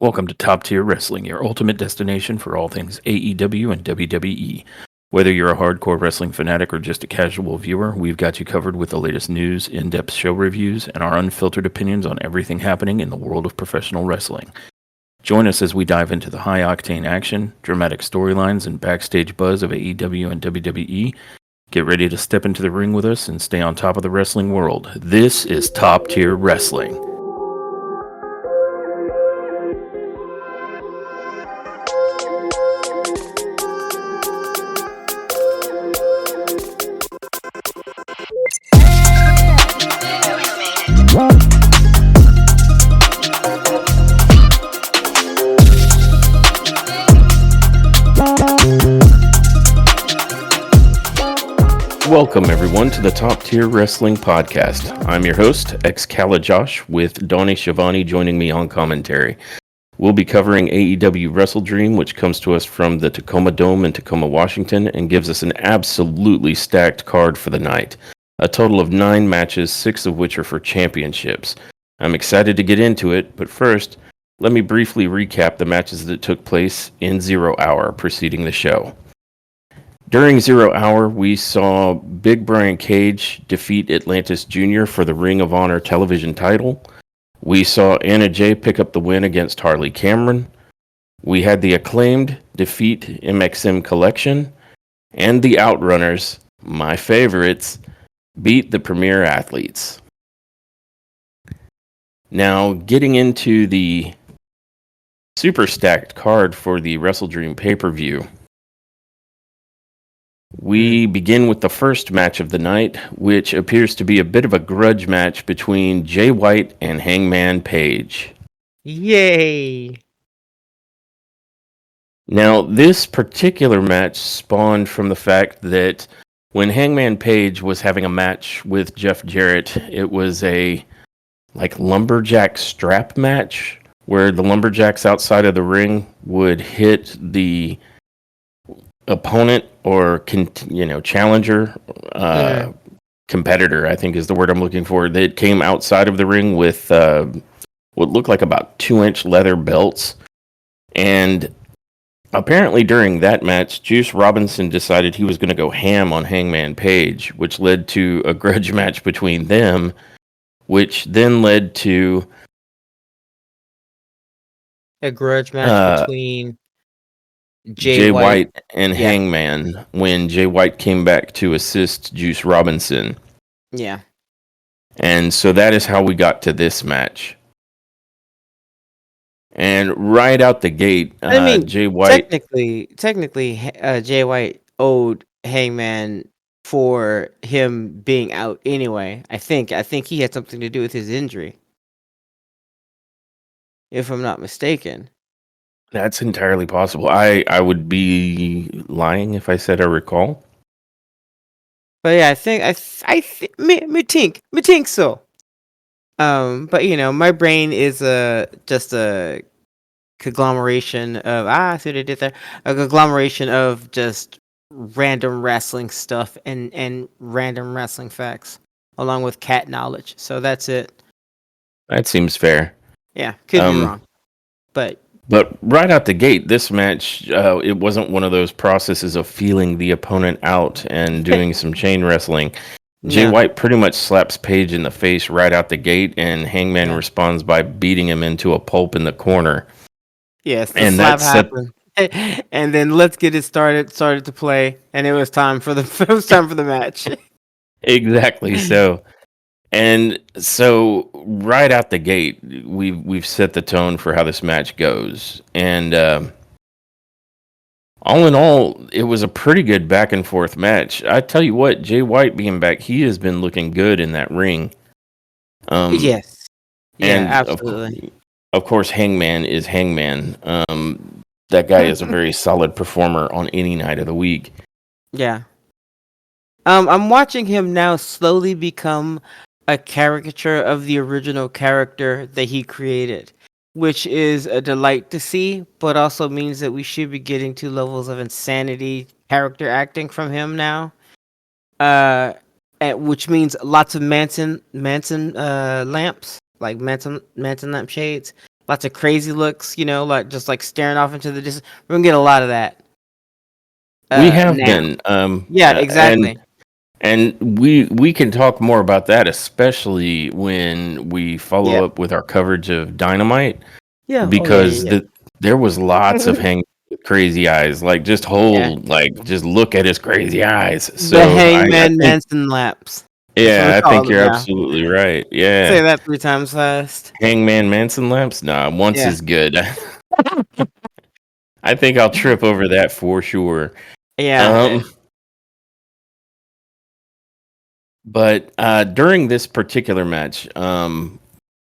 Welcome to Top Tier Wrestling, your ultimate destination for all things AEW and WWE. Whether you're a hardcore wrestling fanatic or just a casual viewer, we've got you covered with the latest news, in-depth show reviews, and our unfiltered opinions on everything happening in the world of professional wrestling. Join us as we dive into the high-octane action, dramatic storylines, and backstage buzz of AEW and WWE. Get ready to step into the ring with us and stay on top of the wrestling world. This is Top Tier Wrestling. Welcome, everyone, to the Top Tier Wrestling Podcast. I'm your host, Josh, with Donnie Schiavone joining me on commentary. We'll be covering AEW WrestleDream, which comes to us from the Tacoma Dome in Tacoma, Washington, and gives us an absolutely stacked card for the night. A total of 9 matches, 6 of which are for championships. I'm excited to get into it, but first, let me briefly recap the matches that took place in 0 Hour preceding the show. During 0 Hour, we saw Big Brian Cage defeat Atlantis Jr. for the Ring of Honor television title. We saw Anna Jay pick up the win against Harley Cameron. We had the Acclaimed defeat MXM Collection. And the Outrunners, my favorites, beat the Premier Athletes. Now, getting into the super stacked card for the WrestleDream pay-per-view, we begin with the first match of the night, which appears to be a bit of a grudge match between Jay White and Hangman Page. Yay! Now, this particular match spawned from the fact that when Hangman Page was having a match with Jeff Jarrett, it was a lumberjack strap match where the lumberjacks outside of the ring would hit the opponent or challenger, competitor, I think is the word I'm looking for, that came outside of the ring with what looked like about 2-inch leather belts. And apparently during that match, Juice Robinson decided he was going to go ham on Hangman Page, which led to a grudge match between them, which then led to a grudge match between Jay White and Hangman when Jay White came back to assist Juice Robinson. Yeah. And so that is how we got to this match. And right out the gate, Jay White... Technically, Jay White owed Hangman for him being out anyway. I think he had something to do with his injury, if I'm not mistaken. That's entirely possible. I would be lying if I said I recall. But yeah, I think so. But my brain is just a conglomeration of I see what I did there. A conglomeration of just random wrestling stuff and random wrestling facts, along with cat knowledge. So that's it. That seems fair. Yeah, could be wrong, but right out the gate, this match, it wasn't one of those processes of feeling the opponent out and doing some chain wrestling. Jay White pretty much slaps Page in the face right out the gate, and Hangman responds by beating him into a pulp in the corner. Yes, and that happened. And then let's get it started to play, and it was time for the match. Exactly so. And so right out the gate, we've set the tone for how this match goes. And all in all, it was a pretty good back and forth match. I tell you what, Jay White being back, he has been looking good in that ring. Yes. Yeah, and absolutely. Of course, Hangman is Hangman. That guy is a very solid performer on any night of the week. Yeah. I'm watching him now slowly become a caricature of the original character that he created, which is a delight to see, but also means that we should be getting to levels of insanity character acting from him now. Which means lots of Manson lamps, like Manson lampshades, lots of crazy looks, like just like staring off into the distance. We're gonna get a lot of that. We have Now. been, Yeah, exactly. and we can talk more about that, especially when we Yeah. follow up with our coverage of Dynamite, Yeah. Oh yeah, because yeah, there was lots of hang with crazy eyes, like yeah. just look at his crazy eyes. The So I Hangman think, Manson laps. That's what we yeah, I call think them you're now. absolutely right. Yeah, Say that 3 times fast. Hangman Manson laps. Nah, once Yeah. is good. I think I'll trip over that for sure. Yeah. Um, but during this particular match,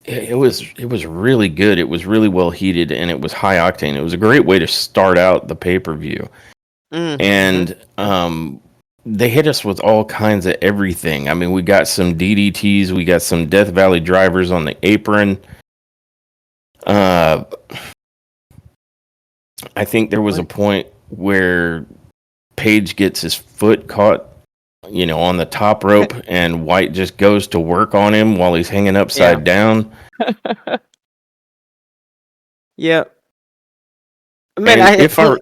it was really good. It was really well heated and it was high octane. It was a great way to start out the pay per view. Mm-hmm. And they hit us with all kinds of everything. I mean, we got some DDTs, we got some Death Valley drivers on the apron. Uh, I think there was a What? point where Page gets his foot caught, on the top rope, and White just goes to work on him while he's hanging Yeah. upside down. Yep. Man, And I if I feel. Go ahead.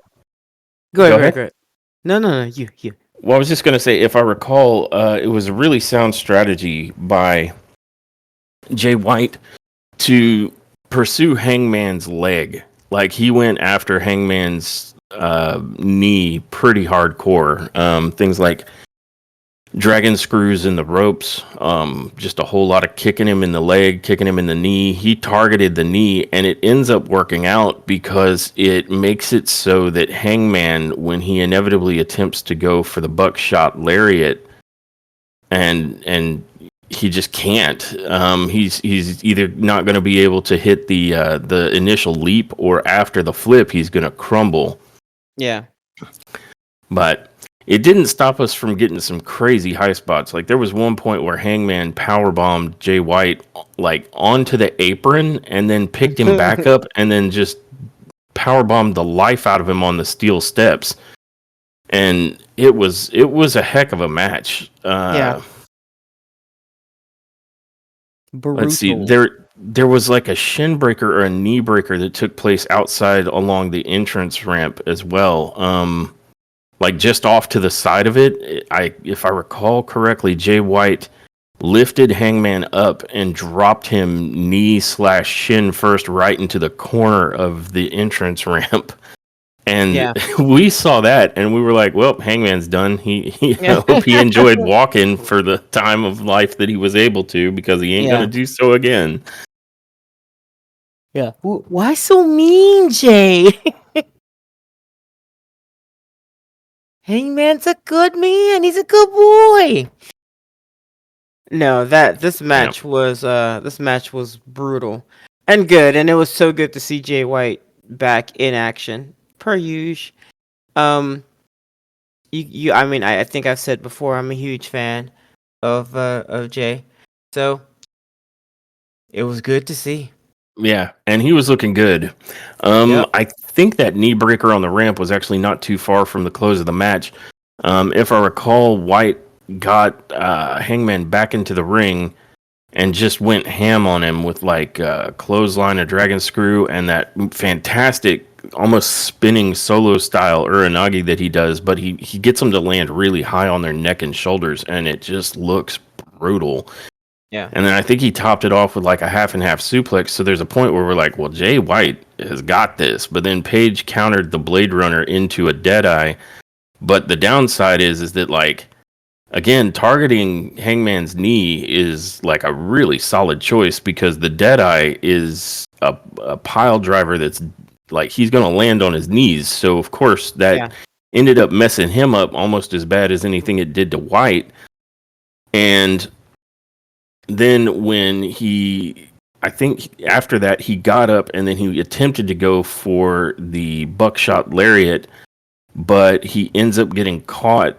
go Go ahead. ahead. Go ahead. No. You. Well, I was just going to say, if I recall, it was a really sound strategy by Jay White to pursue Hangman's leg. Like, he went after Hangman's knee pretty hardcore. Things like dragon screws in the ropes, just a whole lot of kicking him in the leg, kicking him in the knee. He targeted the knee, and it ends up working out because it makes it so that Hangman, when he inevitably attempts to go for the buckshot lariat, and he just can't. He's either not going to be able to hit the initial leap, or after the flip, he's going to crumble. Yeah. But it didn't stop us from getting some crazy high spots. Like, there was one point where Hangman powerbombed Jay White like onto the apron and then picked him back up and then just powerbombed the life out of him on the steel steps. And it was a heck of a match. Yeah. Let's see. Brutal. There was like a shin breaker or a knee breaker that took place outside along the entrance ramp as well. Like just off to the side of it, if I recall correctly, Jay White lifted Hangman up and dropped him knee/shin first right into the corner of the entrance ramp. And Yeah. we saw that and we were like, well, Hangman's done. I hope he enjoyed walking for the time of life that he was able to, because he ain't Yeah. going to do so again. Yeah. Why so mean, Jay? Hangman's a good man. He's a good boy. No, this Yeah. match was brutal and good, and it was so good to see Jay White back in action per usual. I mean, I think I've said before, I'm a huge fan of Jay, so it was good to see. Yeah, and he was looking good. Yep. I think that knee breaker on the ramp was actually not too far from the close of the match. If I recall, White got Hangman back into the ring and just went ham on him with like clothesline, a dragon screw, and that fantastic, almost spinning solo style uranagi that he does. But he gets them to land really high on their neck and shoulders, and it just looks brutal. Yeah. And then I think he topped it off with like a half and half suplex. So there's a point where we're like, well, Jay White has got this. But then Page countered the Blade Runner into a Deadeye. But the downside is that, like, again, targeting Hangman's knee is like a really solid choice, because the Deadeye is a pile driver that's like, he's going to land on his knees. So, of course, Yeah. that ended up messing him up almost as bad as anything it did to White. And then I think after that, he got up and then he attempted to go for the buckshot lariat, but he ends up getting caught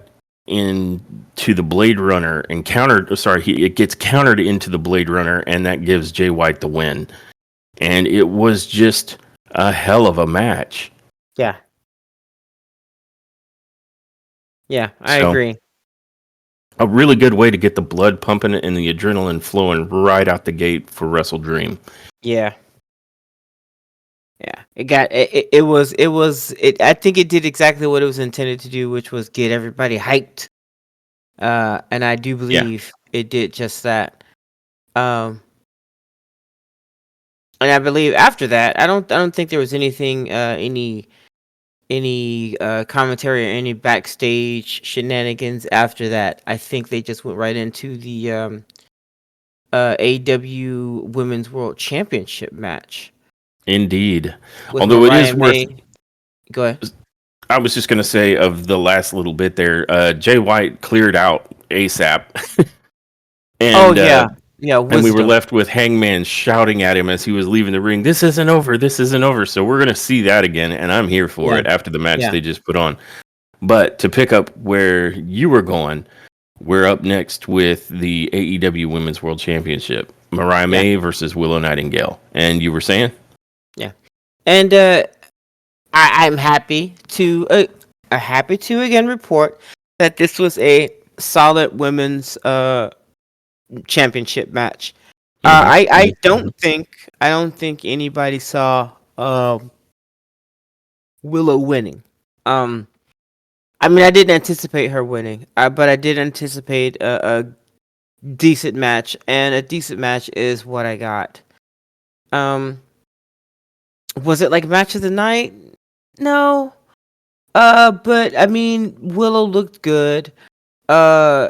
into the Blade Runner and it gets countered into the Blade Runner, and that gives Jay White the win. And it was just a hell of a match. Yeah. Yeah, I So, agree. a really good way to get the blood pumping and the adrenaline flowing right out the gate for WrestleDream. Yeah. Yeah, it. I think it did exactly what it was intended to do, which was get everybody hyped. And I do Yeah, believe it did just that. Um, and I believe after that, I don't think there was anything, any commentary or any backstage shenanigans after that. I think they just went right into the AEW Women's World Championship match indeed. with Although it is Mariah worth, May. Go ahead. I was just going to say of the last little bit there, Jay White cleared out ASAP, Oh and yeah, yeah, we were wisdom. left with Hangman shouting at him as he was leaving the ring. This isn't over. This isn't over. So we're going to see that again, and I'm here for Yeah, it after the match yeah, they just put on. But to pick up where you were going, we're up next with the AEW Women's World Championship. Mariah yeah, May versus Willow Nightingale. And you were saying? yeah. And I'm happy to again report that this was a solid women's championship match. I don't think anybody saw Willow winning. Um, I mean, I didn't anticipate her winning, but I did anticipate a decent match, and a decent match is what I got. Um, was it like match of the night? No. But I mean, Willow looked good. Uh,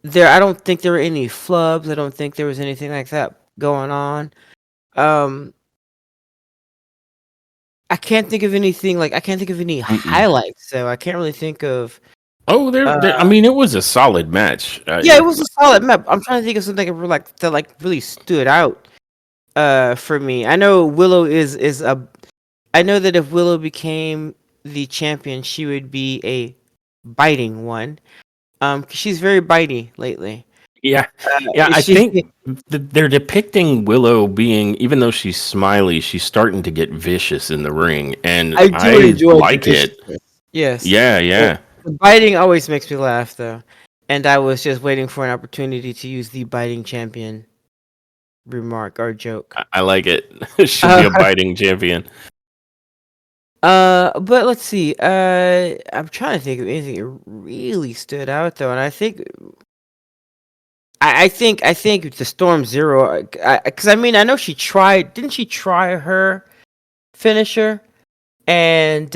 I don't think there were any flubs. I don't think there was anything like that going on. Um, I can't think of any Mm-mm. highlights. So I can't really think of. Oh, I Uh, mean, it was a solid match. yeah, it was a solid map. I'm trying to think of something that like really stood out. For me, I know Willow is a. I know that if Willow became the champion, she would be a biting one. 'Cause she's very bitey lately. Yeah. Yeah, I She think they're depicting Willow being, even though she's smiley, she's starting to get vicious in the ring. And I do I enjoy the like it. viciousness. Yes. Yeah, The yeah. the biting always makes me laugh though. And I was just waiting for an opportunity to use the biting champion remark or joke. I like it. She'll be Uh, a biting champion. but let's see. I'm trying to think of anything that really stood out though, and I think the Storm Zero. Because I mean, I know she tried. Didn't she try her finisher? And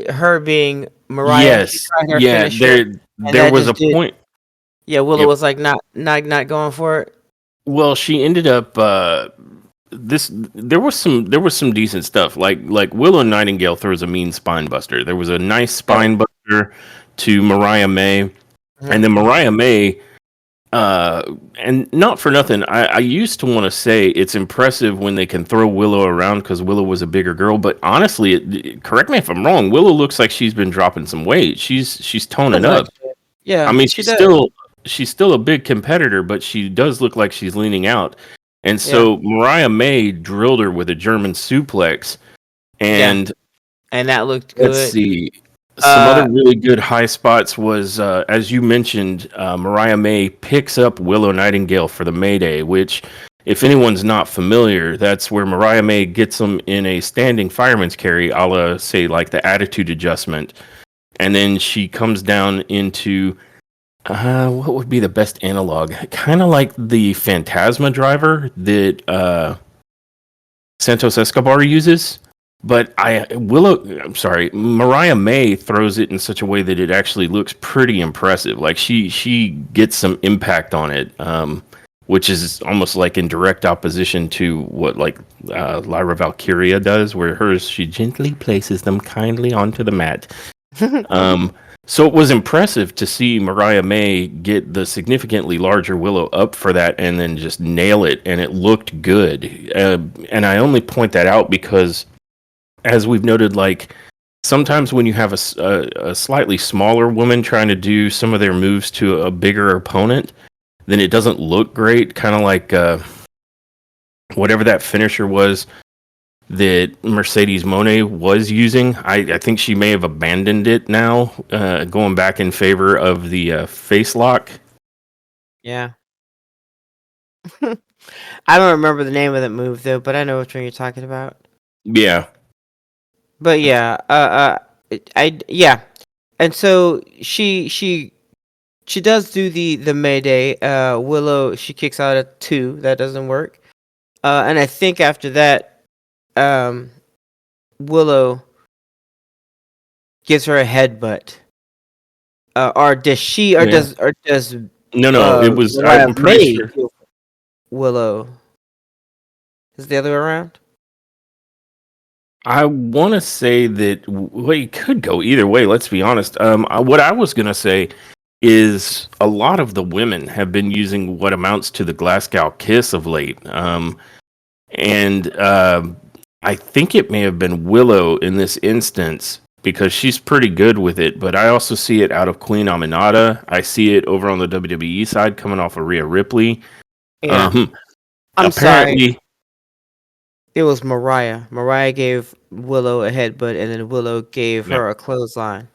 her being Mariah, she Yes. tried her Yeah, finisher, and there that was a just did. point. Yeah, Willow Yep. was like not going for it. Well, she ended up this there was some decent stuff. Like Willow Nightingale throws a mean spine buster. There was a nice Yeah. spine buster to Mariah May, and Mhm. then Mariah May and not for nothing, I used to want to say it's impressive when they can throw Willow around because Willow was a bigger girl, but honestly, correct me if I'm wrong, Willow looks like she's been dropping some weight. She's toning Looks like up. shit. I Yeah, mean, she does. she's still a big competitor, but she does look like she's leaning out. And Yeah, so Mariah May drilled her with a German suplex. yeah, And and that looked let's good. see, some other Uh, really good high spots was, as you mentioned, Mariah May picks up Willow Nightingale for the Mayday, which, if anyone's not familiar, that's where Mariah May gets them in a standing fireman's carry, a la, say, like the attitude adjustment. And then she comes down into what would be the best analog? Kind of like the Phantasma driver that Santos Escobar uses, but I'm sorry, Mariah May throws it in such a way that it actually looks pretty impressive. Like she gets some impact on it, which is almost like in direct opposition to what like Lyra Valkyria does, where hers she gently places them kindly onto the mat. Um, so it was impressive to see Mariah May get the significantly larger Willow up for that and then just nail it, and it looked good. And I only point that out because, as we've noted, like sometimes when you have a slightly smaller woman trying to do some of their moves to a bigger opponent, then it doesn't look great. Kind of like whatever that finisher was that Mercedes Monet was using. I think she may have abandoned it now, going back in favor of the face lock. yeah. I don't remember the name of that move though, but I know which one you're talking about. Yeah. But yeah, yeah, and so she does do the Mayday. Willow, she kicks out at 2. That doesn't work. And I think after that, um, Willow gives her a headbutt. Or does she? Or Yeah. does No, it was. Mariah I'm pretty May sure. give Willow? Is it the other way around? I want to say that well, it could go either way. Let's be honest. What I was gonna say is a lot of the women have been using what amounts to the Glasgow kiss of late. And I think it may have been Willow in this instance because she's pretty good with it. But I also see it out of Queen Aminata. I see it over on the WWE side coming off of Rhea Ripley. Yeah. Um, I'm sorry. apparently, It was Mariah. Mariah gave Willow a headbutt, and then Willow gave yeah, her a clothesline.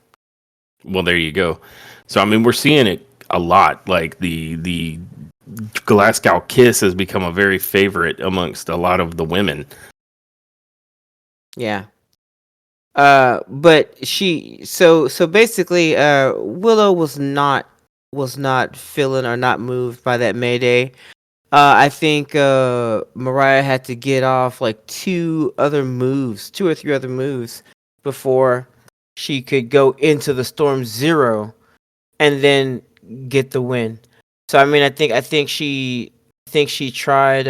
well, there you go. So I mean, we're seeing it a lot. Like the Glasgow kiss has become a very favorite amongst a lot of the women. Yeah. But so basically, Willow was not feeling or not moved by that Mayday. I think Mariah had to get off like 2 or 3 other moves before she could go into the Storm Zero and then get the win. So I mean, I think she tried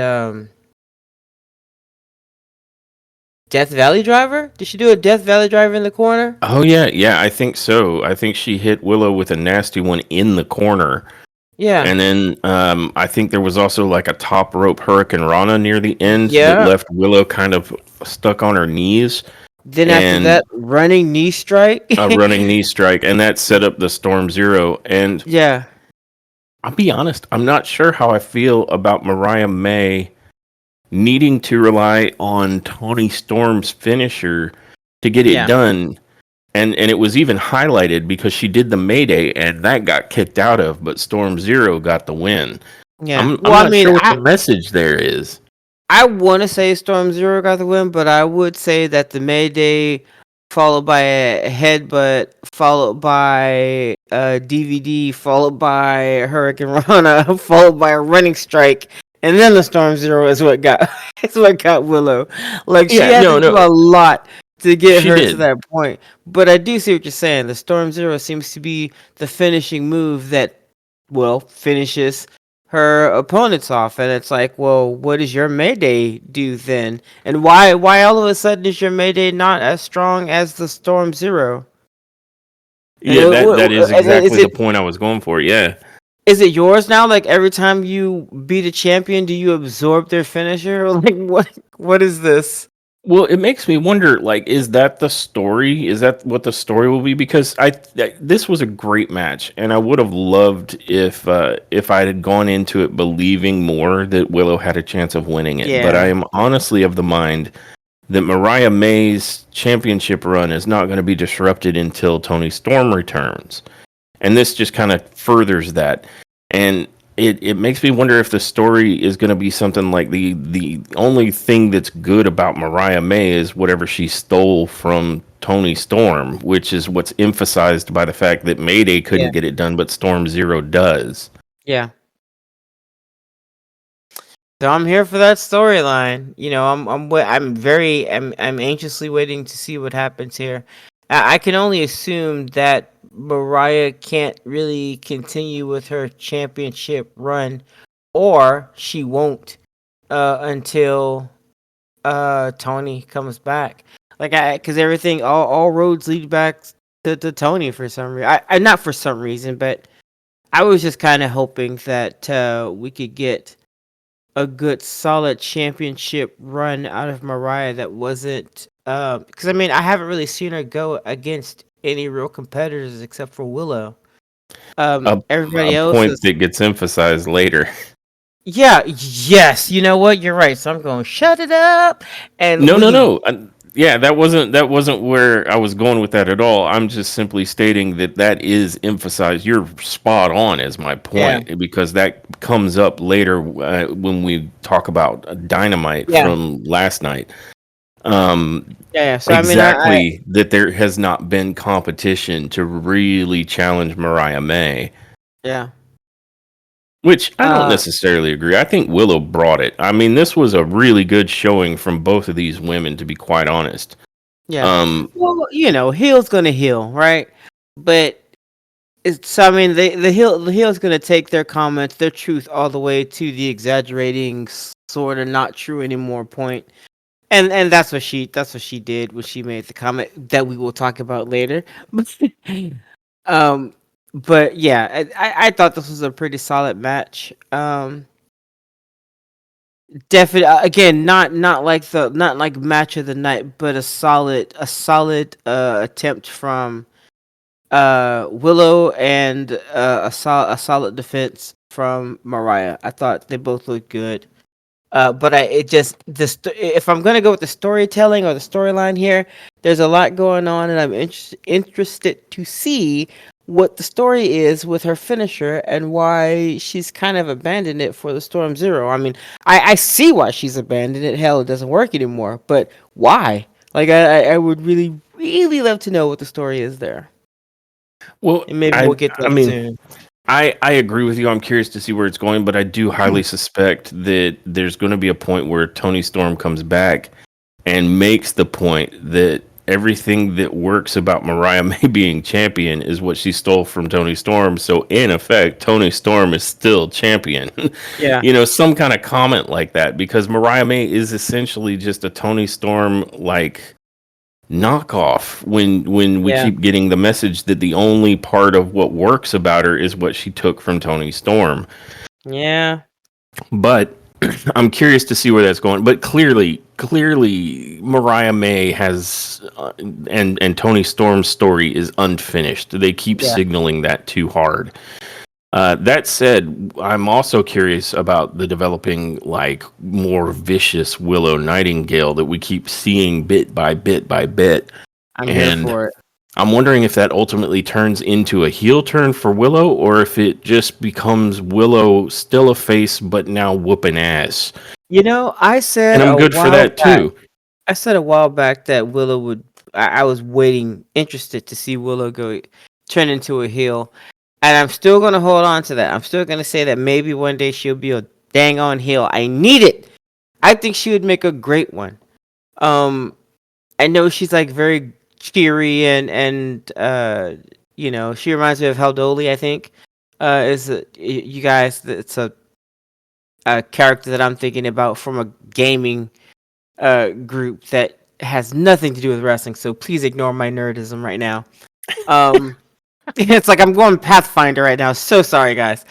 Death Valley Driver. Did she do a Death Valley Driver in the corner? Oh yeah, I think so. I think she hit Willow with a nasty one in the corner. Yeah, And then I think there was also like a top rope Hurricane Rana near the end that yeah. left Willow kind of stuck on her knees Then after and that, running knee strike. a running knee strike, and that set up the Storm Zero. And Yeah, I'll be honest, I'm not sure how I feel about Mariah May needing to rely on Tony Storm's finisher to get it yeah, done. And it was even highlighted because she did the Mayday and that got kicked out of, but Storm Zero got the win. yeah. I'm Well, I not mean, sure what I the message there is. I want to say Storm Zero got the win, but I would say that the Mayday followed by a headbutt, followed by a DVD, followed by Hurricane Rana, followed by a running strike, and then the Storm Zero is what got is what got Willow. Like she Yeah, had to no, do no, a lot to get she her to did. that point. But I do see what you're saying. The Storm Zero seems to be the finishing move that finishes her opponents off, and it's like, well, what does your Mayday do then? And why all of a sudden is your Mayday not as strong as the Storm Zero? And Yeah, that is is exactly the it point I was going for. Yeah. is it yours now? Like every time you beat a champion, do you absorb their finisher? Like what is this? Well, it makes me wonder, like, is that the story? Is that what the story will be? Because this was a great match, and I would have loved if I had gone into it believing more that Willow had a chance of winning it. But I Yeah, am honestly of the mind that Mariah May's championship run is not going to be disrupted until Tony Storm returns. And this just kind of furthers that. And it makes me wonder if the story is going to be something like the only thing that's good about Mariah May is whatever she stole from Tony Storm, which is what's emphasized by the fact that Mayday couldn't yeah, get it done, but Storm Zero does. yeah. So I'm here for that storyline. I'm anxiously waiting to see what happens here. I can only assume that Mariah can't really continue with her championship run, or she won't until Tony comes back. Because everything, all roads lead back to Tony for some reason. I not for some reason, but I was just kind of hoping that we could get a good solid championship run out of Mariah that wasn't because I mean I haven't really seen her go against any real competitors except for Willow. A Everybody else point is that gets emphasized later. yes, you know what? You're right. So I'm going shut it up and No, no, leave. no. Yeah, that wasn't where I was going with that at all. I'm just simply stating that that is emphasized. You're spot on, as my Yeah, point, because that comes up later when we talk about Dynamite yeah, from last night. Um, yeah. So I mean, I exactly that there has not been competition to really challenge Mariah May, yeah, which I don't uh, necessarily agree. I think Willow brought it. I mean, this was a really good showing from both of these women, to be quite honest. yeah. Um, Well, heel's gonna heal, right? But it's I mean, the heel's gonna take their comments, their truth, all the way to the exaggerating, sort of not true anymore point. And that's what she did when she made the comment that we will talk about later. um, but yeah, I thought this was a pretty solid match. Definitely, again, not like match of the night, but a solid attempt from Willow, and a solid defense from Mariah. I thought they both looked good. But if I'm gonna go with the storytelling or the storyline here, there's a lot going on, and I'm interested to see what the story is with her finisher and why she's kind of abandoned it for the Storm Zero. I mean, I see why she's abandoned it. Hell, it doesn't work anymore. But why? Like, I would really, really love to know what the story is there, well, and maybe we'll I get I that mean, soon. I agree with you. I'm curious to see where it's going, but I do highly suspect that there's going to be a point where Tony Storm comes back and makes the point that everything that works about Mariah May being champion is what she stole from Tony Storm. So in effect, Tony Storm is still champion. Yeah, Some kind of comment like that, because Mariah May is essentially just a Tony Storm like knockoff when we yeah. keep getting the message that the only part of what works about her is what she took from Tony Storm. Yeah, But I'm curious to see where that's going. But clearly, Mariah May has and Tony Storm's story is unfinished. They keep yeah. signaling that too hard. That said, I'm also curious about the developing, like, more vicious Willow Nightingale that we keep seeing bit by bit by bit. I'm here And for it. I'm wondering if that ultimately turns into a heel turn for Willow, or if it just becomes Willow still a face, but now whooping ass. I said And I'm a good for while that back. too. I said a while back that Willow would. I was waiting, interested to see Willow go turn into a heel, and I'm still gonna hold on to that. I'm still gonna say that maybe one day she'll be a dang on heel. I need it. I think she would make a great one. Um, I know she's like very cheery and she reminds me of Heldoli. I think you guys. It's a character that I'm thinking about from a gaming group that has nothing to do with wrestling. So please ignore my nerdism right now. Um, it's like I'm going Pathfinder right now. So sorry, guys.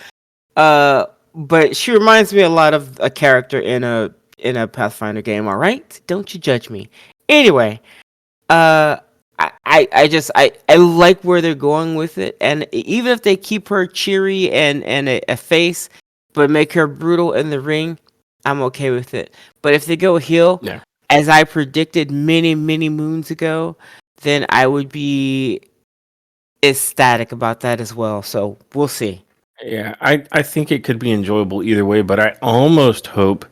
But she reminds me a lot of a character in a Pathfinder game. All right, don't you judge me. Anyway, uh, I like where they're going with it, and even if they keep her cheery and a face, but make her brutal in the ring, I'm okay with it. But if they go heel, Yeah. as I predicted many moons ago, then I would be ecstatic about that as well. So we'll see. Yeah, I think it could be enjoyable either way, but I almost hope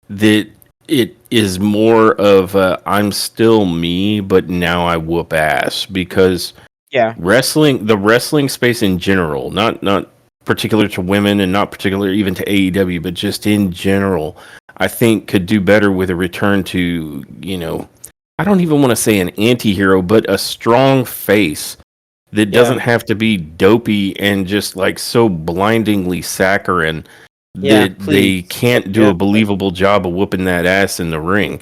that it is more of a I'm still me, but now I whoop ass, because Yeah, the wrestling space in general, not particular to women and not particular even to AEW, but just in general, I think could do better with a return to, I don't even want to say an anti-hero, but a strong face that doesn't yeah, have to be dopey and just like so blindingly saccharine yeah. that Please, they can't do yeah, a believable job of whooping that ass in the ring.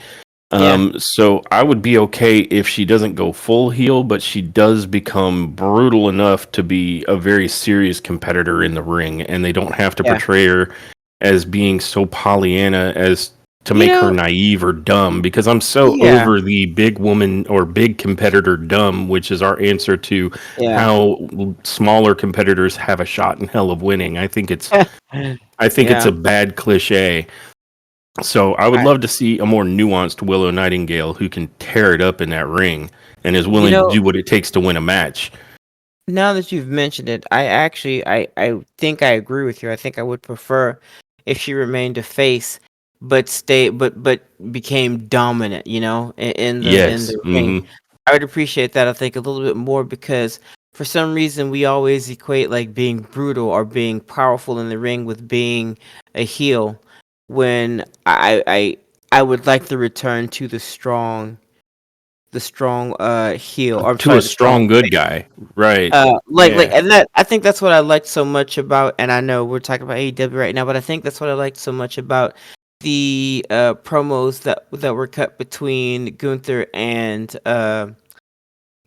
yeah, So I would be okay if she doesn't go full heel, but she does become brutal enough to be a very serious competitor in the ring, and they don't have to yeah. portray her as being so Pollyanna as to You make her know, naive or dumb, because I'm so yeah, over the big woman or big competitor dumb, which is our answer to yeah, how smaller competitors have a shot in hell of winning. I think it's yeah. a bad cliche. So I would I, love to see a more nuanced Willow Nightingale who can tear it up in that ring and is you willing to know, do what it takes to win a match. now that you've mentioned it, I think I agree with you. I think I would prefer if she remained a face, but became dominant. In Yes. the ring. Hmm. I would appreciate that. I think a little bit more because for some reason we always equate like being brutal or being powerful in the ring with being a heel. When I would like the return to the strong heel. I'm To sorry, a the strong strong good face. guy. Right. Like, Yeah. and that I think that's what I liked so much about, and I know we're talking about AEW right now, but I think that's what I liked so much about the promos that were cut between Gunther and uh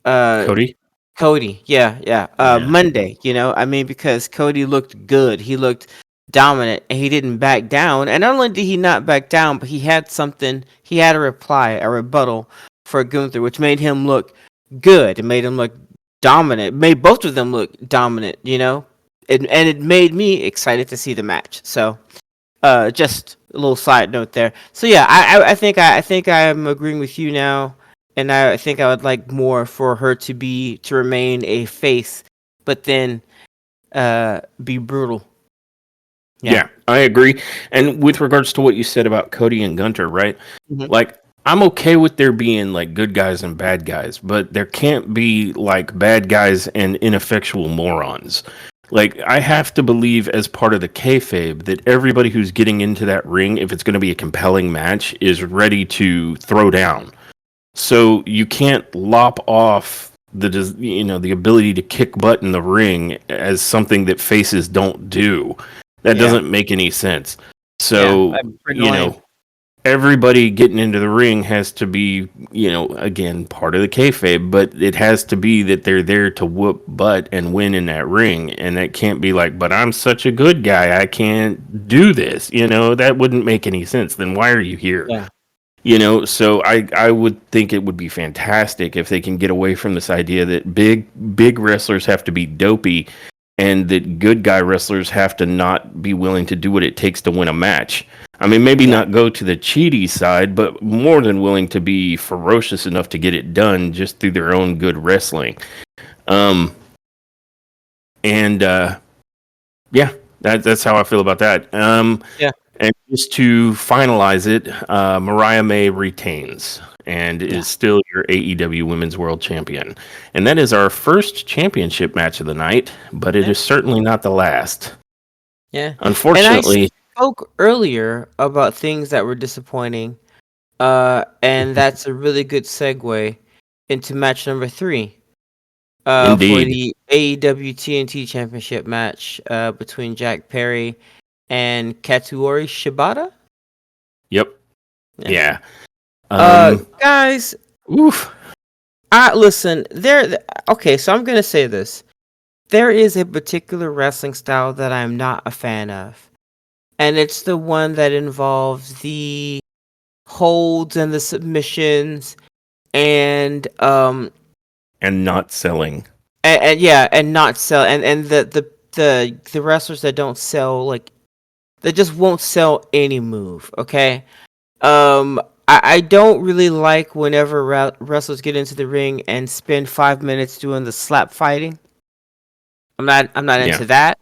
Cody? Cody. Yeah, yeah. Yeah. Monday, I mean, because Cody looked good. He looked dominant and he didn't back down. And not only did he not back down, but he had a reply, a rebuttal for Gunther, which made him look good. It made him look dominant. It made both of them look dominant. And it made me excited to see the match. So just a little side note there. So yeah, I think I am agreeing with you now, and I think I would like more for her to remain a face, but then be brutal. Yeah. Yeah, I agree. And with regards to what you said about Cody and Gunter, right? Hmm. Like, I'm okay with there being like good guys and bad guys, but there can't be like bad guys and ineffectual morons. Like, I have to believe as part of the kayfabe that everybody who's getting into that ring, if it's going to be a compelling match, is ready to throw down. So you can't lop off the ability to kick butt in the ring as something that faces don't do. That Yeah. doesn't make any sense. Yeah. So, I'm pretty lame. everybody getting into the ring has to be, again, part of the kayfabe, but it has to be that they're there to whoop butt and win in that ring. And that can't be like, but I'm such a good guy, I can't do this. That wouldn't make any sense. Then why are you here? Yeah. So I would think it would be fantastic if they can get away from this idea that big wrestlers have to be dopey and that good guy wrestlers have to not be willing to do what it takes to win a match. I mean, maybe Yeah. not go to the cheaty side, but more than willing to be ferocious enough to get it done just through their own good wrestling. Um, and Yeah, that's how I feel about that. Yeah. And just to finalize it, Mariah May retains and Yeah. is still your AEW Women's World Champion. And that is our first championship match of the night, but it Yeah. is certainly not the last. Yeah. And I Unfortunately, spoke earlier about things that were disappointing. And that's a really good segue into match number 3. For indeed. the AEW TNT Championship match between Jack Perry and Katsuyori Shibata. Yep. Yeah. Yeah. Guys, Oof. listen. Okay, so I'm gonna say this. There is a particular wrestling style that I'm not a fan of, and it's the one that involves the holds and the submissions and And not selling. and yeah, and not sell, and the wrestlers that don't sell, like, that just won't sell any move. Okay. I don't really like whenever wrestlers get into the ring and spend 5 minutes doing the slap fighting. I'm not Yeah. into that.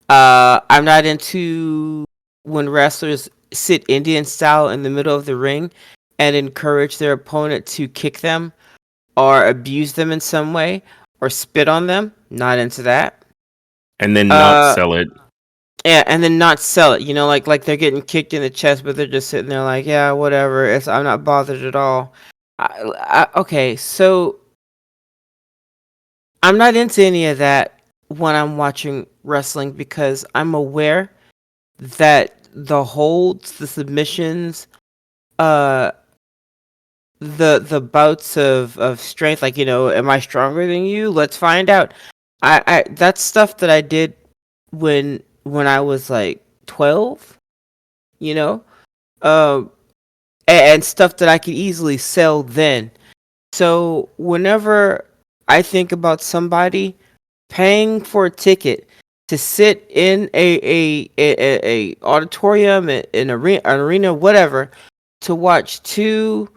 I'm not into when wrestlers sit Indian style in the middle of the ring and encourage their opponent to kick them or abuse them in some way or spit on them. Not into that. And then not Uh, sell it. yeah, and then not sell it. Like they're getting kicked in the chest, but they're just sitting there like, yeah, whatever. I'm not bothered at all. Okay, so I'm not into any of that when I'm watching wrestling because I'm aware that the holds, the submissions, uh, the bouts of strength, like, am I stronger than you? Let's find out. I that's stuff that I did when I was like 12, you know, um, and stuff that I could easily sell then. So whenever I think about somebody paying for a ticket to sit in a auditorium, an arena, whatever, to watch two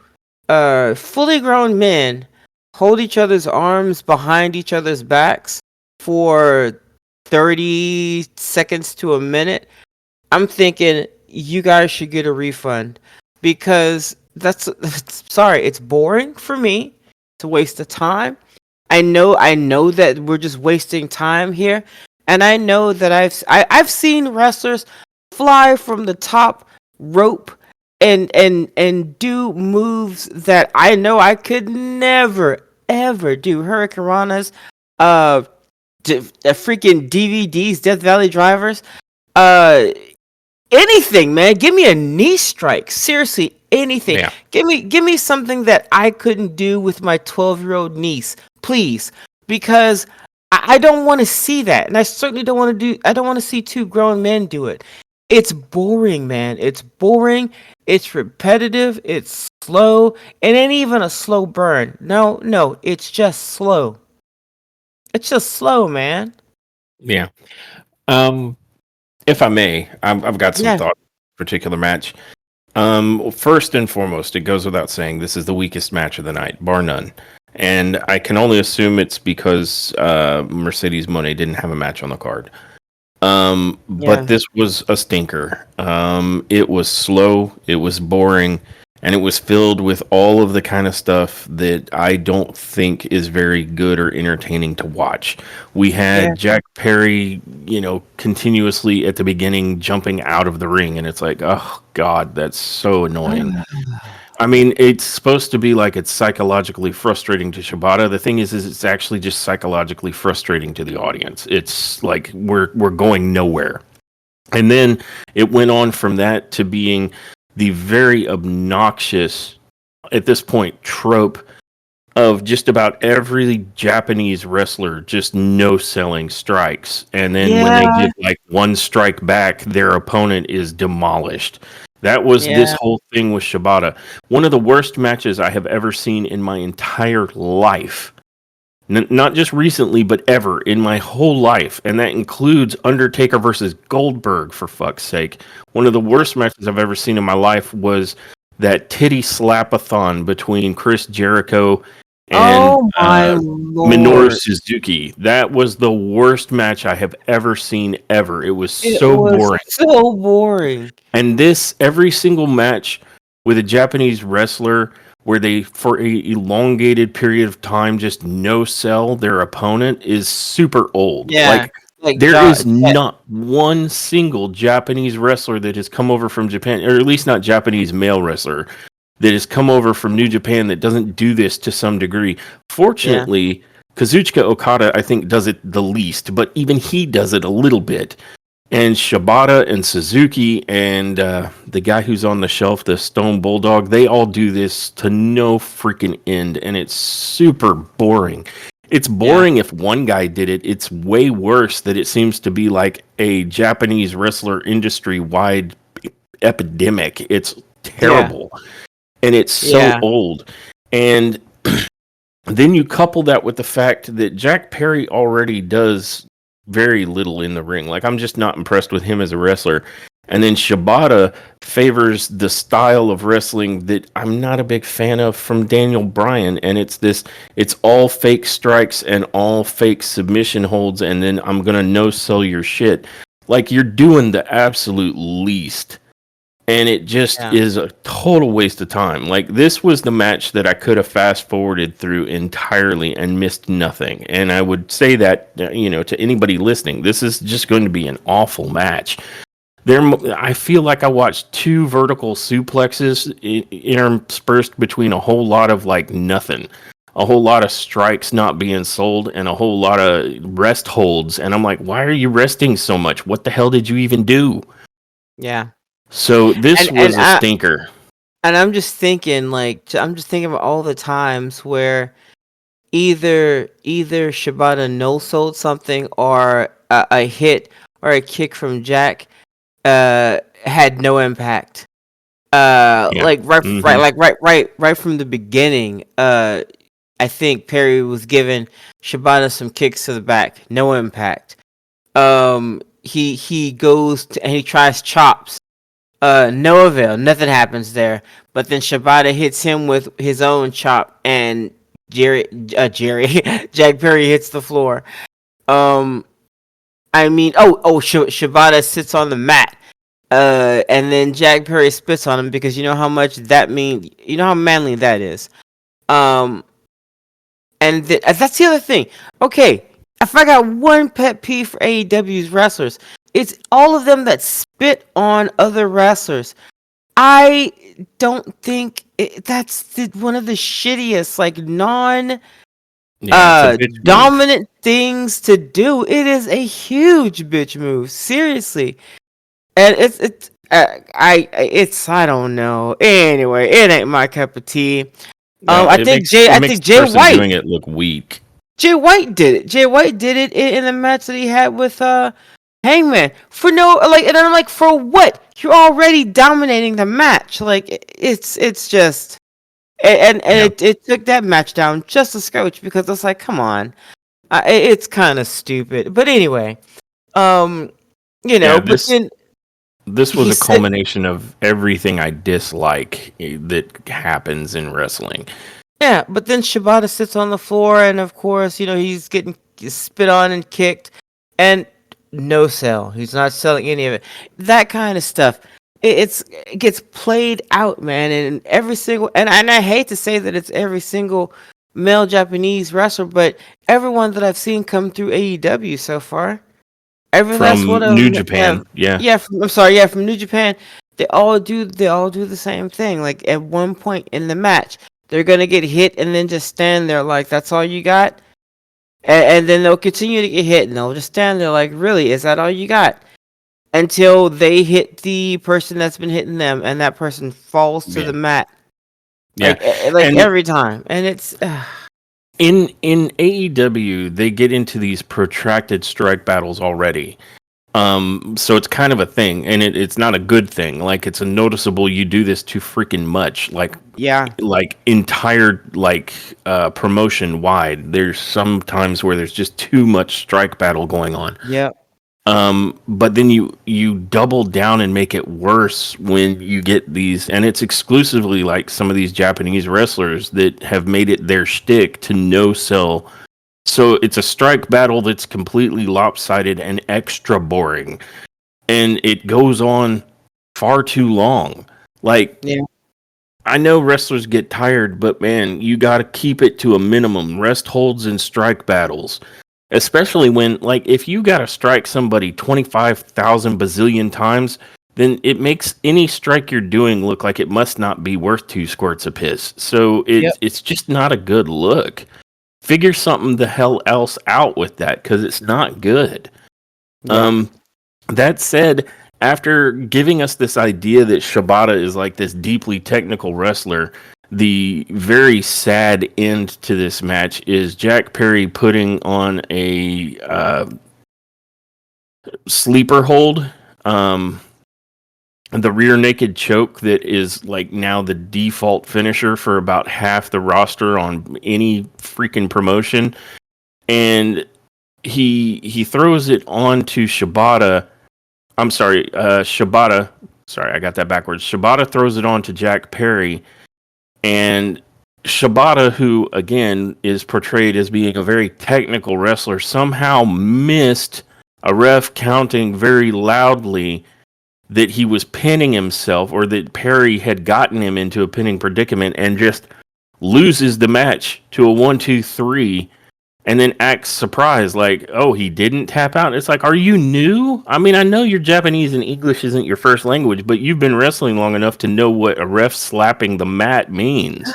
fully grown men hold each other's arms behind each other's backs for 30 seconds to a minute. I'm thinking you guys should get a refund, because that's sorry, it's boring for me. It's a waste of time. I know that we're just wasting time here, and I know that I've seen wrestlers fly from the top rope and do moves that I know I could never ever do. Hurricane Ranas, freaking DVDs, Death Valley Drivers, uh, anything, man. Give me a knee strike. Seriously, anything. Yeah. Give me something that I couldn't do with my 12-year-old niece, please, because I don't want to see that, and I certainly don't want to do. I don't want to see two grown men do it. It's boring, man. It's boring. It's repetitive. It's slow. It ain't even a slow burn. No, it's just slow. It's just slow, man. Yeah. If I may, I've got some Yeah, thoughts on this particular match. First and foremost, it goes without saying this is the weakest match of the night, bar none. And I can only assume it's because Mercedes Moné didn't have a match on the card. yeah, But this was a stinker. It was slow, it was boring, and it was filled with all of the kind of stuff that I don't think is very good or entertaining to watch. We had yeah, Jack Perry, continuously at the beginning jumping out of the ring, and it's like, oh God, that's so annoying. I mean, it's supposed to be like it's psychologically frustrating to Shibata. The thing is it's actually just psychologically frustrating to the audience. It's like we're going nowhere. And then it went on from that to being the very obnoxious, at this point, trope of just about every Japanese wrestler just no selling strikes. And then when they yeah, give like one strike back, their opponent is demolished. That was this yeah, whole thing with Shibata. One of the worst matches I have ever seen in my entire life. Not just recently, but ever in my whole life. And that includes Undertaker versus Goldberg, for fuck's sake. One of the worst matches I've ever seen in my life was that titty slap-a-thon between Chris Jericho and Oh my Minoru lord. Suzuki. That was the worst match I have ever seen, ever. It was It so was boring. so boring. And this, every single match with a Japanese wrestler where they, for a elongated period of time, just no sell their opponent is super old. Yeah. Like, Like there is Yeah, not one single Japanese wrestler that has come over from Japan, or at least not Japanese male wrestler, that has come over from New Japan that doesn't do this to some degree. yeah, Fortunately, Kazuchika Okada, I think, does it the least, but even he does it a little bit. And Shibata and Suzuki and the guy who's on the shelf, the Stone Bulldog, they all do this to no freaking end. And it's super boring. It's yeah, boring if one guy did it. It's way worse that it seems to be like a Japanese wrestler industry wide epidemic. It's yeah, terrible. And it's so yeah, old. And then you couple that with the fact that Jack Perry already does very little in the ring. Like, I'm just not impressed with him as a wrestler. And then Shibata favors the style of wrestling that I'm not a big fan of from Daniel Bryan. And it's all fake strikes and all fake submission holds. And then I'm going to no sell your shit. Like, you're doing the absolute least. And it just yeah, is a total waste of time. Like, this was the match that I could have fast forwarded through entirely and missed nothing. And I would say that, to anybody listening, this is just going to be an awful match. I feel like I watched two vertical suplexes interspersed between a whole lot of like nothing, a whole lot of strikes not being sold, and a whole lot of rest holds. And I'm like, why are you resting so much? What the hell did you even do? yeah. So this And and was a I stinker. and I'm just thinking, I'm just thinking about all the times where either Shibata no sold something, or a hit or a kick from Jack had no impact. Yeah. Like Hmm. right from the beginning. I think Perry was giving Shibata some kicks to the back, no impact. He goes to, and he tries chops. No avail. Nothing happens there. But then Shibata hits him with his own chop, and Jerry, Jack Perry hits the floor. Um, I mean, Shibata sits on the mat. And then Jack Perry spits on him because you know how much that means. You know how manly that is. Um, and that's the other thing. Okay, if I got one pet peeve for AEW's wrestlers, it's all of them that spit on other wrestlers. I don't think one of the shittiest, like non Yeah, it's a bitch move. dominant things to do. It is a huge bitch move, seriously, and I don't know. Anyway, it ain't my cup of tea. No, I it think makes Jay it I makes think the Jay person White doing it look weak. Jay White did it. Jay White did it in the match that he had with Hangman for no like, and I'm like, for what? You're already dominating the match. Like it's just and Yeah. it took that match down just a scotch because it's like, come on, it's kind of stupid. But anyway, um, Yeah, but then this was he a said, culmination of everything I dislike that happens in wrestling. yeah, but then Shibata sits on the floor, and of course, he's getting spit on and kicked, and no sell. He's not selling any of it. That kind of stuff. It gets played out, man, and every single and I hate to say that it's every single male Japanese wrestler, but everyone that I've seen come through AEW so far, every last From one of New them have, Japan, yeah. yeah. I'm sorry, yeah, from New Japan, they all do the same thing. Like at one point in the match, they're gonna get hit and then just stand there like that's all you got, and then they'll continue to get hit and they'll just stand there like, really, is that all you got? Until they hit the person that's been hitting them, and that person falls to Yeah. the mat, Yeah. like And every time, and it's in AEW, they get into these protracted strike battles already. So it's kind of a thing, and it's not a good thing. Like, it's a noticeable you do this too freaking much. yeah, Like entire promotion wide. There's some times where there's just too much strike battle going on. yeah, But then you double down and make it worse when you get these, and it's exclusively like some of these Japanese wrestlers that have made it their shtick to no sell. So it's a strike battle that's completely lopsided and extra boring, and it goes on far too long. Like, yeah, I know wrestlers get tired, but man, you got to keep it to a minimum. Rest holds and strike battles. Especially when, like, if you got to strike somebody 25,000 bazillion times, then it makes any strike you're doing look like it must not be worth 2 squirts of piss. So yep, it's just not a good look. Figure something the hell else out with that because it's not good. yeah. Um, that said, after giving us this idea that Shibata is like this deeply technical wrestler, the very sad end to this match is Jack Perry putting on a sleeper hold. The rear naked choke that is like now the default finisher for about half the roster on any freaking promotion. And he throws it onto Shibata. I'm sorry, Shibata. Sorry, I got that backwards. Shibata throws it on to Jack Perry, and Shibata, who again is portrayed as being a very technical wrestler, somehow missed a ref counting very loudly that he was pinning himself or that Perry had gotten him into a pinning predicament and just loses the match to a 1-2-3 and then acts surprised, like, oh, he didn't tap out. It's like, are you new? I mean, I know you're Japanese and English isn't your first language, but you've been wrestling long enough to know what a ref slapping the mat means.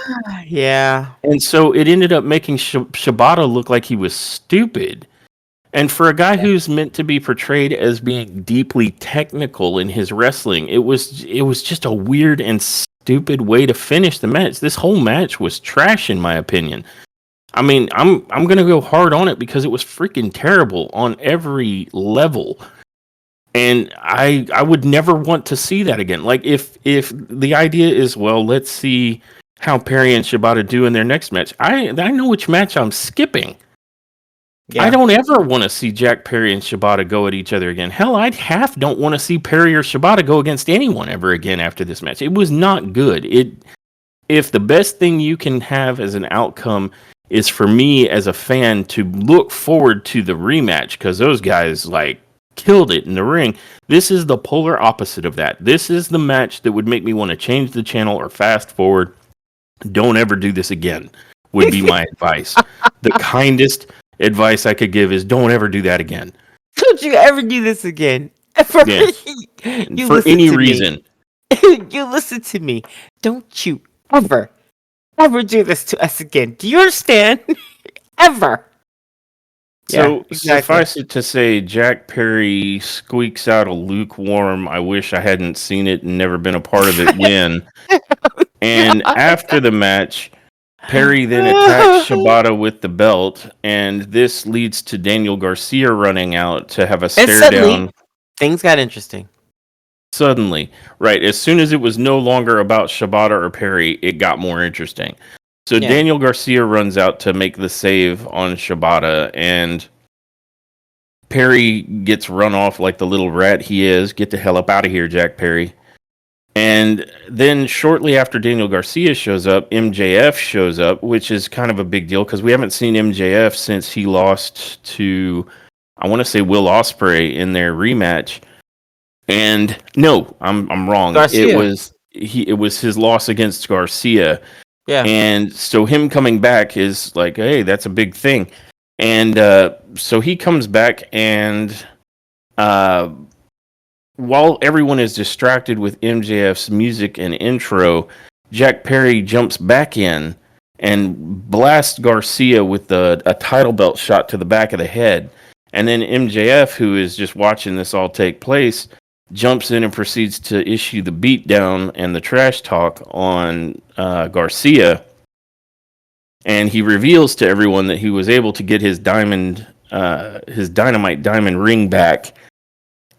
Yeah. And so it ended up making Shibata look like he was stupid. And for a guy who's meant to be portrayed as being deeply technical in his wrestling, it was just a weird and stupid way to finish the match. This whole match was trash, in my opinion. I mean, I'm gonna go hard on it because it was freaking terrible on every level, and I would never want to see that again. Like, if the idea is, well, let's see how Perry and Shibata do in their next match. I know which match I'm skipping. I don't ever want to see Jack Perry and Shibata go at each other again. Hell, I'd half don't want to see Perry or Shibata go against anyone ever again after this match. It was not good. If the best thing you can have as an outcome is for me as a fan to look forward to the rematch, because those guys like killed it in the ring. This is the polar opposite of that. This is the match that would make me want to change the channel or fast forward. Don't ever do this again, would be my advice. The kindest advice I could give is don't ever do that again. Don't you ever do this again. Yeah. For any reason. You listen to me. Don't you ever do this to us again. Do you understand? Ever. So suffice it to say, Jack Perry squeaks out a lukewarm, I wish I hadn't seen it and never been a part of it win. And after the match, Perry then attacks Shibata with the belt, and this leads to Daniel Garcia running out to have a stare down. Things got interesting. Suddenly, right, as soon as it was no longer about Shibata or Perry, it got more interesting. So Daniel Garcia runs out to make the save on Shibata, and Perry gets run off like the little rat he is. Get the hell up out of here, Jack Perry. And then shortly after Daniel Garcia shows up, MJF shows up, which is kind of a big deal because we haven't seen MJF since he lost to, I want to say, Will Ospreay in their rematch. And no, I'm wrong. Garcia. It was his loss against Garcia. Yeah. And so him coming back is like, hey, that's a big thing. And so he comes back, and while everyone is distracted with MJF's music and intro, Jack Perry jumps back in and blasts Garcia with a title belt shot to the back of the head. And then MJF, who is just watching this all take place, jumps in and proceeds to issue the beatdown and the trash talk on Garcia. And he reveals to everyone that he was able to get his dynamite diamond ring back.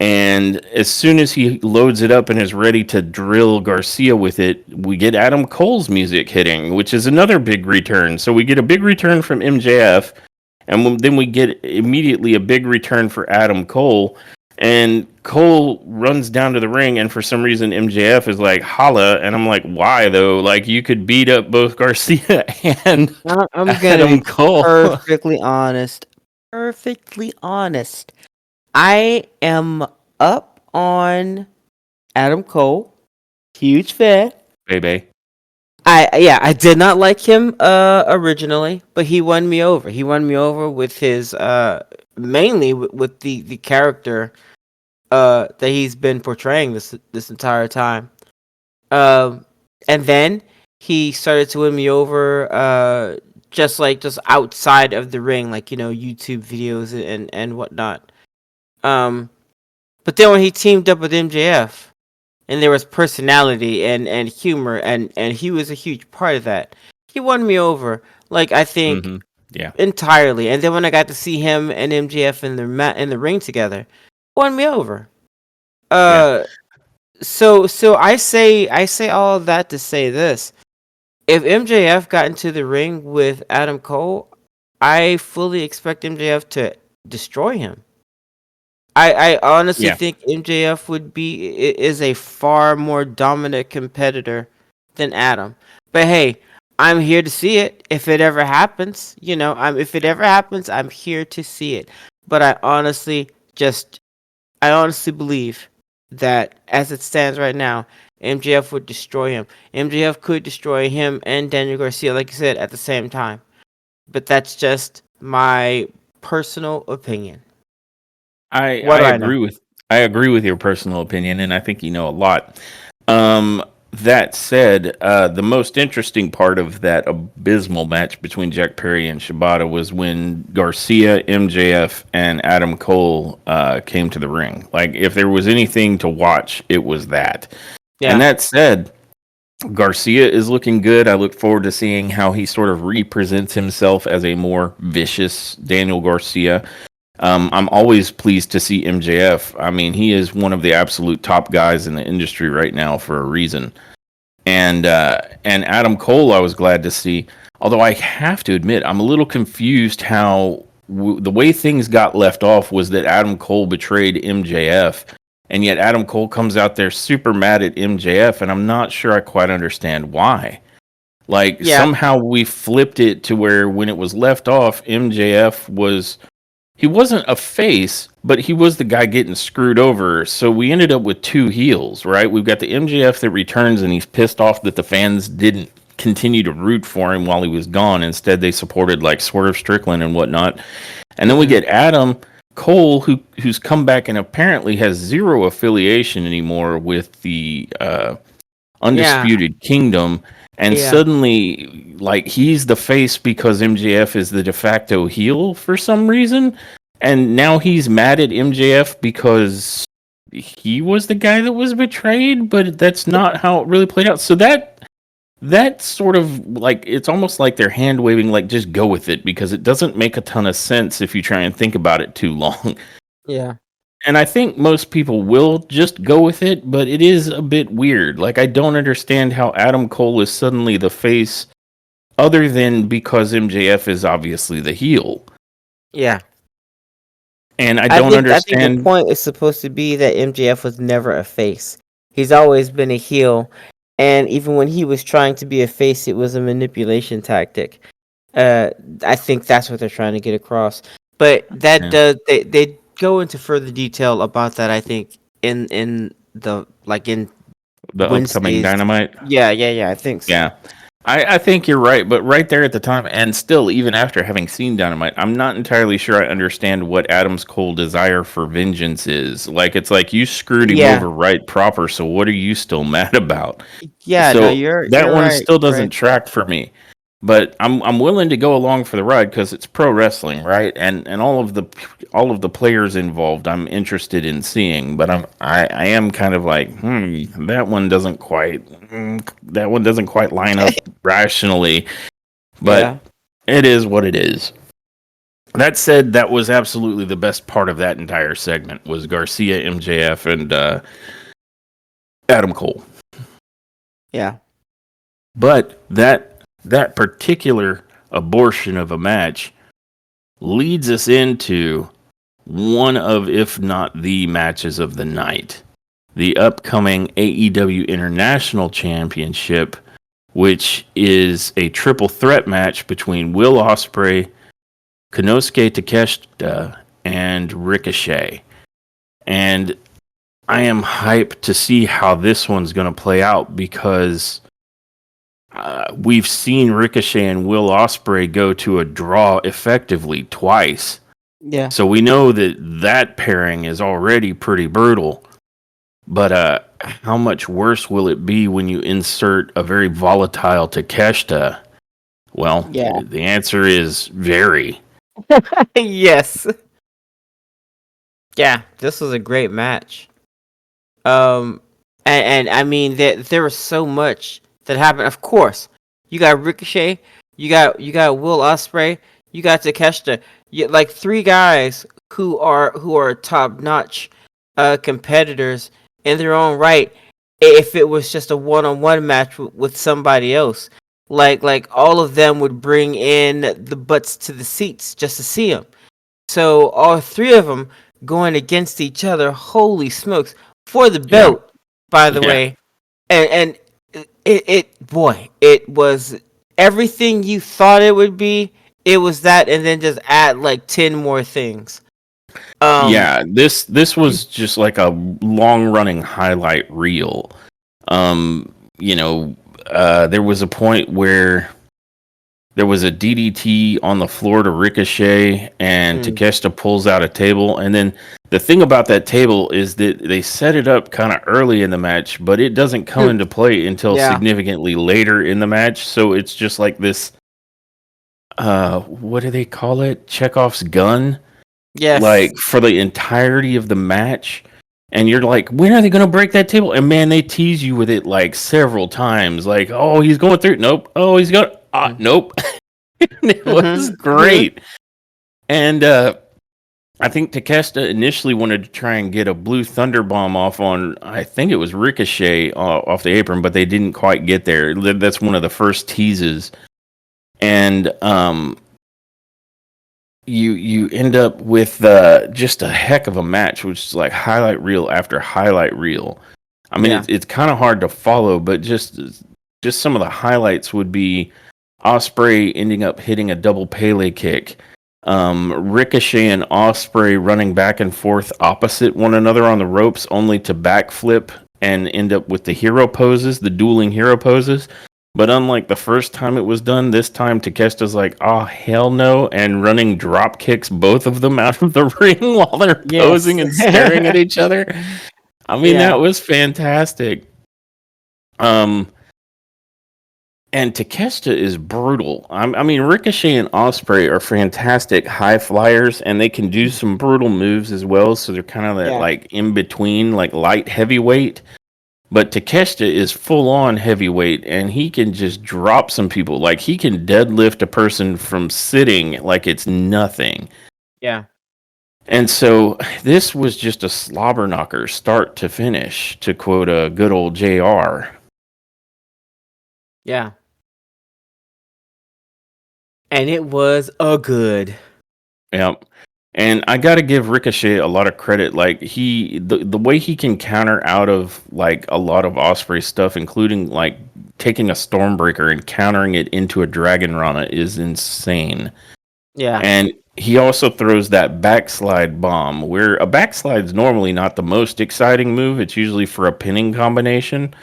And as soon as he loads it up and is ready to drill Garcia with it, we get Adam Cole's music hitting, which is another big return. So we get a big return from MJF, and then we get immediately a big return for Adam Cole. And Cole runs down to the ring, and for some reason MJF is like, holla. And I'm like, why though? Like, you could beat up both Garcia and Adam Cole. Perfectly honest. I am up on Adam Cole. Huge fan. Baby. I did not like him originally, but he won me over. He won me over with his mainly with the character that he's been portraying this entire time. And then he started to win me over just outside of the ring, like, YouTube videos and whatnot. But then when he teamed up with MJF, and there was personality and humor, and he was a huge part of that, he won me over. Like, I think, entirely. And then when I got to see him and MJF in the ring together, won me over. So I say all of that to say this: if MJF got into the ring with Adam Cole, I fully expect MJF to destroy him. I honestly think MJF is a far more dominant competitor than Adam. But hey, I'm here to see it. If it ever happens, I'm here to see it. But I honestly believe that as it stands right now, MJF would destroy him. MJF could destroy him and Daniel Garcia, like you said, at the same time. But that's just my personal opinion. I agree with your personal opinion, and I think you know a lot. That said, the most interesting part of that abysmal match between Jack Perry and Shibata was when Garcia, MJF, and Adam Cole came to the ring. Like, if there was anything to watch, it was that. Yeah. And that said, Garcia is looking good. I look forward to seeing how he sort of represents himself as a more vicious Daniel Garcia. I'm always pleased to see MJF. I mean, he is one of the absolute top guys in the industry right now for a reason. And Adam Cole, I was glad to see. Although I have to admit, I'm a little confused how the way things got left off was that Adam Cole betrayed MJF, and yet Adam Cole comes out there super mad at MJF, and I'm not sure I quite understand why. Like Yeah. somehow we flipped it to where when it was left off, MJF was he wasn't a face, but he was the guy getting screwed over. So we ended up with two heels, right? We've got the MJF that returns and he's pissed off that the fans didn't continue to root for him while he was gone. Instead, they supported like Swerve Strickland and whatnot. And then we get Adam Cole, who's come back and apparently has zero affiliation anymore with the Undisputed Kingdom. And suddenly, like, he's the face because MJF is the de facto heel for some reason. And now he's mad at MJF because he was the guy that was betrayed, but that's not how it really played out. So that sort of, like, it's almost like they're hand waving, like, just go with it, because it doesn't make a ton of sense if you try and think about it too long. Yeah. And I think most people will just go with it, but it is a bit weird. Like, I don't understand how Adam Cole is suddenly the face, other than because MJF is obviously the heel. Yeah. And I don't understand. I think the point is supposed to be that MJF was never a face. He's always been a heel. And even when he was trying to be a face, it was a manipulation tactic. I think that's what they're trying to get across. But that does they go into further detail about that, I think, in the upcoming Dynamite. Yeah, I think so. Yeah. I think you're right, but right there at the time, and still, even after having seen Dynamite, I'm not entirely sure I understand what Adam's Cole desire for vengeance is. Like, it's like you screwed him over right proper, so what are you still mad about? Yeah, so no, you're one right, still doesn't track for me. But I'm willing to go along for the ride because it's pro wrestling, right? And all of the players involved, I'm interested in seeing. But I am kind of like, that one doesn't quite line up rationally. But it is what it is. That said, that was absolutely the best part of that entire segment was Garcia, MJF, and Adam Cole. Yeah. But that particular abortion of a match leads us into one of, if not the matches of the night. The upcoming AEW International Championship, which is a triple threat match between Will Ospreay, Konosuke Takeshita, and Ricochet. And I am hyped to see how this one's going to play out because we've seen Ricochet and Will Ospreay go to a draw effectively twice. Yeah. So we know that pairing is already pretty brutal. But how much worse will it be when you insert a very volatile Takeshita? Well, the answer is very. Yes. Yeah, this was a great match. And I mean there was so much that happened. Of course, you got Ricochet, you got Will Ospreay, you got Takeshita. Like three guys who are top notch competitors in their own right. If it was just a one-on-one match with somebody else, like all of them would bring in the butts to the seats just to see them. So all three of them going against each other. Holy smokes! For the belt, by the way, and it was everything you thought it would be. It was that, and then just add like 10 more things. This was just like a long running highlight reel. There was a point where there was a DDT on the floor to Ricochet, and Takeshita pulls out a table. And then the thing about that table is that they set it up kind of early in the match, but it doesn't come into play until significantly later in the match. So it's just like this, what do they call it? Chekhov's gun? Yes. Like for the entirety of the match. And you're like, when are they going to break that table? And man, they tease you with it like several times. Like, oh, he's going through. Nope. Oh, he's going. Nope. It was great. And I think Takeshita initially wanted to try and get a blue thunder bomb off on, I think it was Ricochet off the apron, but they didn't quite get there. That's one of the first teases. And you end up with just a heck of a match, which is like highlight reel after highlight reel. I mean, Yeah. it's kind of hard to follow, but just some of the highlights would be Osprey ending up hitting a double Pele kick, Ricochet and Osprey running back and forth opposite one another on the ropes, only to backflip and end up with the hero poses, the dueling hero poses. But unlike the first time it was done, this time Takeshita's like, oh, hell no, and running drop kicks both of them out of the ring while they're Yes. posing and staring at each other. I mean, Yeah. that was fantastic. Um, and Takeshita is brutal. I mean, Ricochet and Osprey are fantastic high flyers, and they can do some brutal moves as well. So they're kind of that Yeah. like in between, like light heavyweight. But Takeshita is full on heavyweight, and he can just drop some people. Like he can deadlift a person from sitting like it's nothing. Yeah. And so this was just a slobber knocker, start to finish, to quote a good old JR. Yeah. And it was a good. Yep. And I got to give Ricochet a lot of credit. Like the way he can counter out of like a lot of Osprey stuff, including like taking a Stormbreaker and countering it into a Dragon Rana, is insane. Yeah. And he also throws that backslide bomb, where a backslide is normally not the most exciting move. It's usually for a pinning combination.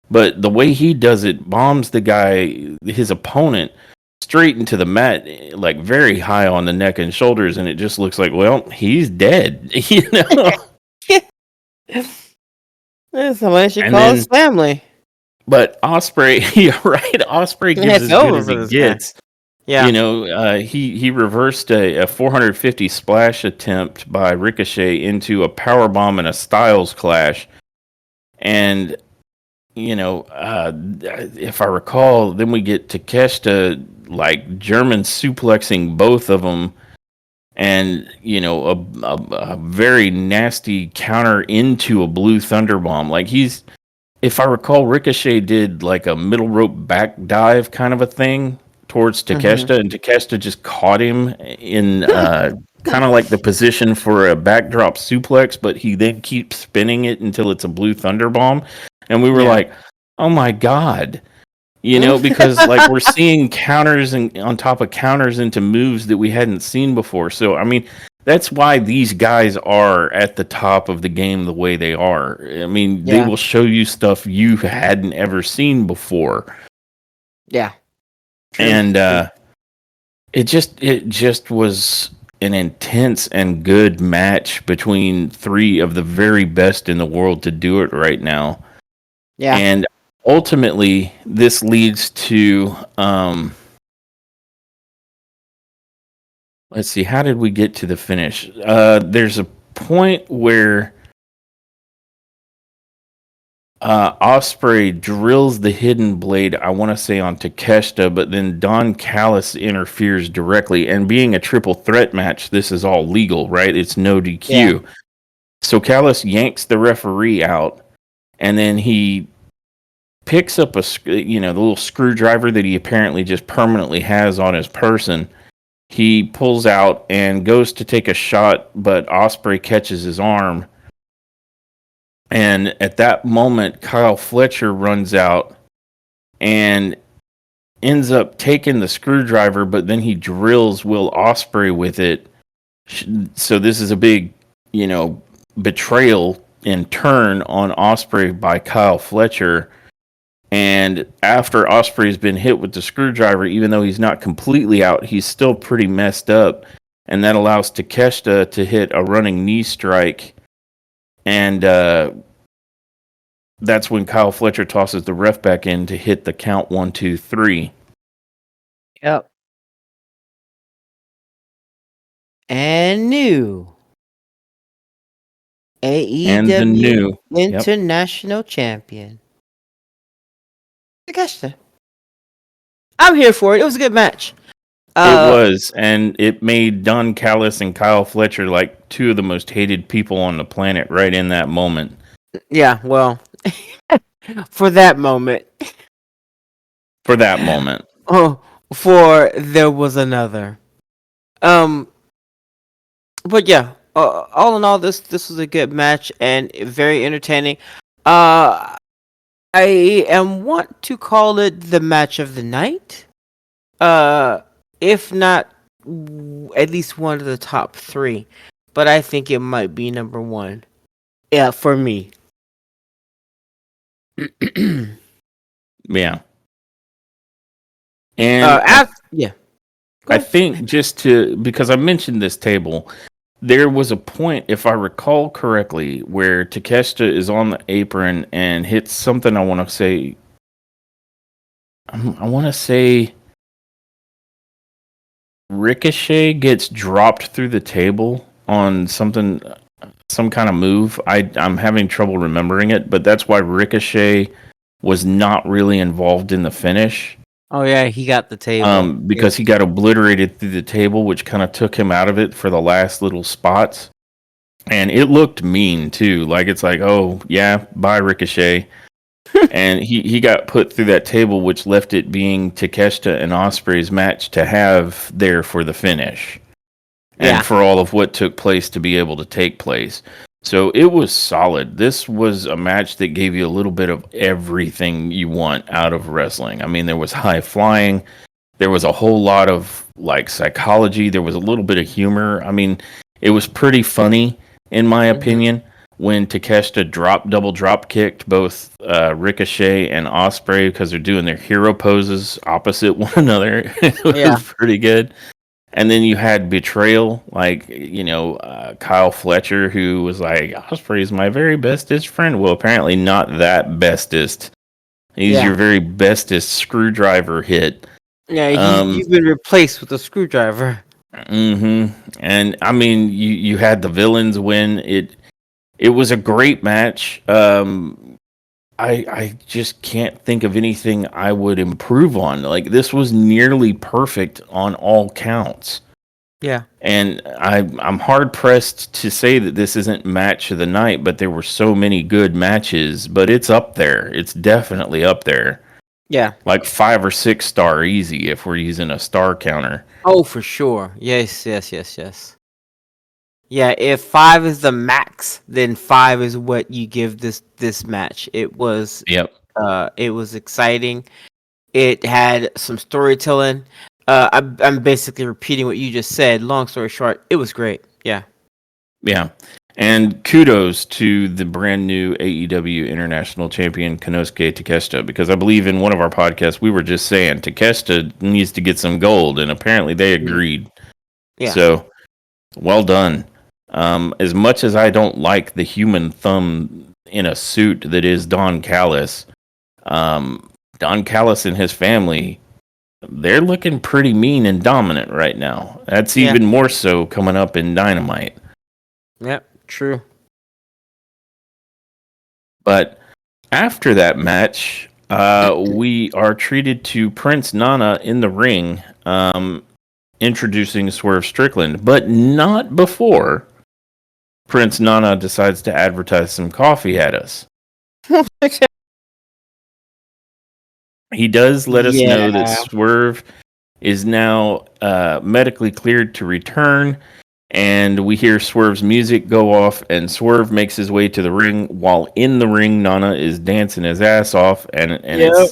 But the way he does it bombs the guy, his opponent, straight into the mat, like very high on the neck and shoulders, and it just looks like, well, he's dead, you know. That's someone should And call then, his family. but Osprey, you're right. Osprey gives It's as good over as for he this guy. gets. Yeah. You know, he reversed a 450 splash attempt by Ricochet into a power bomb and a Styles clash, and if I recall, then we get Takeshita like German suplexing both of them, and a very nasty counter into a blue thunder bomb. Like if I recall, Ricochet did like a middle rope back dive kind of a thing towards Takeshita, and Takeshita just caught him in kind of like the position for a backdrop suplex, but he then keeps spinning it until it's a blue thunder bomb. And we were Yeah. like, oh my God. Because like we're seeing counters and on top of counters into moves that we hadn't seen before. So, I mean, that's why these guys are at the top of the game the way they are. I mean, they Yeah. will show you stuff you hadn't ever seen before. Yeah. True. And it just was an intense and good match between three of the very best in the world to do it right now. Yeah. And ultimately, this leads to let's see, how did we get to the finish? There's a point where Osprey drills the hidden blade, I want to say on Takeshita, but then Don Callis interferes directly. And being a triple threat match, this is all legal, right? It's no DQ. Yeah. So Callis yanks the referee out, and then he picks up the little screwdriver that he apparently just permanently has on his person. He pulls out and goes to take a shot, but Osprey catches his arm. And at that moment, Kyle Fletcher runs out and ends up taking the screwdriver, but then he drills Will Osprey with it. So this is a big, betrayal in turn on Osprey by Kyle Fletcher. And after Osprey's been hit with the screwdriver, even though he's not completely out, he's still pretty messed up. And that allows Takeshita to hit a running knee strike. And that's when Kyle Fletcher tosses the ref back in to hit the count 1, 2, 3. Yep. And new And the AEW new International Champion. Takeshita. I'm here for it. It was a good match. It was, and it made Don Callis and Kyle Fletcher like two of the most hated people on the planet right in that moment. Yeah, well, for that moment. For that moment. Oh, for there was another. But yeah, all in all, this was a good match and very entertaining. Uh, I am want to call it the match of the night. Uh, if not at least one of the top three, but I think it might be number one. Yeah, for me. Yeah. And Yeah, go I ahead. think just to, because I mentioned this table, there was a point, if I recall correctly, where Takeshita is on the apron and hits something. I want to say, I want to say Ricochet gets dropped through the table on something, some kind of move. I'm having trouble remembering it, but that's why Ricochet was not really involved in the finish. Oh yeah, he got the table. Because he got obliterated through the table, which kind of took him out of it for the last little spots. And it looked mean too. Like it's like, oh yeah, bye Ricochet. And he got put through that table, which left it being Takeshita and Osprey's match to have there for the finish, and Yeah, for all of what took place to be able to take place. So it was solid. This was a match that gave you a little bit of everything you want out of wrestling. I mean, there was high flying, there was a whole lot of like psychology, there was a little bit of humor. I mean, it was pretty funny in my hmm opinion when Takeshita double drop kicked both Ricochet and Osprey because they're doing their hero poses opposite one another. It yeah, was pretty good. And then you had betrayal, like Kyle Fletcher, who was like, "Osprey's my very bestest friend." Well, apparently not that bestest. He's yeah, your very bestest screwdriver hit. yeah. Um, You've been replaced with a screwdriver. and I mean, you had the villains win. It was a great match. I just can't think of anything I would improve on. Like this was nearly perfect on all counts. Yeah, And I'm hard pressed to say that this isn't match of the night, but there were so many good matches. But it's up there. It's definitely up there. yeah. Like 5 or 6 star easy if we're using a star counter. Oh, for sure. Yes, yes, yes, yes. Yeah, if five is the max, then five is what you give this match. Yep. It was exciting. It had some storytelling. I'm basically repeating what you just said. Long story short, it was great. Yeah. Yeah. And kudos to the brand new AEW International Champion Konosuke Takeshita, because I believe in one of our podcasts we were just saying Takeshita needs to get some gold, and apparently they Mhm. agreed. Yeah. So well done. As much as I don't like the human thumb in a suit that is Don Callis, Don Callis and his family, they're looking pretty mean and dominant right now. That's Yeah. even more so coming up in Dynamite. Yep. True. But after that match, we are treated to Prince Nana in the ring, introducing Swerve Strickland, but not before Prince Nana decides to advertise some coffee at us. He does let us know that Yeah. Swerve is now medically cleared to return, and we hear Swerve's music go off, and Swerve makes his way to the ring. While in the ring, Nana is dancing his ass off, and Yep.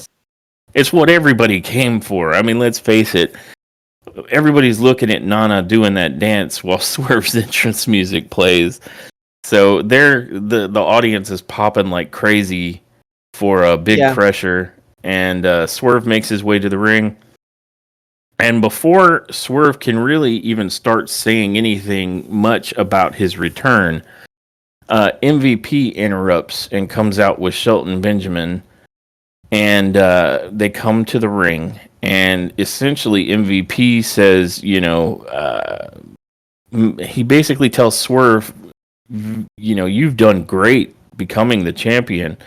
it's what everybody came for. I mean, let's face it. Everybody's looking at Nana doing that dance while Swerve's entrance music plays. So the audience is popping like crazy for a big Yeah. pressure, and Swerve makes his way to the ring. And before Swerve can really even start saying anything much about his return, MVP interrupts and comes out with Shelton Benjamin, and they come to the ring. And essentially, MVP says, he basically tells Swerve, you've done great becoming the champion,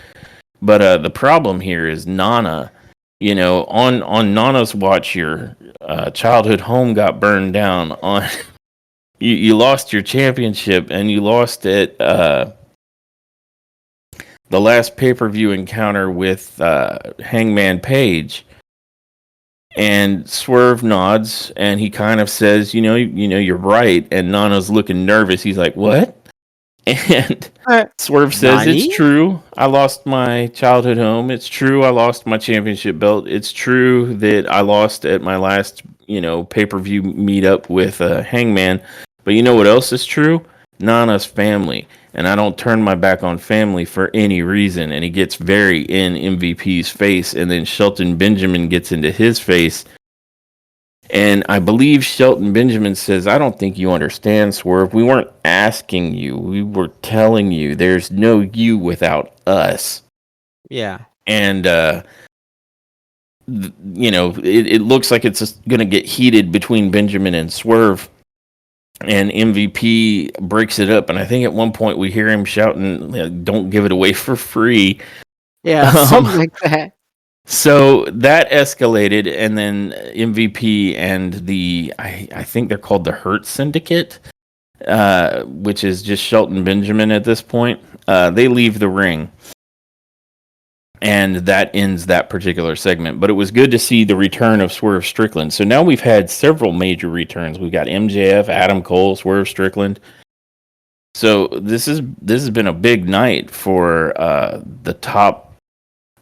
but the problem here is Nana. On Nana's watch, your childhood home got burned down. On you lost your championship, and you lost it the last pay per view encounter with Hangman Page. And Swerve nods, and he kind of says, you're right. And Nana's looking nervous. He's like, what? And Swerve says, it's Nani? true. I lost my childhood home. It's true. I lost my championship belt. It's true that I lost at my last, pay-per-view meetup with Hangman. But you know what else is true? Nana's family. And I don't turn my back on family for any reason. And he gets very in MVP's face. And then Shelton Benjamin gets into his face. And I believe Shelton Benjamin says, I don't think you understand, Swerve. We weren't asking you. We were telling you there's no you without us. Yeah. And, it looks like it's going to get heated between Benjamin and Swerve. And MVP breaks it up. And I think at one point we hear him shouting, don't give it away for free. Yeah, something like that. So that escalated, and then MVP and I think they're called the Hurt Syndicate, which is just Shelton Benjamin at this point. They leave the ring, and that ends that particular segment. But it was good to see the return of Swerve Strickland. So now we've had several major returns. We've got MJF, Adam Cole, Swerve Strickland. So this has been a big night for the top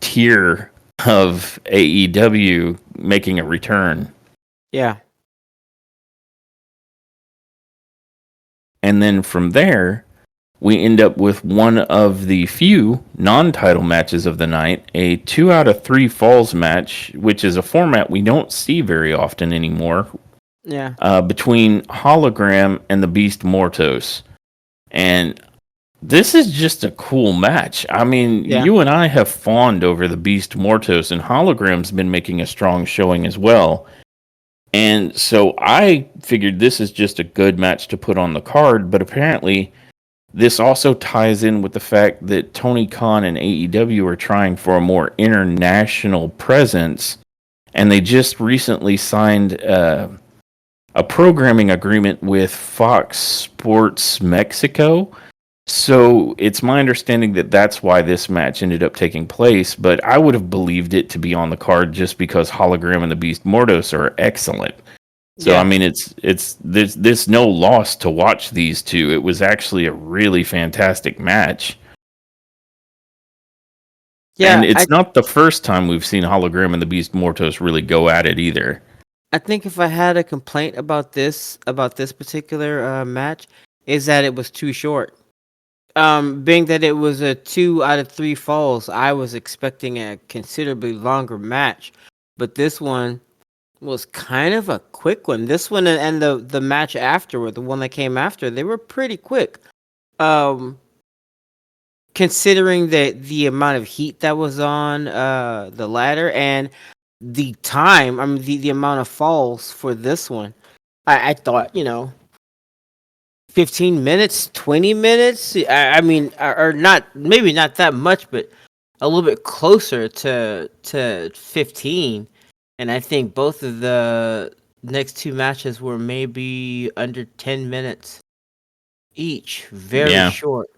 tier of AEW making a return. Yeah. And then from there, we end up with one of the few non-title matches of the night, a 2 out of 3 falls match, which is a format we don't see very often anymore. Yeah. Between Hologram and the Beast Mortos. And this is just a cool match. I mean, you and I have fawned over the Beast Mortos, and Hologram's been making a strong showing as well. And so I figured this is just a good match to put on the card, but apparently this also ties in with the fact that Tony Khan and AEW are trying for a more international presence, and they just recently signed a programming agreement with Fox Sports Mexico. So it's my understanding that that's why this match ended up taking place, but I would have believed it to be on the card just because Hologram and the Beast Mortos are excellent. So I mean, there's no loss to watch these two. It was actually a really fantastic match. Yeah, and it's not the first time we've seen Hologram and the Beast Mortos really go at it either. I think if I had a complaint about this particular match, is that it was too short. Being that it was a 2 out of 3 falls, I was expecting a considerably longer match, but this one was kind of a quick one. This one and the match afterward, the one that came after, they were pretty quick. Considering the amount of heat that was on the ladder and the time, I mean the amount of falls for this one, I thought 15 minutes, 20 minutes. I mean, or not, maybe not that much, but a little bit closer to 15. And I think both of the next 2 matches were maybe under 10 minutes each. Very short.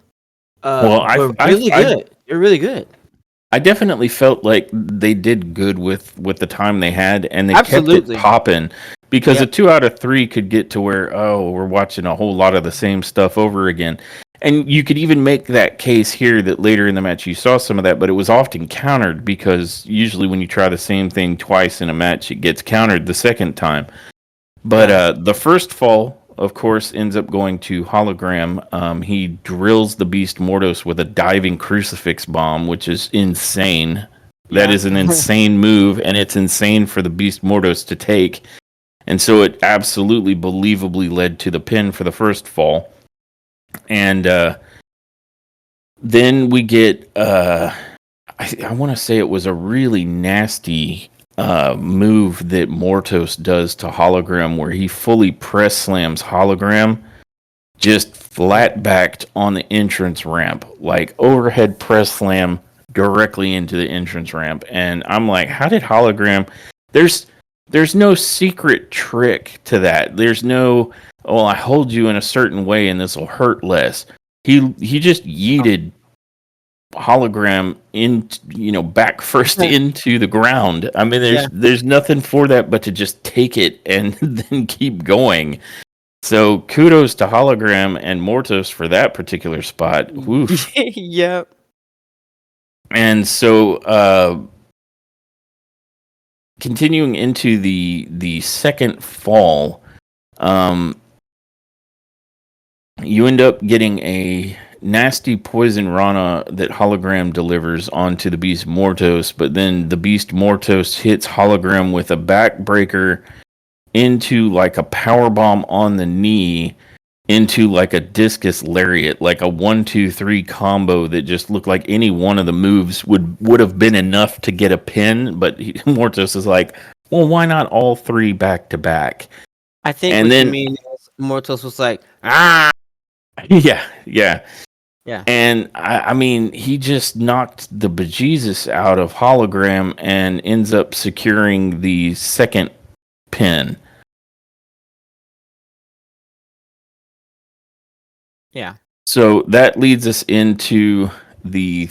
Well, really good. They're really good. I definitely felt like they did good with the time they had, and they kept it popping. Because a 2 out of 3 could get to where, we're watching a whole lot of the same stuff over again. And you could even make that case here that later in the match you saw some of that, but it was often countered because usually when you try the same thing twice in a match, it gets countered the second time. But the first fall, of course, ends up going to Hologram. He drills the Beast Mortos with a diving crucifix bomb, which is insane. That is an insane move, and it's insane for the Beast Mortos to take. And so it absolutely believably led to the pin for the first fall. And then we get, I want to say it was a really nasty move that Mortos does to Hologram where he fully press slams Hologram just flat backed on the entrance ramp. Like overhead press slam directly into the entrance ramp. And I'm like, how did Hologram... There's no secret trick to that. There's no, I hold you in a certain way and this will hurt less. He just yeeted Hologram back first into the ground. I mean, Yeah. there's nothing for that but to just take it and then keep going. So kudos to Hologram and Mortos for that particular spot. Woof. Yep. And so continuing into the second fall, you end up getting a nasty poison rana that Hologram delivers onto the Beast Mortos, but then the Beast Mortos hits Hologram with a backbreaker into like a power bomb on the knee into like a discus lariat, like a 1-2-3 combo that just looked like any one of the moves would have been enough to get a pin, but Mortos is like, well, why not all three back to back? I think And what you then mean is Mortos was like, ah, yeah. yeah. And I mean, he just knocked the bejesus out of Hologram and ends up securing the second pin. Yeah. So that leads us into the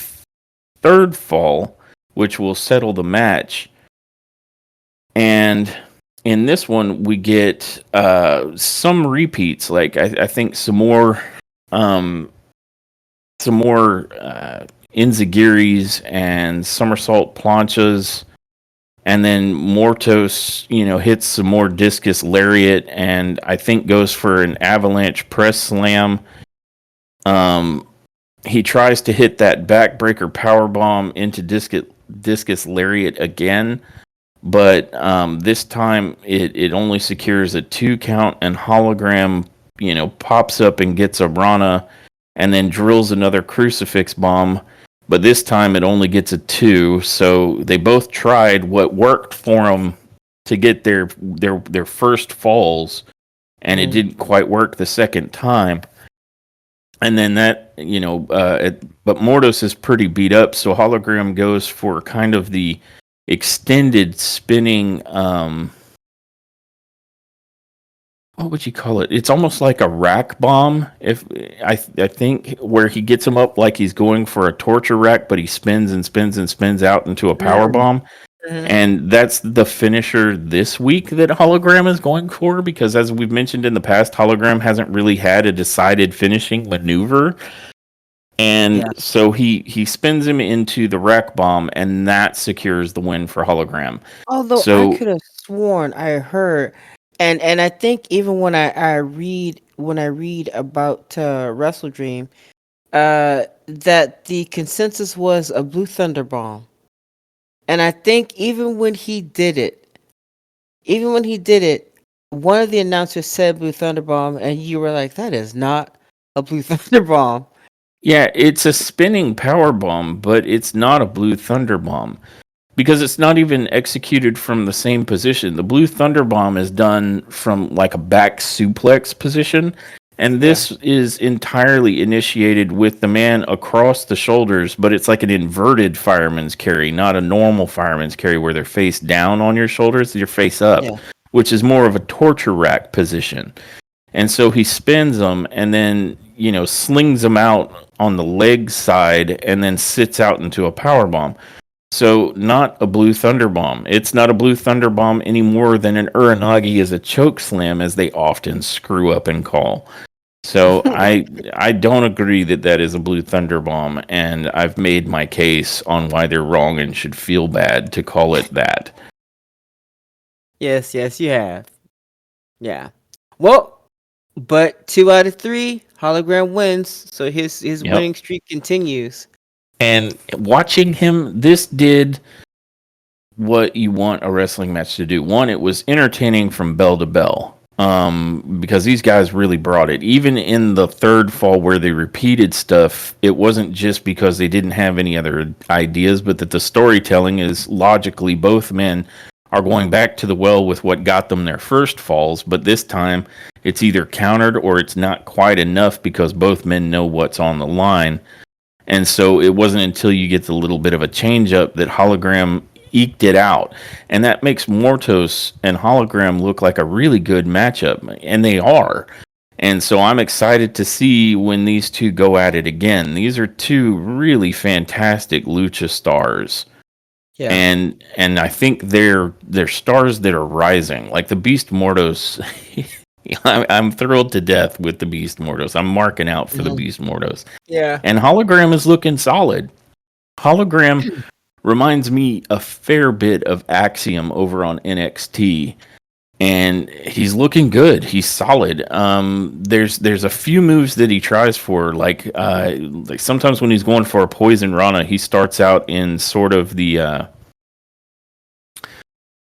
third fall, which will settle the match. And in this one, we get some repeats. Like I think some more Inzagiris and somersault planchas, and then Mortos, hits some more discus lariat, and I think goes for an avalanche press slam. He tries to hit that backbreaker power bomb into discus lariat again, but this time it only secures a 2 count, and Hologram, pops up and gets a Rana, and then drills another crucifix bomb. But this time it only gets a 2, so they both tried what worked for them to get their first falls, and it didn't quite work the second time. And then that, but Mortos is pretty beat up, so Hologram goes for kind of the extended spinning, what would you call it? It's almost like a rack bomb. If I think where he gets him up like he's going for a torture rack, but he spins and spins and spins out into a power bomb. And that's the finisher this week that Hologram is going for, because as we've mentioned in the past, Hologram hasn't really had a decided finishing maneuver. And so he spins him into the rack bomb, and that secures the win for Hologram. Although I could have sworn I heard, and I think even when I read about WrestleDream, that the consensus was a Blue Thunder Bomb, and I think even when he did it, one of the announcers said Blue Thunder Bomb, and you were like, that is not a Blue Thunder Bomb. Yeah, it's a spinning power bomb, but it's not a Blue Thunder Bomb, because it's not even executed from the same position. The Blue Thunder Bomb is done from like a back suplex position, and this is entirely initiated with the man across the shoulders, but it's like an inverted fireman's carry, not a normal fireman's carry where they're face down on your shoulders, you're face up, which is more of a torture rack position. And so he spins them and then, slings them out on the leg side and then sits out into a power bomb. So not a Blue Thunder Bomb. It's not a Blue Thunder Bomb any more than an Uranagi is a choke slam, as they often screw up and call. So I don't agree that is a Blue Thunder Bomb, and I've made my case on why they're wrong and should feel bad to call it that. Yes, you have. Yeah. Well, but 2 out of 3, Hologram wins, so his winning streak continues. And watching him, this did what you want a wrestling match to do. One, it was entertaining from bell to bell, because these guys really brought it. Even in the third fall where they repeated stuff, it wasn't just because they didn't have any other ideas, but that the storytelling is logically both men are going back to the well with what got them their first falls, but this time it's either countered or it's not quite enough because both men know what's on the line. And so it wasn't until you get the little bit of a change up that Hologram eked it out. And that makes Mortos and Hologram look like a really good matchup, and they are. And so I'm excited to see when these two go at it again. These are two really fantastic lucha stars. Yeah. And I think they're stars that are rising. Like the Beast Mortos, I'm thrilled to death with the Beast Mortos. I'm marking out for the Mhm. Beast Mortos. Yeah. And Hologram is looking solid. Hologram reminds me a fair bit of Axiom over on NXT, and he's looking good. He's solid. There's a few moves that he tries for, like sometimes when he's going for a poison Rana, he starts out in sort of the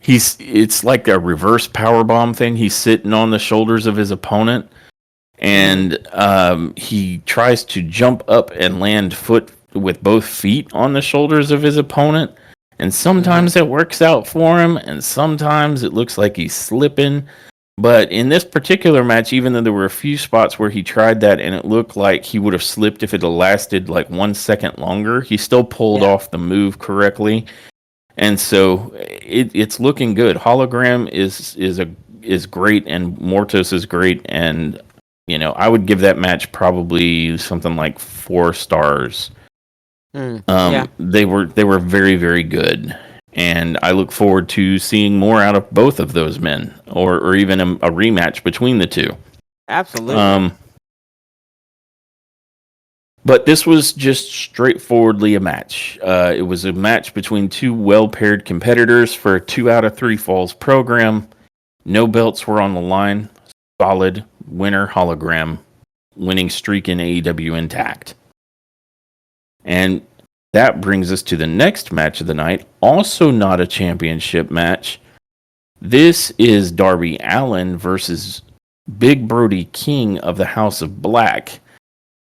it's like a reverse power bomb thing. He's sitting on the shoulders of his opponent, Mhm. and he tries to jump up and land foot with both feet on the shoulders of his opponent. And Mhm. sometimes it works out for him, and sometimes it looks like he's slipping. But in this particular match, even though there were a few spots where he tried that and it looked like he would have slipped if it had lasted like 1 second longer, he still pulled Yeah. off the move correctly. And so it's looking good. Hologram is great, and Mortos is great, and I would give that match probably something like 4 stars. Yeah. They were very, very good, and I look forward to seeing more out of both of those men, or even a rematch between the two. Absolutely. Um, but this was just straightforwardly a match. It was a match between two well paired competitors for a 2 out of 3 falls program. No belts were on the line. Solid winner Hologram, winning streak in AEW intact. And that brings us to the next match of the night, also not a championship match. This is Darby Allin versus Big Brody King of the House of Black.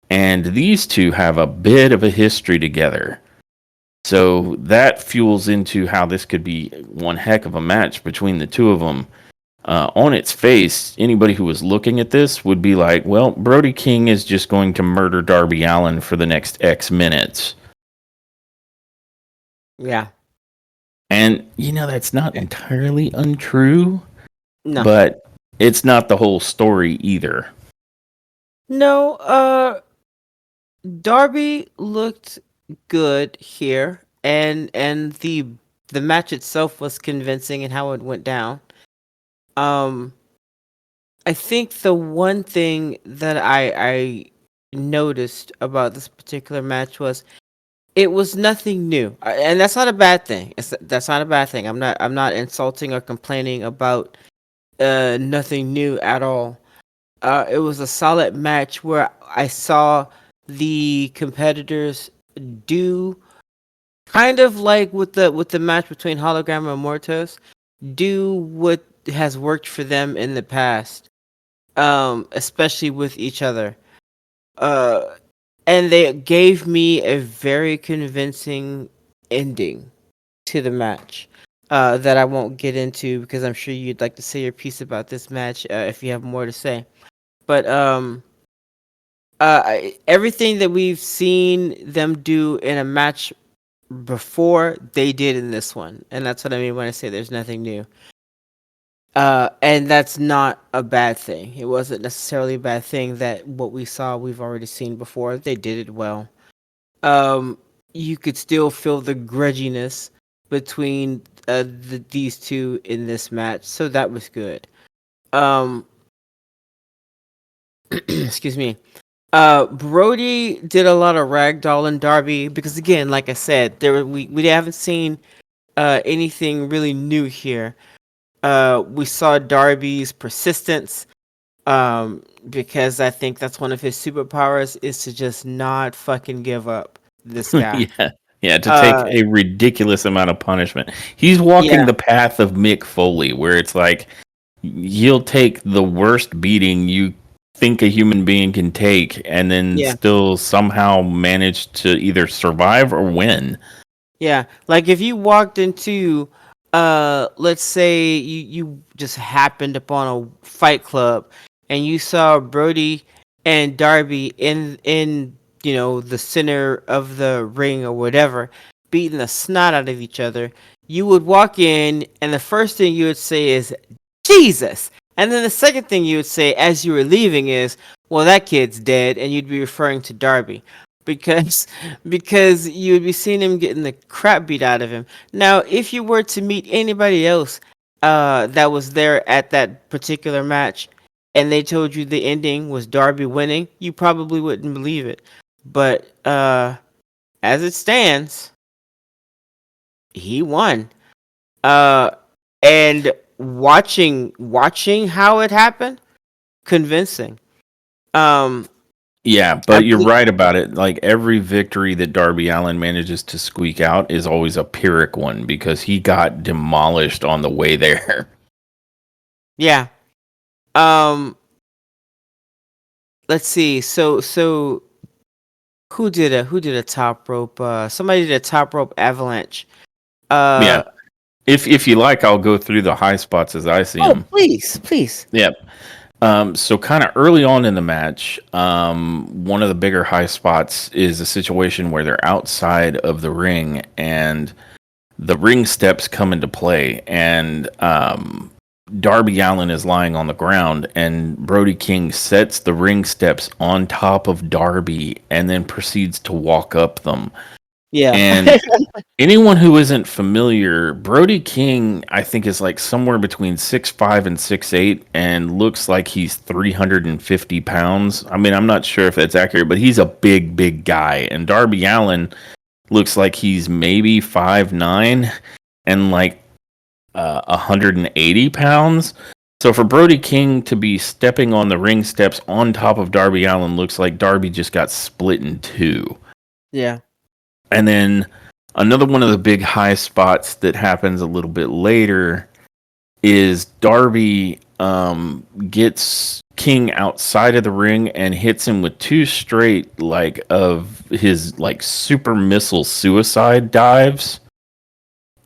And these two have a bit of a history together. So that fuels into how this could be one heck of a match between the two of them. On its face, anybody who was looking at this would be like, well, Brody King is just going to murder Darby Allin for the next X minutes. Yeah. And, that's not entirely untrue, No. but it's not the whole story either. No. Darby looked good here, and the match itself was convincing in how it went down. Um, I think the one thing that I noticed about this particular match was it was nothing new, and that's not a bad thing. That's not a bad thing. I'm not insulting or complaining about nothing new at all. It was a solid match where I saw the competitors do kind of like with the match between Hologram and Mortos, do what has worked for them in the past, especially with each other. Uh, and they gave me a very convincing ending to the match. That I won't get into because I'm sure you'd like to say your piece about this match if you have more to say. But everything that we've seen them do in a match before, they did in this one, and that's what I mean when I say there's nothing new. And that's not a bad thing. It wasn't necessarily a bad thing that what we saw we've already seen before. They did it well. Um, you could still feel the grudginess between these two in this match, so that was good. Um, excuse me. Brody did a lot of ragdolling Darby because again, like I said, we haven't seen anything really new here. We saw Darby's persistence, because I think that's one of his superpowers is to just not fucking give up. This guy. Yeah. Yeah, to take Uh, a ridiculous amount of punishment. He's walking yeah, the path of Mick Foley, where it's like he'll take the worst beating you think a human being can take and then yeah. still somehow manage to either survive or win. Yeah, like if you walked into, let's say you just happened upon a fight club, and you saw Brody and Darby in the center of the ring or whatever, beating the snot out of each other. You would walk in, and the first thing you would say is, "Jesus!" And then the second thing you would say as you were leaving is, well, that kid's dead, and you'd be referring to Darby. Because because you would be seeing him getting the crap beat out of him. Now, if you were to meet anybody else that was there at that particular match and they told you the ending was Darby winning, you probably wouldn't believe it. But as it stands, he won. Uh and watching how it happened, convincing. Um Yeah, I but you're believe, right about it. Like every victory that Darby Allin manages to squeak out is always a Pyrrhic one because he got demolished on the way there. yeah. Um let's see. So who did a top rope? Somebody did a top rope avalanche. Yeah. Uh If you like, I'll go through the high spots as I see oh, them. please. Yep. So kind of early on in the match, one of the bigger high spots is a situation where they're outside of the ring and the ring steps come into play, and Darby Allin is lying on the ground, and Brody King sets the ring steps on top of Darby and then proceeds to walk up them. Yeah. And anyone who isn't familiar, Brody King, I think, is like somewhere between 6'5" and 6'8", and looks like he's 350 pounds. I mean, I'm not sure if that's accurate, but he's a big guy. And Darby Allin looks like he's maybe 5'9" and like 180 pounds. So for Brody King to be stepping on the ring steps on top of Darby Allin looks like Darby just got split in two. Yeah. And then another one of the big high spots that happens a little bit later is Darby gets King outside of the ring and hits him with two straight of his super missile suicide dives,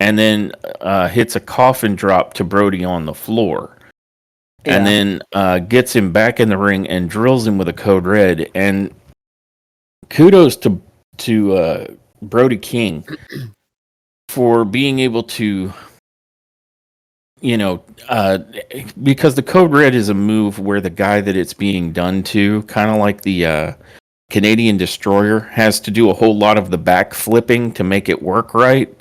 and then hits a coffin drop to Brody on the floor, and Yeah. then gets him back in the ring and drills him with a code red. And kudos to Brody King for being able to, you know, because the code red is a move where the guy that it's being done to, kind of like the Canadian Destroyer, has to do a whole lot of the back flipping to make it work right.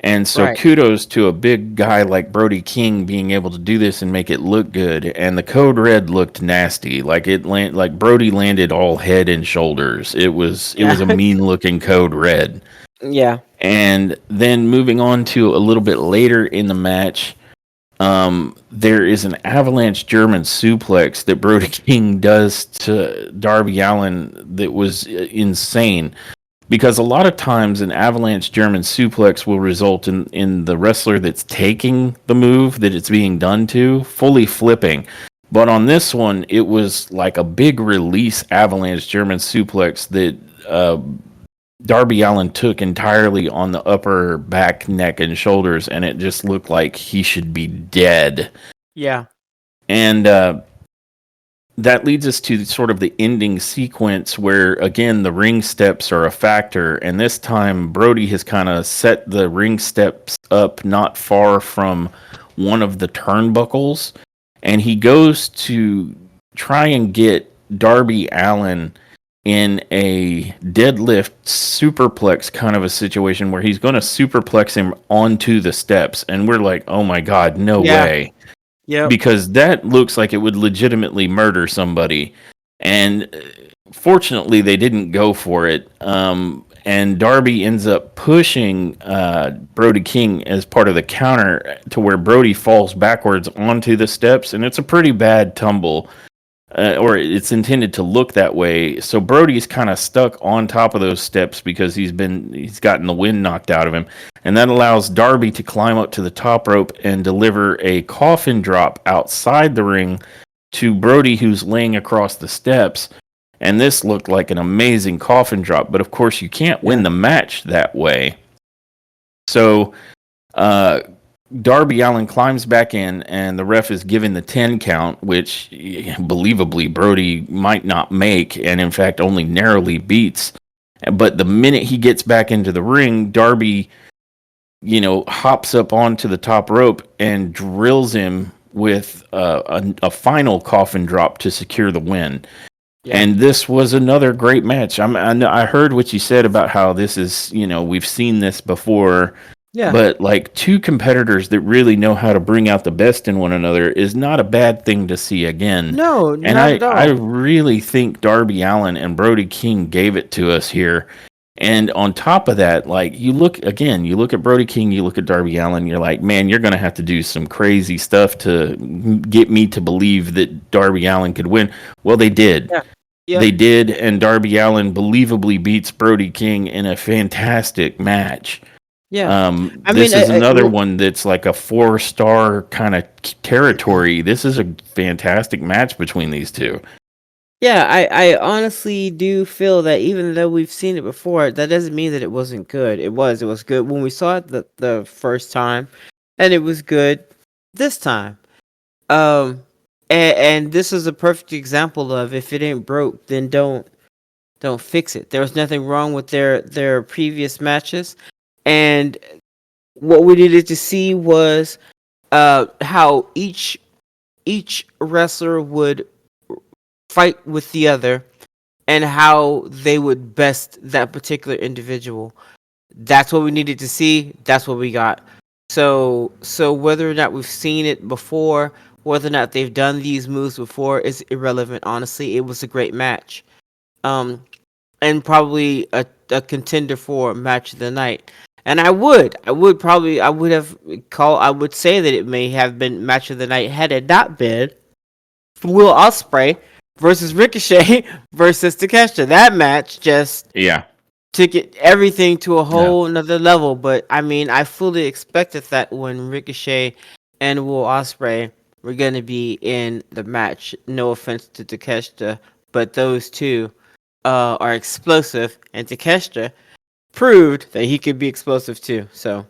And so Right. kudos to a big guy like Brody King being able to do this and make it look good. And the code red looked nasty. Like Brody landed all head and shoulders. It was a mean looking code red. Yeah. And then moving on to a little bit later in the match, there is an avalanche German suplex that Brody King does to Darby Allin that was insane. Because a lot of times an avalanche German suplex will result in the wrestler that's taking the move that it's being done to fully flipping. But on this one, it was like a big release avalanche German suplex that Darby Allin took entirely on the upper back, neck, and shoulders, and it just looked like he should be dead. Yeah. And that leads us to sort of the ending sequence where, again, the ring steps are a factor. And this time, Brody has kind of set the ring steps up not far from one of the turnbuckles. And he goes to try and get Darby Allin in a deadlift superplex kind of a situation where he's going to superplex him onto the steps. And we're like, oh my God, no way. Yeah. Because that looks like it would legitimately murder somebody. And fortunately, they didn't go for it. And Darby ends up pushing Brody King as part of the counter to where Brody falls backwards onto the steps. And it's a pretty bad tumble. Or it's intended to look that way. So Brody's kind of stuck on top of those steps because he's gotten the wind knocked out of him. And that allows Darby to climb up to the top rope and deliver a coffin drop outside the ring to Brody, who's laying across the steps. And this looked like an amazing coffin drop. But of course, you can't win the match that way. So Darby Allin climbs back in, and the ref is given the 10 count, which believably Brody might not make, and in fact only narrowly beats. But the minute he gets back into the ring, Darby, hops up onto the top rope and drills him with a final coffin drop to secure the win. Yeah. And this was another great match. I heard what you said about how this is, we've seen this before, Yeah. but like two competitors that really know how to bring out the best in one another is not a bad thing to see again. No, And not at I all. really think Darby Allin and Brody King gave it to us here. And on top of that, like you look at Brody King, you look at Darby Allin, you're like, man, you're going to have to do some crazy stuff to get me to believe that Darby Allin could win. Well, they did. Yeah. Yeah. They did, and Darby Allin believably beats Brody King in a fantastic match. Yeah. I mean, This is another one that's like a 4-star kind of territory. This is a fantastic match between these two. yeah, I honestly do feel that even though we've seen it before, that doesn't mean that it wasn't good. It was good when we saw it the first time, and it was good this time. Um, and this is a perfect example of if it ain't broke, then don't fix it. There was nothing wrong with their previous matches, and what we needed to see was how each wrestler would fight with the other and how they would best that particular individual. That's what we needed to see. That's what we got. So whether or not we've seen it before, whether or not they've done these moves before is irrelevant. Honestly, it was a great match. Um, and probably a contender for match of the night. And I would say that it may have been match of the night had it not been Will Ospreay versus Ricochet versus Takeshita. That match just Yeah. took it everything to a Yeah. whole another level. But I mean, I fully expected that when Ricochet and Will Ospreay were going to be in the match. No offense to Takeshita, but those two are explosive, and Takeshita proved that he could be explosive too. So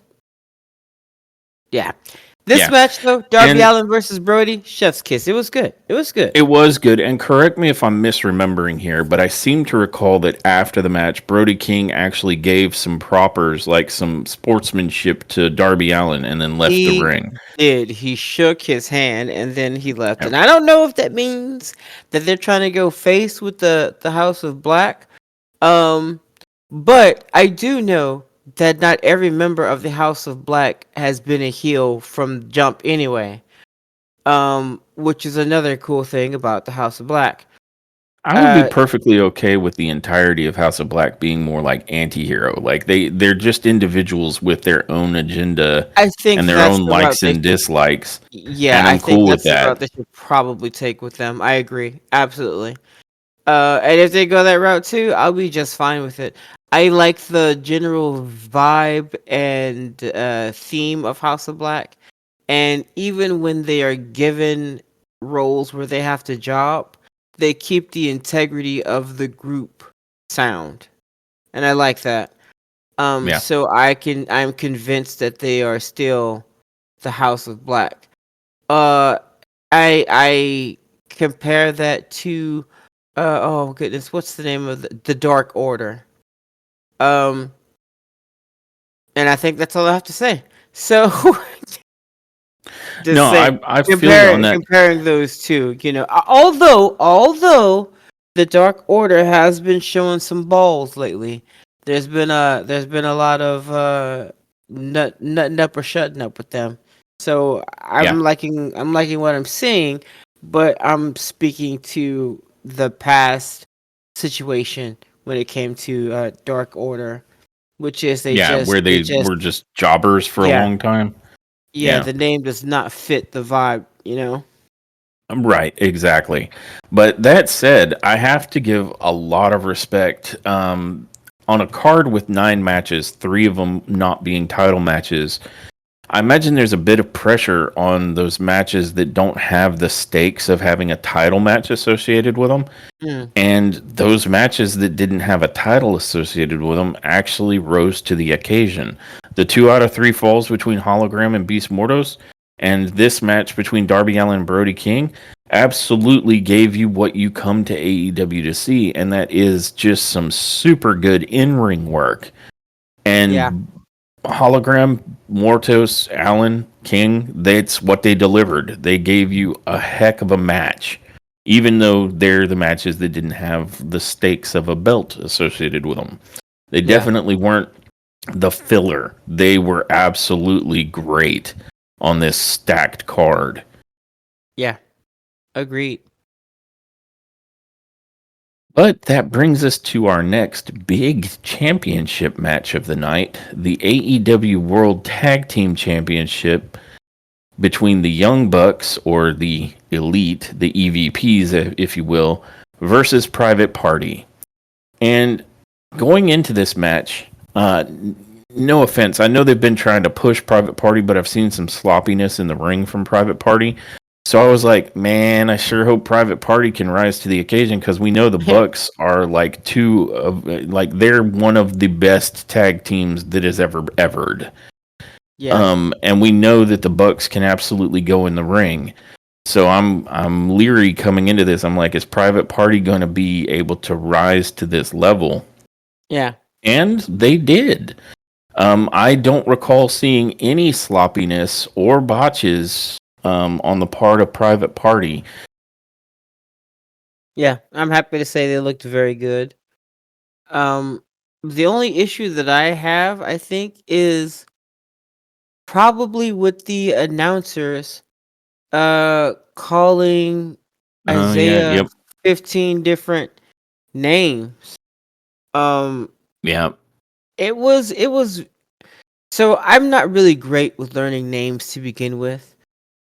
yeah. This Yeah. match though, Darby And Allin versus Brody, chef's kiss. It was good. It was good. it was good. And correct me if I'm misremembering here, but I seem to recall that after the match, Brody King actually gave some propers, like some sportsmanship to Darby Allin and then left the He ring. did. He shook his hand and then he left. Yep. And I don't know if that means that they're trying to go face with the House of Black. Um, but I do know that not every member of the House of Black has been a heel from jump anyway. Which is another cool thing about the House of Black. I would be Uh, perfectly okay with the entirety of House of Black being more like anti-hero. Like they're just individuals with their own agenda I think and their that's own the route likes they and should. dislikes, Yeah, and I I'm think cool with that's the route that. they should probably take with them. I agree, absolutely. And if they go that route too, I'll be just fine with it. I like the general vibe and theme of House of Black, and even when they are given roles where they have to job, they keep the integrity of the group sound, and I like that. Yeah. So I'm convinced that they are still the House of Black. Uh, I compare that to oh goodness, what's the name of the Dark Order? Um, and I think that's all I have to say. So No, just say I feel you on that. comparing those two, although the Dark Order has been showing some balls lately. There's been a lot of nutting up or shutting up with them. So Yeah. I'm liking what I'm seeing, but I'm speaking to the past situation when it came to Dark Order, which is Yeah, where they they just were just jobbers for a yeah, long time. yeah, Yeah. the name does not fit the vibe. Right, exactly. But that said, I have to give a lot of respect. On a card with 9 matches, 3 of them not being title matches, I imagine there's a bit of pressure on those matches that don't have the stakes of having a title match associated with them. Mm, And those matches that didn't have a title associated with them actually rose to the occasion. The 2 out of 3 falls between Hologram and Beast Mortos, and this match between Darby Allin and Brody King absolutely gave you what you come to AEW to see, and that is just some super good in ring work. yeah, And hologram, Mortos, Allen, King, that's what they delivered. They gave you a heck of a match, even though they're the matches that didn't have the stakes of a belt associated with them. They Yeah. definitely weren't the filler. They were absolutely great on this stacked card. Yeah. Agreed. But that brings us to our next big championship match of the night, the AEW World Tag Team Championship between the Young Bucks, or the Elite, the EVPs, if you will, versus Private Party. And going into this match, no offense, I know they've been trying to push Private Party, but I've seen some sloppiness in the ring from Private Party. So I was like, man, I sure hope Private Party can rise to the occasion, because we know the Bucks are like they're one of the best tag teams that has ever evered. Yeah. And we know that the Bucks can absolutely go in the ring. So I'm leery coming into this. I'm like, is Private Party going to be able to rise to this level? Yeah. And they did. I don't recall seeing any sloppiness or botches on the part of Private Party. Yeah. I'm happy to say they looked very good. The only issue that I have, I think, is probably with the announcers calling Oh yeah, Isaiah yep, 15 different names. Um yeah, it was so I'm not really great with learning names to begin with.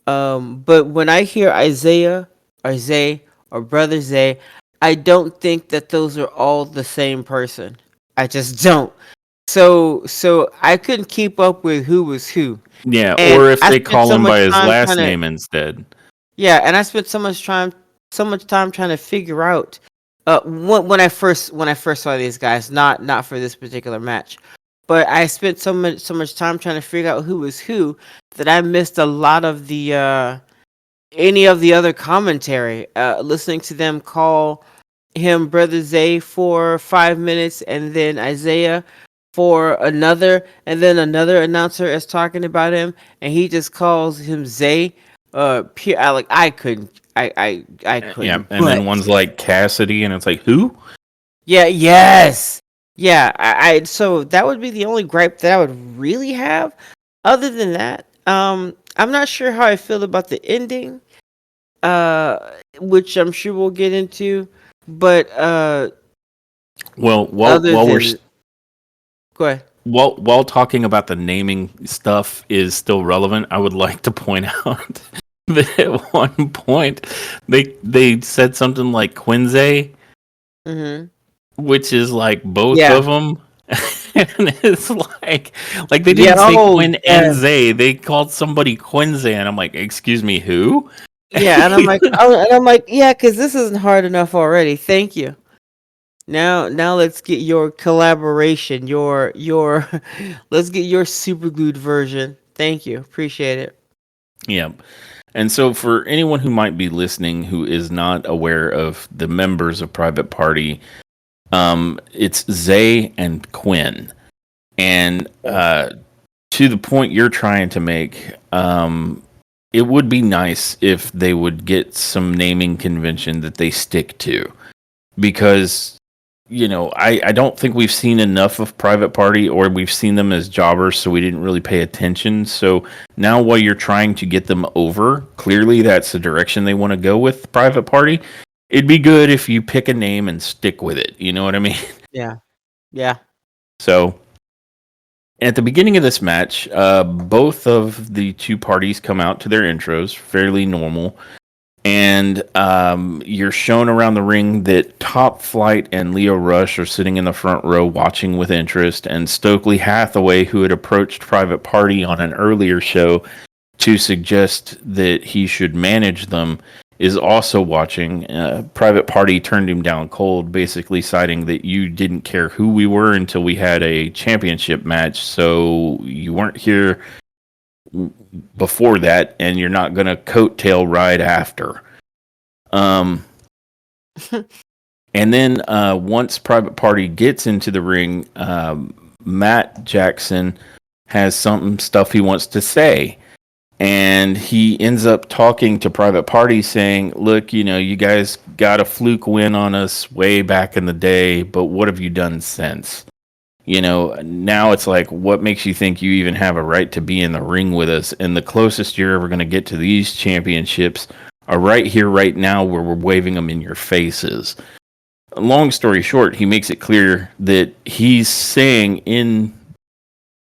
But when I hear Isaiah or Zay or Brother Zay, I don't think that those are all the same person. I just don't. So I couldn't keep up with who was who. yeah. And Or if I they spent call so him much by his time last trying to name instead. yeah, and I spent so much time trying to figure out when I first saw these guys, not for this particular match. But I spent so much time trying to figure out who was who that I missed a lot of the any of the other commentary. Listening to them call him Brother Zay for 5 minutes, and then Isaiah for another, and then another announcer is talking about him, and he just calls him Zay. I couldn't, I Yeah, couldn't. and then But one's like Cassidy, and it's like, who? yeah, yes, yeah. So that would be the only gripe that I would really have. Other than that, I'm not sure how I feel about the ending, uh, which I'm sure we'll get into. But Well, other than go ahead. while talking about the naming stuff is still relevant, I would like to point out that at one point they said something like Quinze, Mm-hmm. which is like both Yeah. of them. And it's like they Yeah. didn't say Oh, Quinn and yeah. Zay. They called somebody Quinze, and I'm like, excuse me, who? Yeah. And I'm like, yeah, because this isn't hard enough already. Thank you. Now let's get your collaboration. Your let's get your super glued version. Thank you. Appreciate it. Yeah. And so, for anyone who might be listening who is not aware of the members of Private Party, it's Zay and Quinn. And to the point you're trying to make, it would be nice if they would get some naming convention that they stick to. Because, I don't think we've seen enough of Private Party, or we've seen them as jobbers, so we didn't really pay attention. So now, while you're trying to get them over, clearly that's the direction they want to go with Private Party. It'd be good if you pick a name and stick with it. You know what I mean? Yeah. Yeah. So at the beginning of this match, both of the two parties come out to their intros, fairly normal. And you're shown around the ring that Top Flight and Leo Rush are sitting in the front row watching with interest. And Stokely Hathaway, who had approached Private Party on an earlier show to suggest that he should manage them, is also watching. Private Party turned him down cold, basically citing that you didn't care who we were until we had a championship match. So you weren't here before that, and you're not going to coattail right after. And then once Private Party gets into the ring, Matt Jackson has some stuff he wants to say. And he ends up talking to Private Party saying, look, you guys got a fluke win on us way back in the day, but what have you done since? Now it's like, what makes you think you even have a right to be in the ring with us? And the closest you're ever going to get to these championships are right here, right now, where we're waving them in your faces. Long story short, he makes it clear that he's saying in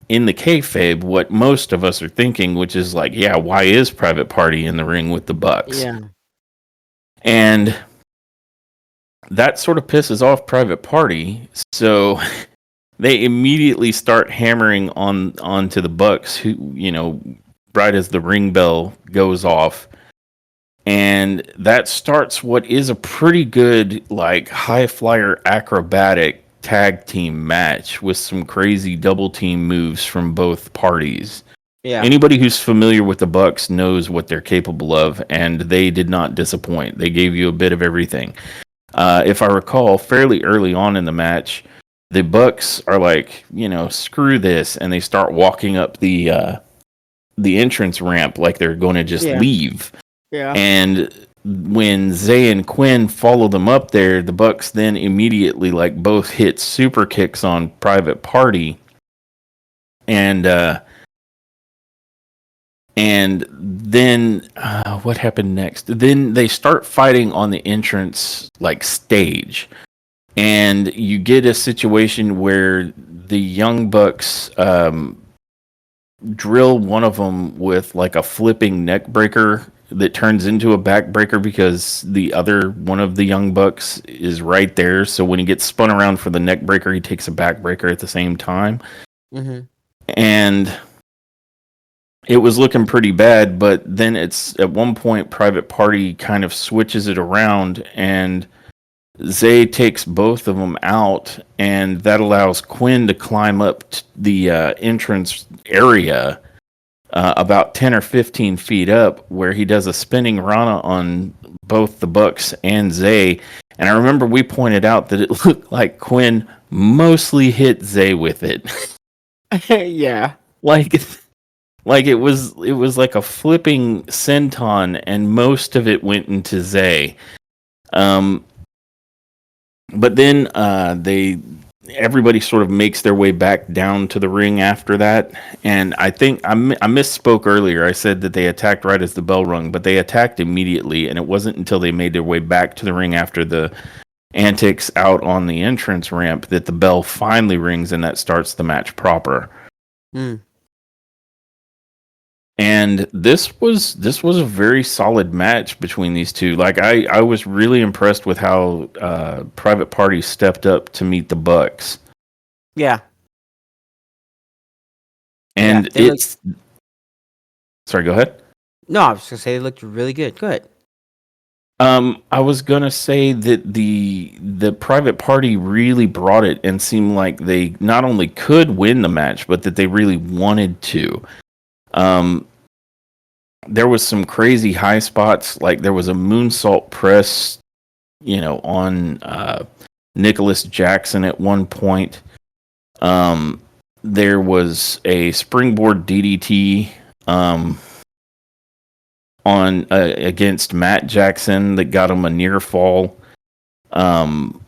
the kayfabe what most of us are thinking, which is like, yeah, why is Private Party in the ring with the Bucks? Yeah. And that sort of pisses off Private Party, so they immediately start hammering onto the Bucks, who, right as the ring bell goes off. And that starts what is a pretty good, like, high flyer acrobatic tag team match with some crazy double team moves from both parties. Yeah. Anybody who's familiar with the Bucks knows what they're capable of, and they did not disappoint. They gave you a bit of everything. If I recall, fairly early on in the match, the Bucks are like, screw this, and they start walking up the entrance ramp like they're going to just leave. Yeah. And when Zay and Quinn follow them up there, the Bucks then immediately like both hit super kicks on Private Party, and then what happened next? Then they start fighting on the entrance like stage, and you get a situation where the Young Bucks drill one of them with like a flipping neck breaker that turns into a backbreaker because the other one of the Young Bucks is right there. So when he gets spun around for the neck breaker, he takes a backbreaker at the same time. Mm-hmm. And it was looking pretty bad, but then it's at one point Private Party kind of switches it around, and Zay takes both of them out, and that allows Quinn to climb up the entrance area about 10 or 15 feet up, where he does a spinning Rana on both the Bucks and Zay. And I remember we pointed out that it looked like Quinn mostly hit Zay with it. Yeah. Like it was like a flipping senton, and most of it went into Zay. But then everybody sort of makes their way back down to the ring after that. And I think I misspoke earlier. I said that they attacked right as the bell rung, but they attacked immediately. And it wasn't until they made their way back to the ring after the antics out on the entrance ramp that the bell finally rings, and that starts the match proper. Mm. And this was a very solid match between these two. Like I was really impressed with how Private Party stepped up to meet the Bucks. Yeah. And sorry, go ahead. No, I was gonna say they looked really good. Go ahead. I was gonna say that the Private Party really brought it and seemed like they not only could win the match, but that they really wanted to. There was some crazy high spots, like there was a moonsault press, on Nicholas Jackson at one point. There was a springboard DDT on against Matt Jackson that got him a near fall. And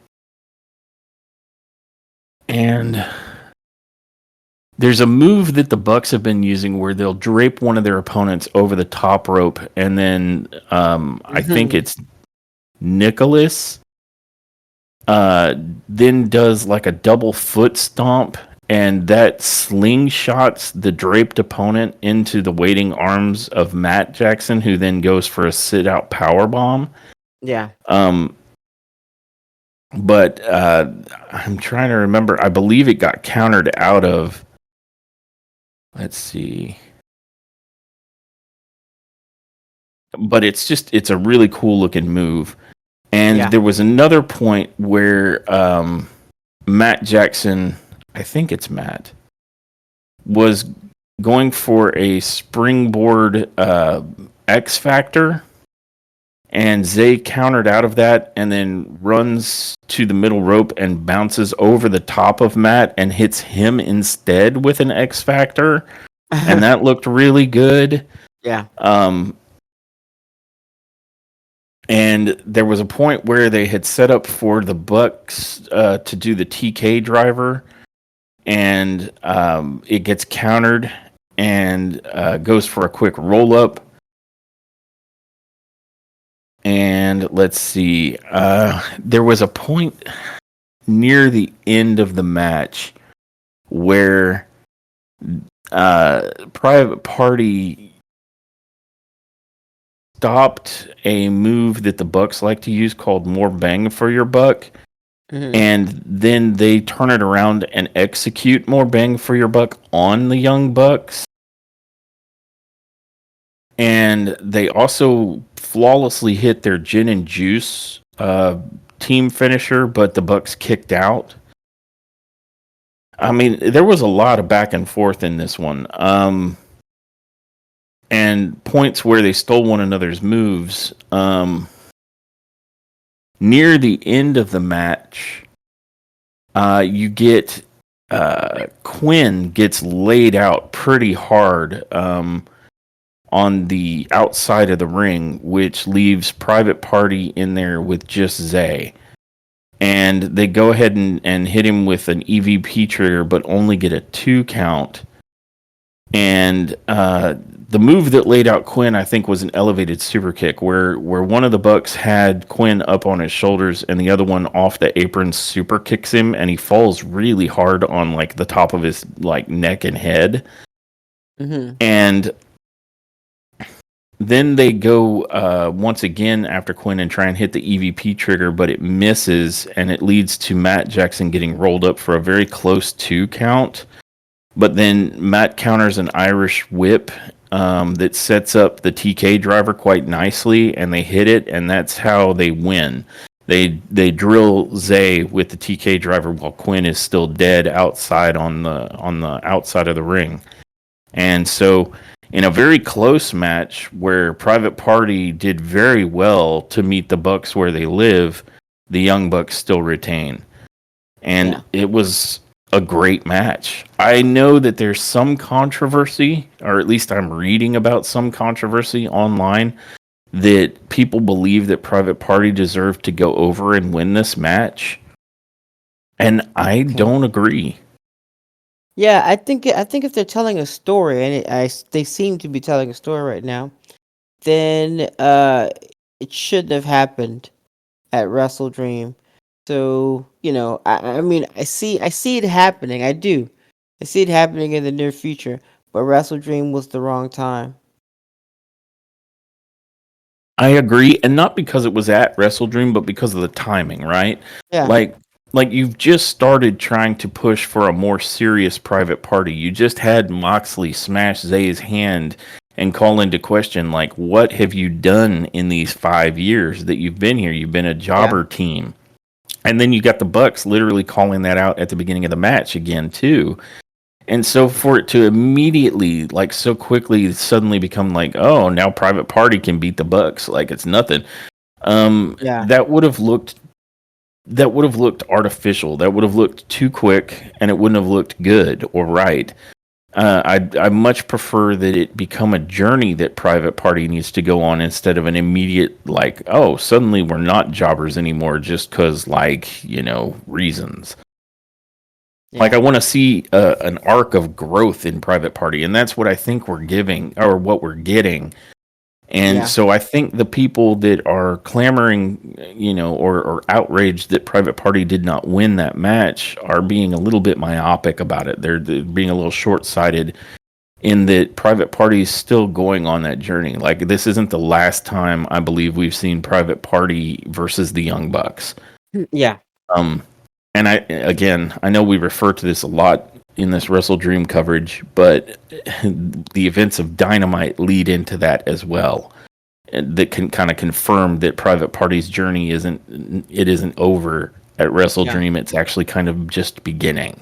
there's a move that the Bucks have been using where they'll drape one of their opponents over the top rope, and then I think it's Nicholas then does like a double foot stomp, and that slingshots the draped opponent into the waiting arms of Matt Jackson, who then goes for a sit-out powerbomb. Yeah. But I'm trying to remember. I believe it got countered out of... Let's see. But it's a really cool looking move. And there was another point where Matt Jackson, I think it's Matt, was going for a springboard X Factor. and Zay countered out of that and then runs to the middle rope and bounces over the top of Matt and hits him instead with an X Factor, and that looked really good. Yeah. And there was a point where they had set up for the Bucks to do the TK driver, and it gets countered and goes for a quick roll up. And let's see, there was a point near the end of the match where Private Party stopped a move that the Bucks like to use called more bang for your buck. Mhm. And then they turn it around and execute more bang for your buck on the Young Bucks. And they also flawlessly hit their gin and juice team finisher, but the Bucks kicked out. I mean, there was a lot of back and forth in this one. And points where they stole one another's moves. Near the end of the match, you get Quinn gets laid out pretty hard on the outside of the ring, which leaves Private Party in there with just Zay. And they go ahead and hit him with an EVP trigger, but only get a 2 count. And the move that laid out Quinn, I think, was an elevated super kick, where one of the Bucks had Quinn up on his shoulders, and the other one off the apron super kicks him, and he falls really hard on like the top of his like neck and head. Mhm. And then they go once again after Quinn and try and hit the EVP trigger, but it misses, and it leads to Matt Jackson getting rolled up for a very close 2 count. But then Matt counters an Irish whip that sets up the TK driver quite nicely, and they hit it, and that's how they win. They drill Zay with the TK driver while Quinn is still dead outside on the outside of the ring. And so in a very close match where Private Party did very well to meet the Bucks where they live, the Young Bucks still retain. And it was a great match. I know that there's some controversy, or at least I'm reading about some controversy online, that people believe that Private Party deserved to go over and win this match. And I don't agree. Yeah, I think if they're telling a story, and they seem to be telling a story right now, then it shouldn't have happened at WrestleDream. So I mean, I see it happening. I do. I see it happening in the near future, but WrestleDream was the wrong time. I agree, and not because it was at WrestleDream, but because of the timing, right? Yeah. Like you've just started trying to push for a more serious Private Party. You just had Moxley smash Zay's hand and call into question, like, what have you done in these 5 years that you've been here? You've been a jobber team. And then you got the Bucks literally calling that out at the beginning of the match again, too. And so for it to immediately, like so quickly, suddenly become like, oh, now Private Party can beat the Bucks, like it's nothing. That would have looked artificial. That would have looked too quick, and it wouldn't have looked good or right. I much prefer that it become a journey that Private Party needs to go on instead of an immediate like, oh, suddenly we're not jobbers anymore just because reasons. Yeah. Like I want to see an arc of growth in Private Party, and that's what I think we're giving or what we're getting. And so I think the people that are clamoring, or outraged that Private Party did not win that match are being a little bit myopic about it. They're being a little short-sighted in that Private Party is still going on that journey. Like this isn't the last time I believe we've seen Private Party versus the Young Bucks. Yeah. And I know we refer to this a lot in this WrestleDream coverage, but the events of Dynamite lead into that as well. And that can kind of confirm that Private Party's journey isn't over at WrestleDream. It's actually kind of just beginning.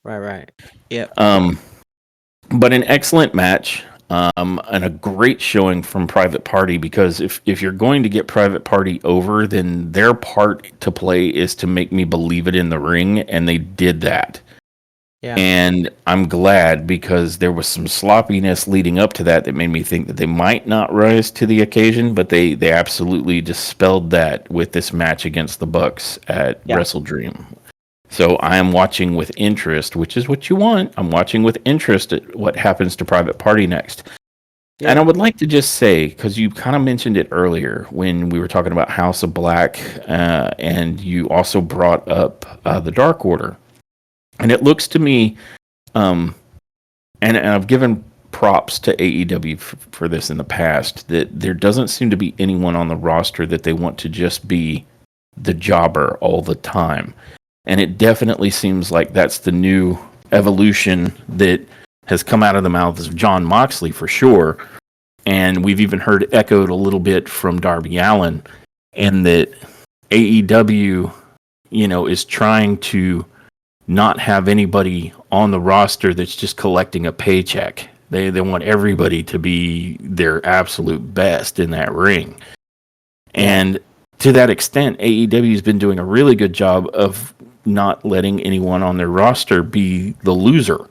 Right. Yep. But an excellent match. and a great showing from Private Party, because if you're going to get Private Party over, then their part to play is to make me believe it in the ring, and they did that. Yeah. And I'm glad, because there was some sloppiness leading up to that made me think that they might not rise to the occasion, but they absolutely dispelled that with this match against the Bucks at Yeah. WrestleDream. So I am watching with interest, which is what you want. I'm watching with interest at what happens to Private Party next. Yeah. And I would like to just say, because you kind of mentioned it earlier when we were talking about House of Black, and you also brought up the Dark Order. And it looks to me, and I've given props to AEW for this in the past, that there doesn't seem to be anyone on the roster that they want to just be the jobber all the time. And it definitely seems like that's the new evolution that has come out of the mouths of John Moxley for sure. And we've even heard echoed a little bit from Darby Allin, and that AEW, is trying to not have anybody on the roster that's just collecting a paycheck. They want everybody to be their absolute best in that ring. And to that extent, AEW has been doing a really good job of not letting anyone on their roster be the loser.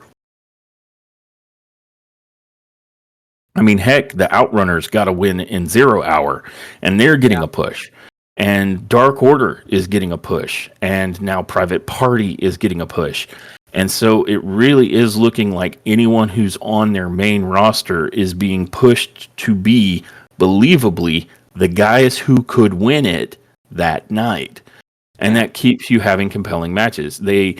I mean, heck, the Outrunners got a win in 0 Hour, and they're getting a push. And Dark Order is getting a push. And now Private Party is getting a push. And so it really is looking like anyone who's on their main roster is being pushed to be, believably, the guys who could win it that night. And that keeps you having compelling matches. They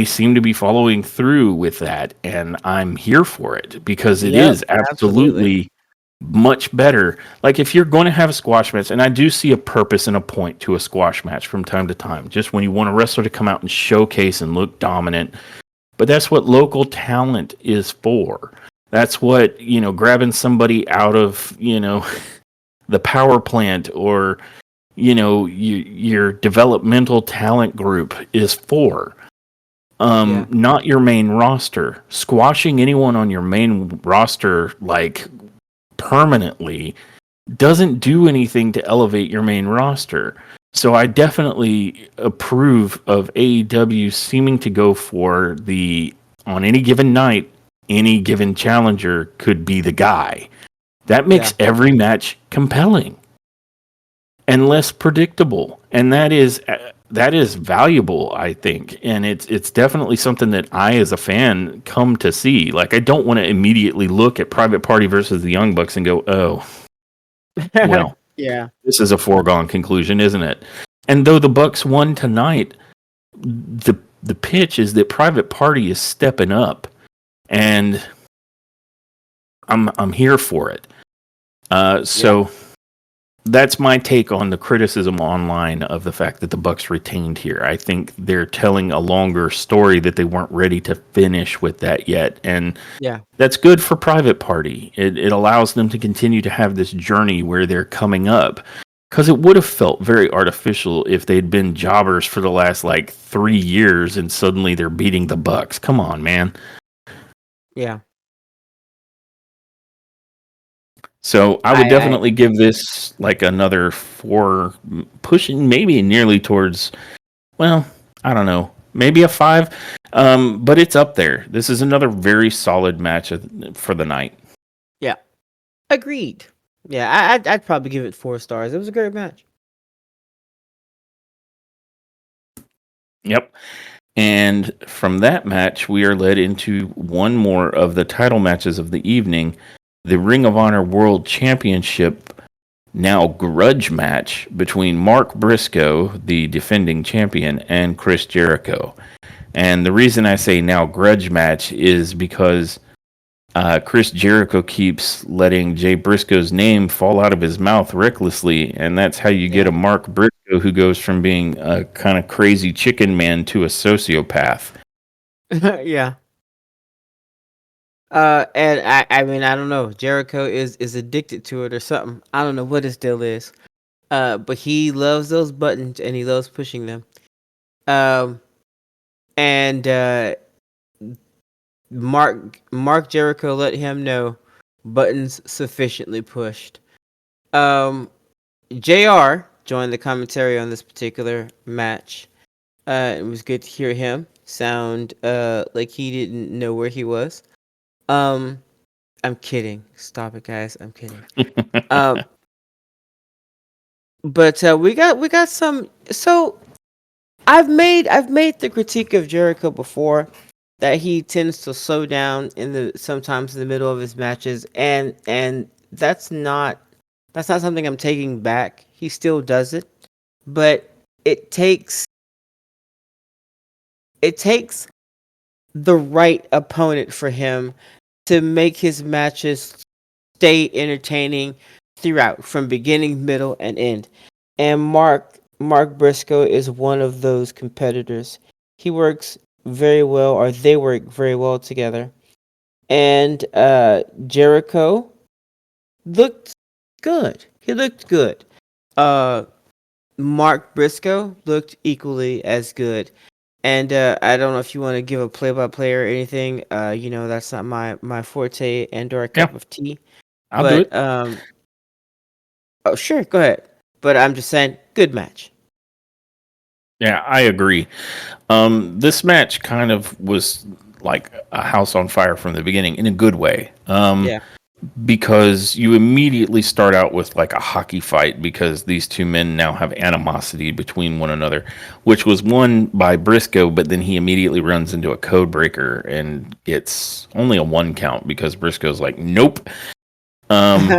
seem to be following through with that, and I'm here for it, because it is absolutely much better. Like, if you're going to have a squash match, and I do see a purpose and a point to a squash match from time to time, just when you want a wrestler to come out and showcase and look dominant. But that's what local talent is for. That's what, grabbing somebody out of, the power plant, or, your developmental talent group is for. Not your main roster. Squashing anyone on your main roster, like, permanently, doesn't do anything to elevate your main roster. So I definitely approve of AEW seeming to go for on any given night, any given challenger could be the guy. That makes every match compelling and less predictable. And that is valuable, I think. And it's definitely something that I, as a fan, come to see. Like, I don't want to immediately look at Private Party versus the Young Bucks and go, oh, well, this is a foregone conclusion, isn't it? And though the Bucks won tonight, the pitch is that Private Party is stepping up, and I'm here for it. So that's my take on the criticism online of the fact that the Bucks retained here. I think they're telling a longer story that they weren't ready to finish with that yet. And that's good for Private Party. It allows them to continue to have this journey where they're coming up. Because it would have felt very artificial if they'd been jobbers for the last, 3 years and suddenly they're beating the Bucks. Come on, man. Yeah. So I would definitely give this another 4, pushing maybe nearly towards, well, I don't know, maybe a 5, but it's up there. This is another very solid match for the night. Yeah, agreed. Yeah, I'd probably give it 4 stars. It was a great match. Yep. And from that match, we are led into one more of the title matches of the evening. The Ring of Honor World Championship, now grudge match between Mark Briscoe, the defending champion, and Chris Jericho. And the reason I say now grudge match is because Chris Jericho keeps letting Jay Briscoe's name fall out of his mouth recklessly, and that's how you get a Mark Briscoe who goes from being a kind of crazy chicken man to a sociopath. Yeah. And I mean, I don't know. Jericho is addicted to it or something. I don't know what his deal is. But he loves those buttons and he loves pushing them. And Mark Jericho let him know buttons sufficiently pushed. Um, Jr. joined the commentary on this particular match. It was good to hear him sound like he didn't know where he was. Um, I'm kidding. Stop it, guys. I'm kidding. Um, but we got some. So I've made the critique of Jericho before that he tends to slow down in the sometimes in the middle of his matches, and that's not something I'm taking back. He still does it, but it takes it takes the right opponent for him to make his matches stay entertaining throughout, from beginning, middle, and end. And Mark Briscoe is one of those competitors. He works very well, or they work very well together. And Jericho looked good. He looked good. Uh, Mark Briscoe looked equally as good. And I don't know if you want to give a play-by-play or anything. That's not my forte and or a Yeah, cup of tea. I'll do But it. oh sure, go ahead. But I'm just saying, good match. Yeah, I agree. This match kind of was like a house on fire from the beginning in a good way. Yeah, Because you immediately start out with like a hockey fight because these two men now have animosity between one another, which was won by Briscoe, but then he immediately runs into a code breaker and it's only a one count because Briscoe's like, nope. Um,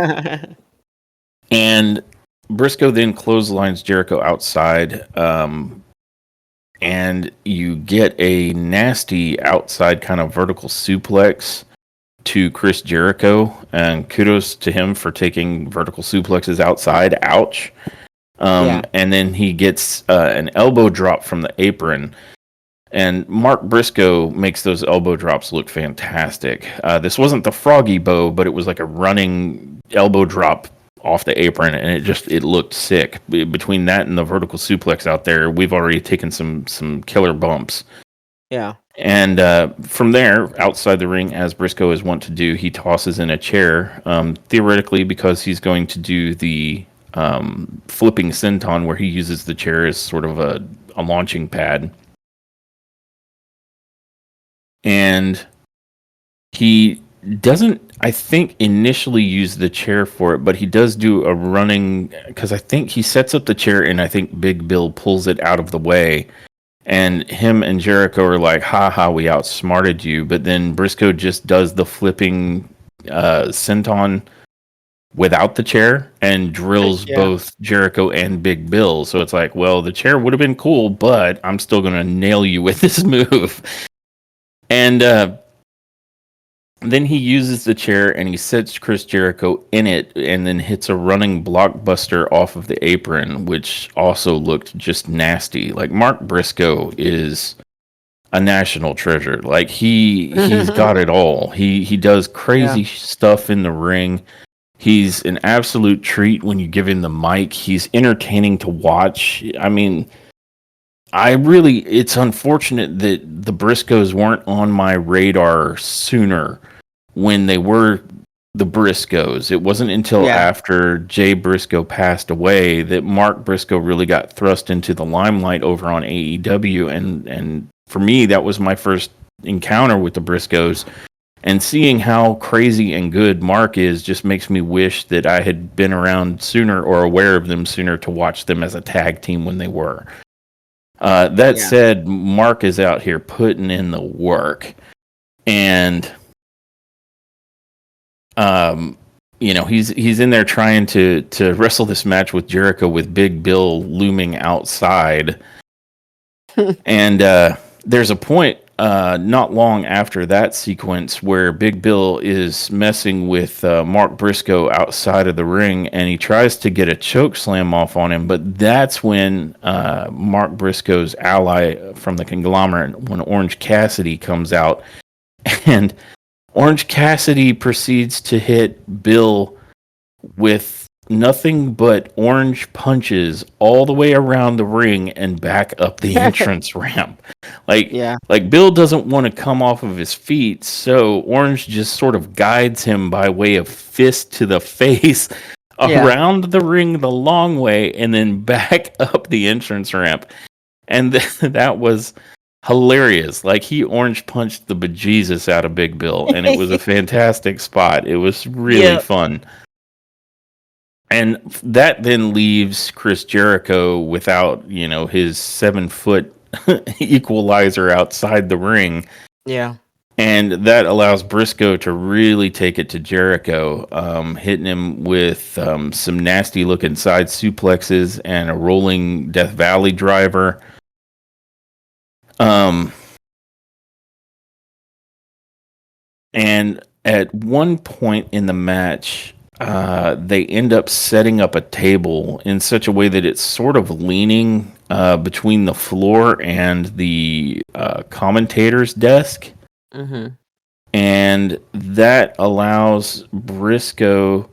and Briscoe then clotheslines Jericho outside. And you get a nasty outside kind of vertical suplex to Chris Jericho, and kudos to him for taking vertical suplexes outside. Ouch. yeah, And then he gets an elbow drop from the apron. And Mark Briscoe makes those elbow drops look fantastic. This wasn't the froggy bow, but it was like a running elbow drop off the apron, and it looked sick. Between that and the vertical suplex out there, we've already taken some killer bumps. yeah. And from there, outside the ring, as Briscoe is wont to do, he tosses in a chair, theoretically because he's going to do the flipping senton, where he uses the chair as sort of a launching pad. And he doesn't, I think, initially use the chair for it, but he does do a running, because I think he sets up the chair and I think Big Bill pulls it out of the way. And him and Jericho are like, ha ha, we outsmarted you. But then Briscoe just does the flipping senton without the chair and drills Yeah, both Jericho and Big Bill. So it's like, well, the chair would have been cool, but I'm still going to nail you with this move. And then he uses the chair and he sets Chris Jericho in it and then hits a running blockbuster off of the apron, which also looked just nasty. Like, Mark Briscoe is a national treasure. Like, he's got it all. He does yeah, crazy stuff in the ring. He's an absolute treat when you give him the mic. He's entertaining to watch. I mean, it's unfortunate that the Briscoes weren't on my radar sooner when they were the Briscoes. It wasn't until yeah, after Jay Briscoe passed away that Mark Briscoe really got thrust into the limelight over on AEW, and for me that was my first encounter with the Briscoes. And seeing how crazy and good Mark is just makes me wish that I had been around sooner or aware of them sooner to watch them as a tag team when they were. That yeah. said, Mark is out here putting in the work, and um, he's in there trying to wrestle this match with Jericho with Big Bill looming outside. And there's a point not long after that sequence where Big Bill is messing with Mark Briscoe outside of the ring, and he tries to get a choke slam off on him. But that's when Mark Briscoe's ally from the conglomerate, when Orange Cassidy, comes out, and Orange Cassidy proceeds to hit Bill with nothing but orange punches all the way around the ring and back up the entrance ramp. like Yeah. like Bill doesn't want to come off of his feet, so Orange just sort of guides him by way of fist to the face Yeah. around the ring the long way and then back up the entrance ramp. And that was hilarious. Like he orange punched the bejesus out of Big Bill, and it was a fantastic spot. It was really Yep. fun. And that then leaves Chris Jericho without, his 7-foot equalizer outside the ring. Yeah. And that allows Briscoe to really take it to Jericho, hitting him with some nasty looking side suplexes and a rolling Death Valley driver. Um, and at one point in the match, they end up setting up a table in such a way that it's sort of leaning between the floor and the commentator's desk. Mm-hmm. And that allows Briscoe.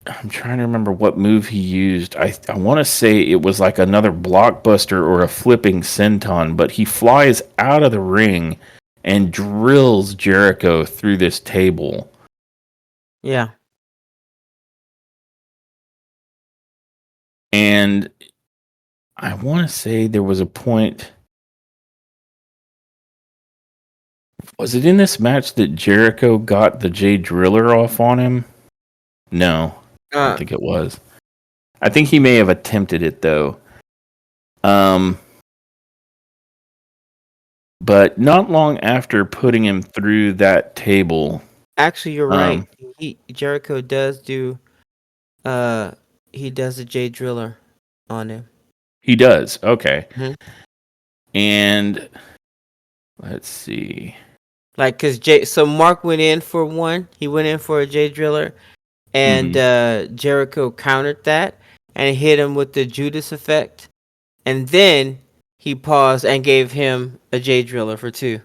I'm trying to remember what move he used. I want to say it was like another blockbuster or a flipping senton, but he flies out of the ring and drills Jericho through this table. Yeah. And I want to say there was a point. Was it in this match that Jericho got the J Driller off on him? No, I don't think it was. I think he may have attempted it though. But not long after putting him through that table, Actually, you're right. Jericho does do he does a J Driller on him. he does. Okay. Mhm. And let's see. Like, so Mark went in for one. He went in for a J Driller, and Jericho countered that and hit him with the Judas effect, and then he paused and gave him a J Driller for 2.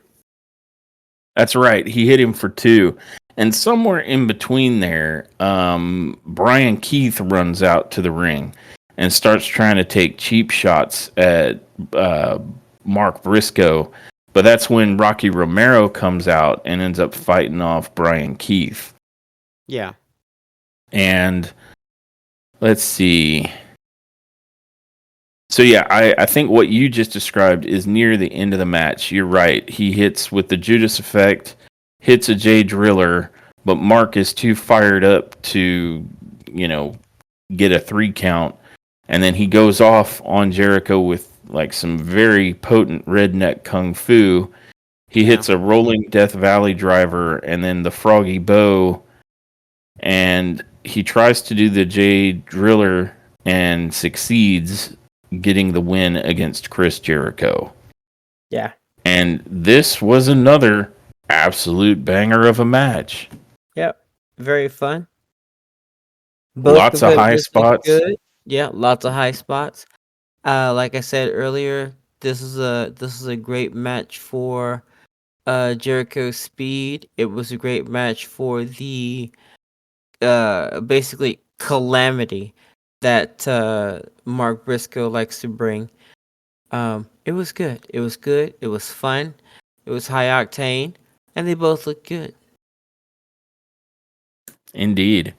That's right. He hit him for 2. And somewhere in between there, Brian Keith runs out to the ring and starts trying to take cheap shots at Mark Briscoe. But that's when Rocky Romero comes out and ends up fighting off Brian Keith. Yeah. And let's see. So yeah, I think what you just described is near the end of the match. You're right. He hits with the Judas effect, hits a J Driller, but Mark is too fired up to, get a 3 count. And then he goes off on Jericho with like some very potent redneck kung fu. He hits a rolling Death Valley driver and then the Froggy Bow. And he tries to do the J Driller and succeeds, getting the win against Chris Jericho. Yeah. And this was another absolute banger of a match. Yep. Very fun. Lots of high spots. Good. Yeah, lots of high spots. Like I said earlier, this is a great match for Jericho's speed. It was a great match for the basically calamity that Mark Briscoe likes to bring. It was good. It was good. It was fun. It was high octane, and they both looked good. Indeed.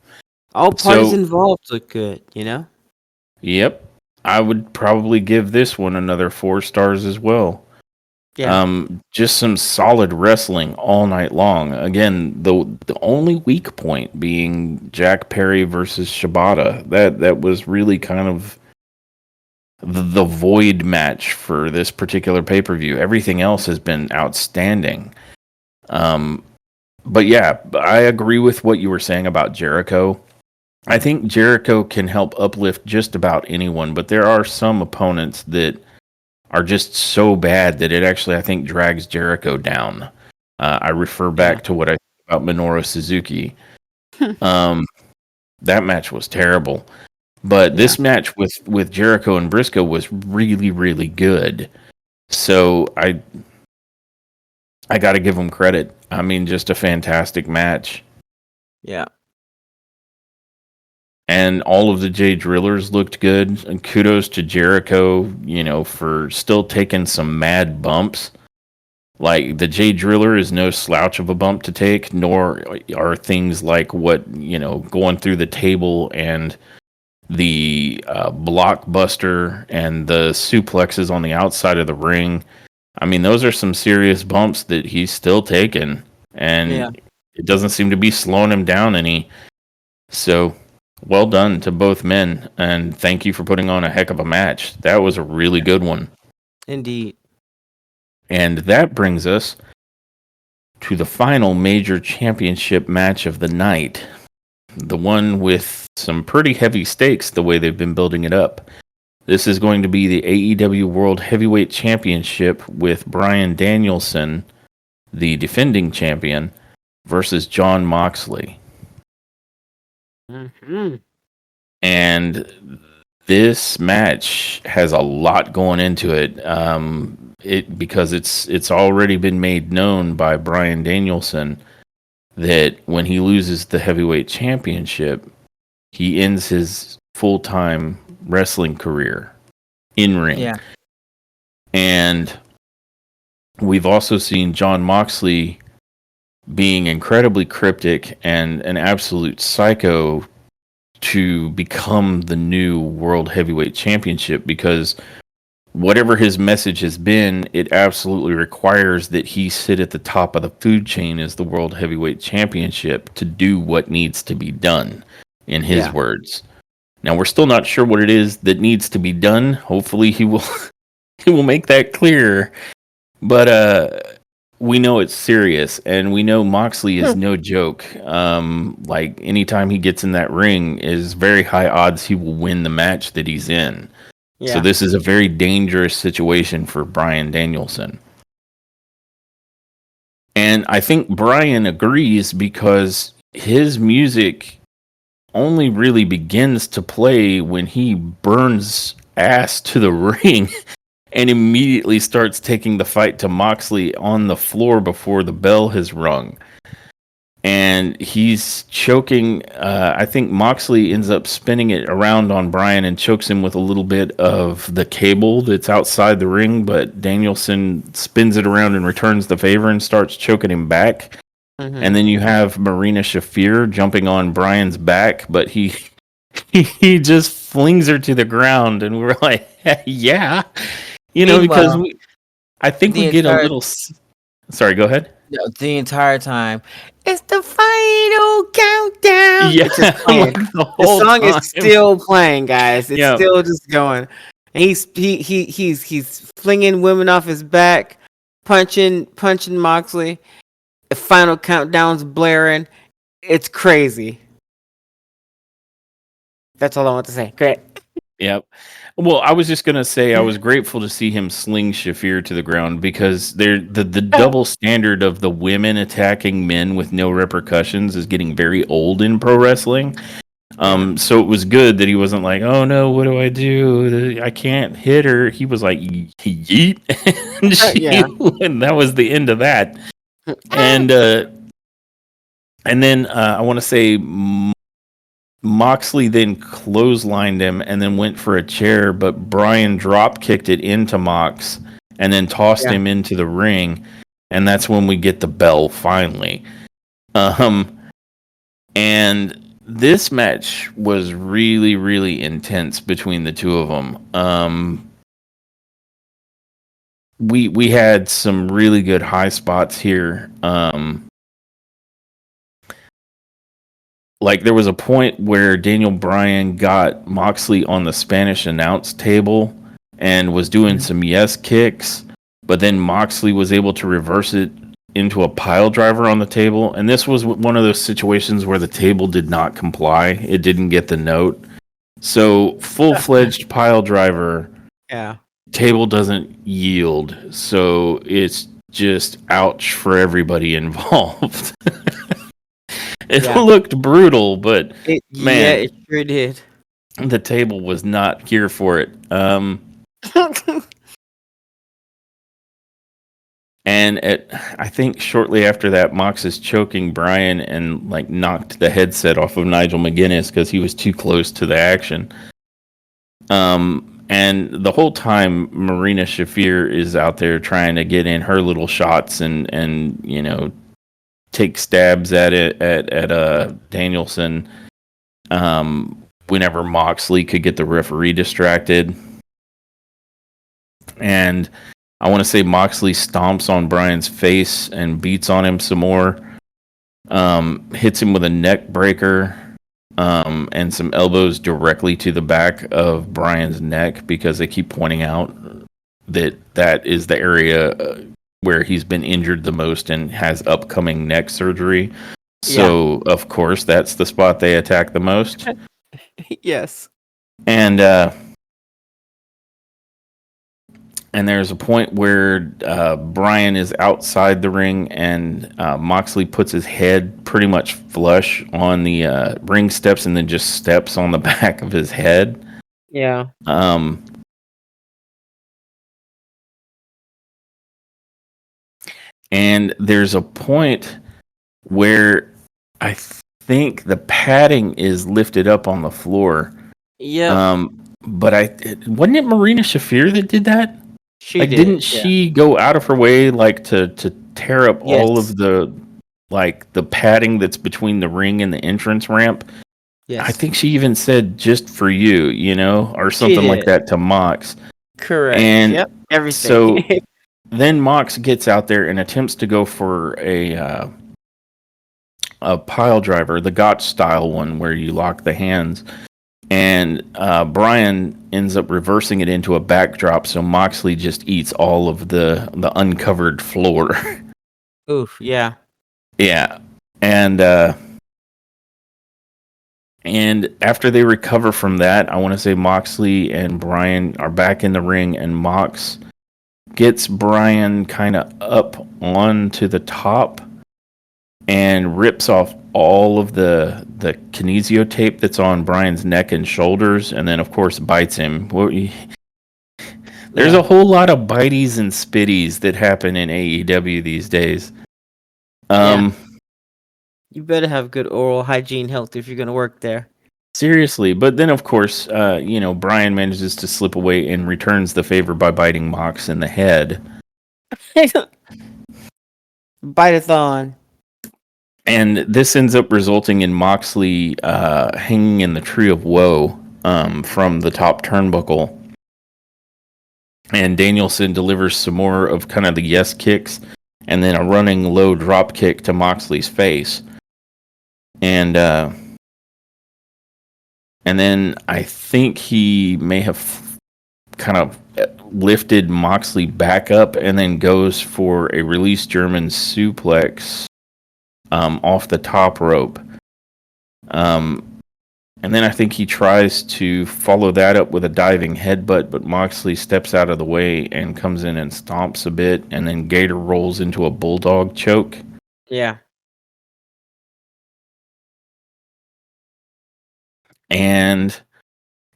All parties involved look good, Yep. I would probably give this one another 4 stars as well. Yeah. Just some solid wrestling all night long. Again, the only weak point being Jack Perry versus Shibata. That was really kind of the void match for this particular pay-per-view. Everything else has been outstanding. But yeah, I agree with what you were saying about Jericho. I think Jericho can help uplift just about anyone, but there are some opponents that are just so bad that it actually, I think, drags Jericho down. I refer back to what I said about Minoru Suzuki. That match was terrible. But this match with Jericho and Briscoe was really, really good. So I got to give them credit. I mean, just a fantastic match. Yeah. and all of the Jay Drillers looked good. And kudos to Jericho, for still taking some mad bumps. Like the Jay Driller is no slouch of a bump to take, nor are things like what going through the table and the blockbuster and the suplexes on the outside of the ring. I mean, those are some serious bumps that he's still taking, Yeah, and it doesn't seem to be slowing him down any. So, well done to both men, and thank you for putting on a heck of a match. That was a really good one. indeed. And that brings us to the final major championship match of the night. The one with some pretty heavy stakes the way they've been building it up. This is going to be the AEW World Heavyweight Championship with Bryan Danielson, the defending champion, versus Jon Moxley. Mm-hmm. And this match has a lot going into it. Because it's already been made known by Bryan Danielson that when he loses the heavyweight championship, he ends his full-time wrestling career in ring. Yeah. And we've also seen Jon Moxley being incredibly cryptic and an absolute psycho to become the new World Heavyweight Championship, because whatever his message has been, it absolutely requires that he sit at the top of the food chain as the World Heavyweight Championship to do what needs to be done, in his words. Now, we're still not sure what it is that needs to be done. Hopefully he will he will make that clear. But we know it's serious, and we know Moxley is no joke. Like, anytime he gets in that ring, is very high odds he will win the match that he's in. Yeah. So this is a very dangerous situation for Bryan Danielson. And I think Bryan agrees, because his music only really begins to play when he burns ass to the ring and immediately starts taking the fight to Moxley on the floor before the bell has rung. And he's choking. I think Moxley ends up spinning it around on Bryan and chokes him with a little bit of the cable that's outside the ring, but Danielson spins it around and returns the favor and starts choking him back. Mm-hmm. And then you have Marina Shafir jumping on Bryan's back, but he just flings her to the ground, and we're like, yeah, because I think we get a little. Sorry, go ahead. The entire time, it's the final countdown. Yeah, It's just playing. The song is still playing, guys. It's still just going. And he's flinging women off his back, punching Moxley. The final countdown's blaring. It's crazy. That's all I want to say. Great. Yep. Well, I was just gonna say I was grateful to see him sling Shafir to the ground, because the double standard of the women attacking men with no repercussions is getting very old in pro wrestling. So it was good that he wasn't like, oh no, what do I do? I can't hit her. He was like, yeet, and that was the end of that. And then I want to say Moxley then clotheslined him and then went for a chair, but Bryan drop kicked it into Mox and then tossed him into the ring, and that's when we get the bell finally. And this match was really, really intense between the two of them. We had some really good high spots here. Like, there was a point where Daniel Bryan got Moxley on the Spanish announce table and was doing some yes kicks, but then Moxley was able to reverse it into a pile driver on the table. And this was one of those situations where the table did not comply. It didn't get the note. So full-fledged pile driver, table doesn't yield. So it's just ouch for everybody involved. It looked brutal, but man, it sure did. The table was not here for it. I think shortly after that, Mox is choking Brian and like knocked the headset off of Nigel McGuinness because he was too close to the action. And the whole time, Marina Shafir is out there trying to get in her little shots and take stabs at it at Danielson. Whenever Moxley could get the referee distracted, and I want to say Moxley stomps on Brian's face and beats on him some more. Hits him with a neck breaker. And some elbows directly to the back of Brian's neck because they keep pointing out that is the area where he's been injured the most and has upcoming neck surgery. So, of course, that's the spot they attack the most. Yes. And there's a point where Brian is outside the ring and Moxley puts his head pretty much flush on the ring steps and then just steps on the back of his head. Yeah. And there's a point where I think the padding is lifted up on the floor. Yeah. But wasn't it Marina Shafir that did that? Didn't she go out of her way to tear up all of the padding that's between the ring and the entrance ramp? Yes. I think she even said "just for you," or something like that to Mox. Correct. And everything. So then Mox gets out there and attempts to go for a pile driver, the Gotch style one where you lock the hands. And Brian ends up reversing it into a backdrop, so Moxley just eats all of the uncovered floor. Oof, yeah. Yeah. And after they recover from that, I want to say Moxley and Brian are back in the ring, and Mox gets Brian kind of up onto the top and rips off all of the kinesio tape that's on Brian's neck and shoulders, and then of course bites him. There's a whole lot of bites and spitties that happen in AEW these days. You better have good oral hygiene health if you're going to work there. Seriously, but then of course, Brian manages to slip away and returns the favor by biting Mox in the head. Bite-a-thon. And this ends up resulting in Moxley hanging in the Tree of Woe from the top turnbuckle. And Danielson delivers some more of kind of the yes kicks and then a running low drop kick to Moxley's face. And then I think he may have kind of lifted Moxley back up and then goes for a release German suplex off the top rope. And then I think he tries to follow that up with a diving headbutt, but Moxley steps out of the way and comes in and stomps a bit, and then Gator rolls into a bulldog choke. Yeah. And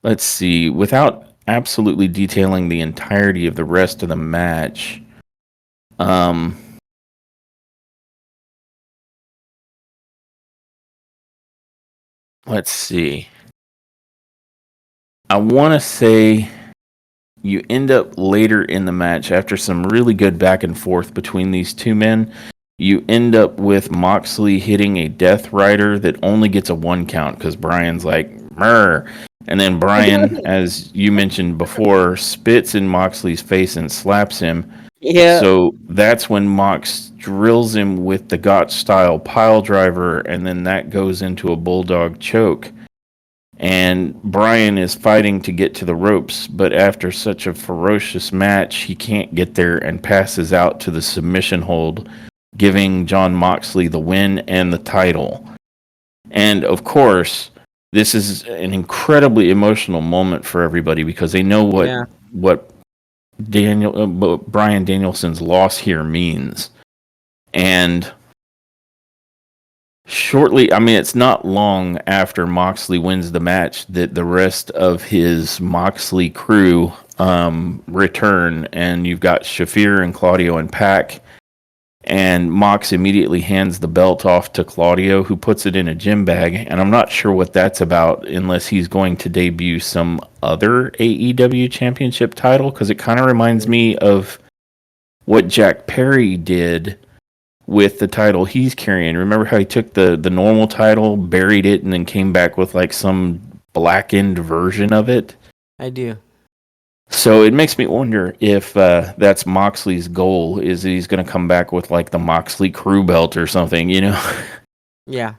let's see, without absolutely detailing the entirety of the rest of the match, let's see. I want to say you end up later in the match, after some really good back and forth between these two men, you end up with Moxley hitting a Death Rider that only gets a 1 count because Brian's like, "Murr." And then Brian, as you mentioned before, spits in Moxley's face and slaps him. Yeah. So that's when Mox drills him with the Gotch style pile driver, and then that goes into a bulldog choke. And Brian is fighting to get to the ropes, but after such a ferocious match, he can't get there and passes out to the submission hold, giving Jon Moxley the win and the title. And of course, this is an incredibly emotional moment for everybody because they know what Bryan Danielson's loss here means. And shortly, it's not long after Moxley wins the match that the rest of his Moxley crew return, and you've got Shafir and Claudio and Pac And Mox immediately hands the belt off to Claudio, who puts it in a gym bag. And I'm not sure what that's about unless he's going to debut some other AEW championship title, because it kind of reminds me of what Jack Perry did with the title he's carrying. Remember how he took the normal title, buried it, and then came back with like some blackened version of it? I do. So it makes me wonder if that's Moxley's goal, is that he's going to come back with like the Moxley crew belt or something, you know? Yeah.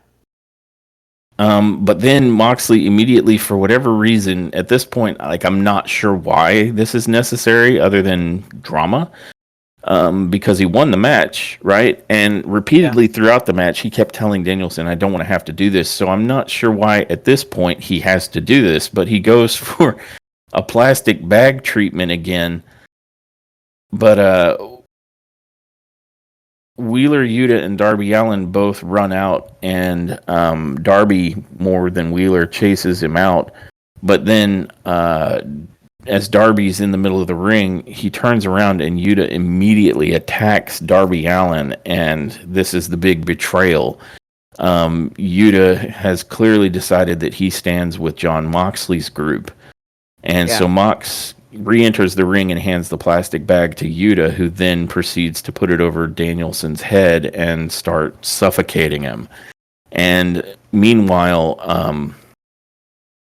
But then Moxley immediately, for whatever reason, at this point, like I'm not sure why this is necessary other than drama, because he won the match, right? And repeatedly throughout the match, he kept telling Danielson, I don't want to have to do this. So I'm not sure why at this point he has to do this, but he goes for a plastic bag treatment again. But Wheeler Yuta and Darby Allin both run out, and Darby, more than Wheeler, chases him out. But then, as Darby's in the middle of the ring, he turns around and Yuta immediately attacks Darby Allin, and this is the big betrayal. Yuta has clearly decided that he stands with Jon Moxley's group. And so Mox re-enters the ring and hands the plastic bag to Yuta, who then proceeds to put it over Danielson's head and start suffocating him. And meanwhile,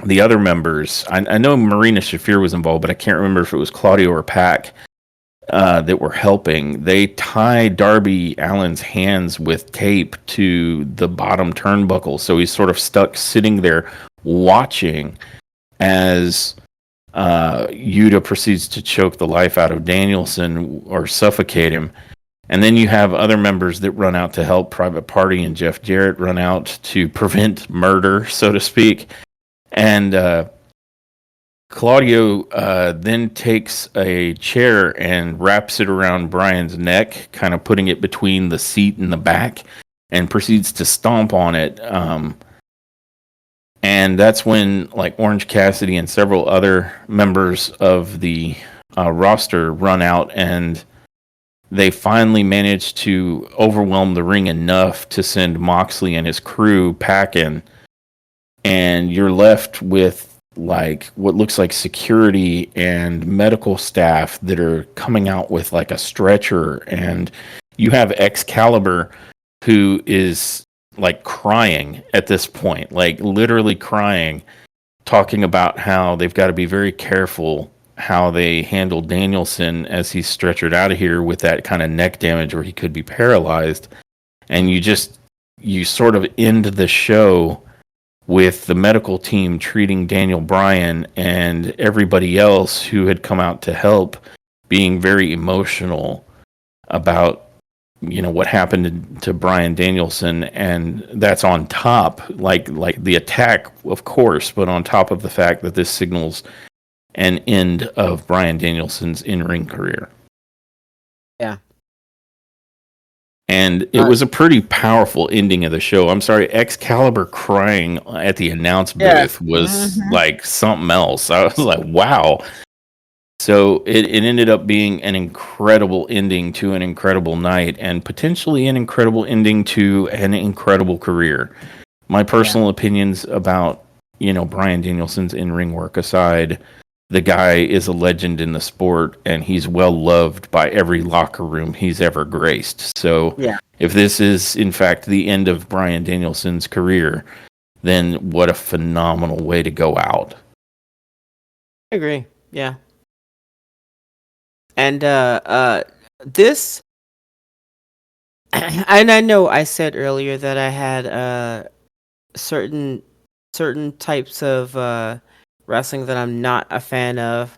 the other members, I know Marina Shafir was involved, but I can't remember if it was Claudio or Pac that were helping. They tie Darby Allin's hands with tape to the bottom turnbuckle, so he's sort of stuck sitting there watching as Yuta proceeds to choke the life out of Danielson or suffocate him. And then you have other members that run out to help. Private Party and Jeff Jarrett run out to prevent murder, so to speak. And Claudio then takes a chair and wraps it around Brian's neck, kind of putting it between the seat and the back, and proceeds to stomp on it. And that's when, like, Orange Cassidy and several other members of the roster run out, and they finally manage to overwhelm the ring enough to send Moxley and his crew packing. And you're left with, like, what looks like security and medical staff that are coming out with, like, a stretcher. And you have Excalibur, who is like crying at this point, like literally crying, talking about how they've got to be very careful how they handle Danielson as he's stretchered out of here with that kind of neck damage where he could be paralyzed. And you sort of end the show with the medical team treating Daniel Bryan and everybody else who had come out to help being very emotional about, you know, what happened to Bryan Danielson. And that's on top, like the attack, of course, but on top of the fact that this signals an end of Bryan Danielson's in-ring career. Yeah. And it was a pretty powerful ending of the show. I'm sorry, Excalibur crying at the announce booth was like something else. I was like, wow. So it ended up being an incredible ending to an incredible night, and potentially an incredible ending to an incredible career. My personal opinions about, you know, Bryan Danielson's in-ring work aside, the guy is a legend in the sport, and he's well loved by every locker room he's ever graced. So if this is, in fact, the end of Bryan Danielson's career, then what a phenomenal way to go out. I agree. Yeah. And this, and I know I said earlier that I had certain types of wrestling that I'm not a fan of,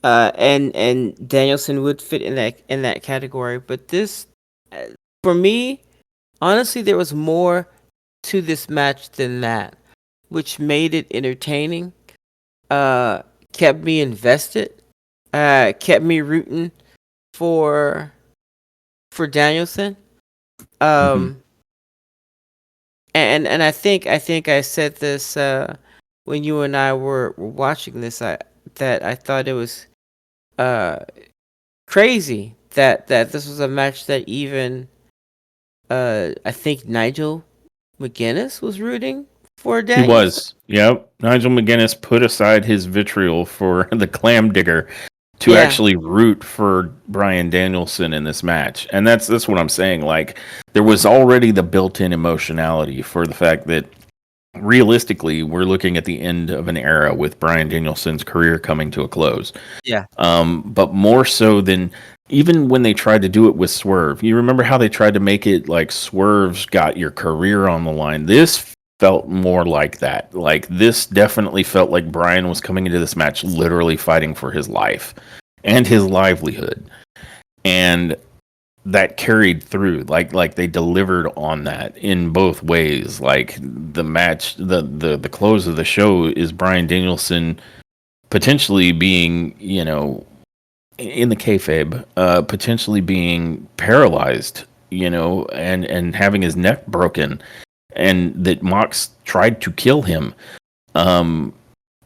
and Danielson would fit in that category. But this, for me, honestly, there was more to this match than that, which made it entertaining. Kept me invested. Kept me rooting for Danielson. And I think I said this when you and I were watching this. That I thought it was crazy that this was a match that even I think Nigel McGuinness was rooting for He Danielson. was. Yep. Nigel McGuinness put aside his vitriol for the clam digger to Yeah, actually root for Bryan Danielson in this match. And that's what I'm saying. Like, there was already the built-in emotionality for the fact that realistically we're looking at the end of an era with Bryan Danielson's career coming to a close. yeah, But more so than even when they tried to do it with Swerve. You remember how they tried to make it like Swerve's got your career on the line? This felt more like that. Like, this definitely felt like Bryan was coming into this match literally fighting for his life and his livelihood. And that carried through. Like they delivered on that in both ways. Like, the match, the close of the show is Bryan Danielson potentially being, in the kayfabe, potentially being paralyzed, and having his neck broken, and that Mox tried to kill him. Um,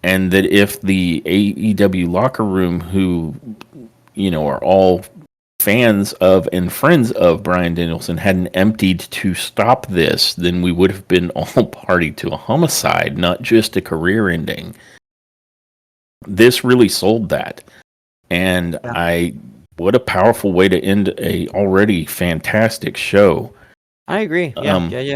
and that if the AEW locker room, who, are all fans of and friends of Bryan Danielson, hadn't emptied to stop this, then we would have been all party to a homicide, not just a career ending. This really sold that. And yeah. what a powerful way to end a already fantastic show. I agree. Yeah, Um, yeah, yeah,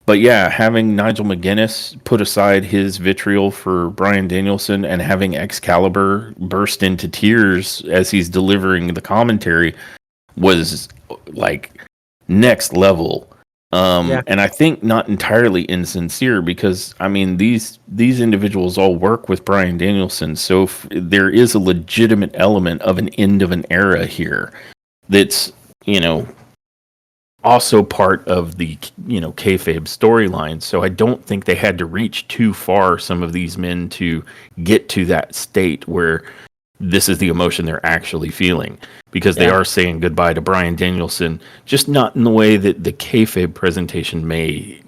but yeah, having Nigel McGuinness put aside his vitriol for Bryan Danielson and having Excalibur burst into tears as he's delivering the commentary was like next level. yeah, And I think not entirely insincere, because I mean these individuals all work with Bryan Danielson, so there is a legitimate element of an end of an era here that's, you know also part of the, kayfabe storyline. So I don't think they had to reach too far, some of these men, to get to that state where this is the emotion they're actually feeling, because they yeah, are saying goodbye to Bryan Danielson, just not in the way that the kayfabe presentation may,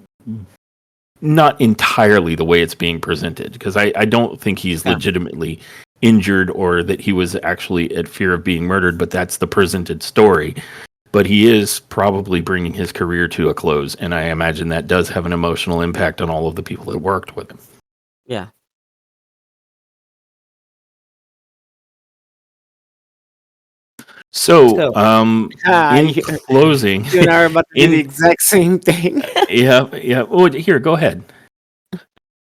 not entirely the way it's being presented, because I don't think he's yeah, legitimately injured or that he was actually at fear of being murdered, but that's the presented story. But he is probably bringing his career to a close, and I imagine that does have an emotional impact on all of the people that worked with him. yeah. So, So, ah, in closing, you and I are about to do the in exact same thing. yeah, yeah. Oh, here, go ahead.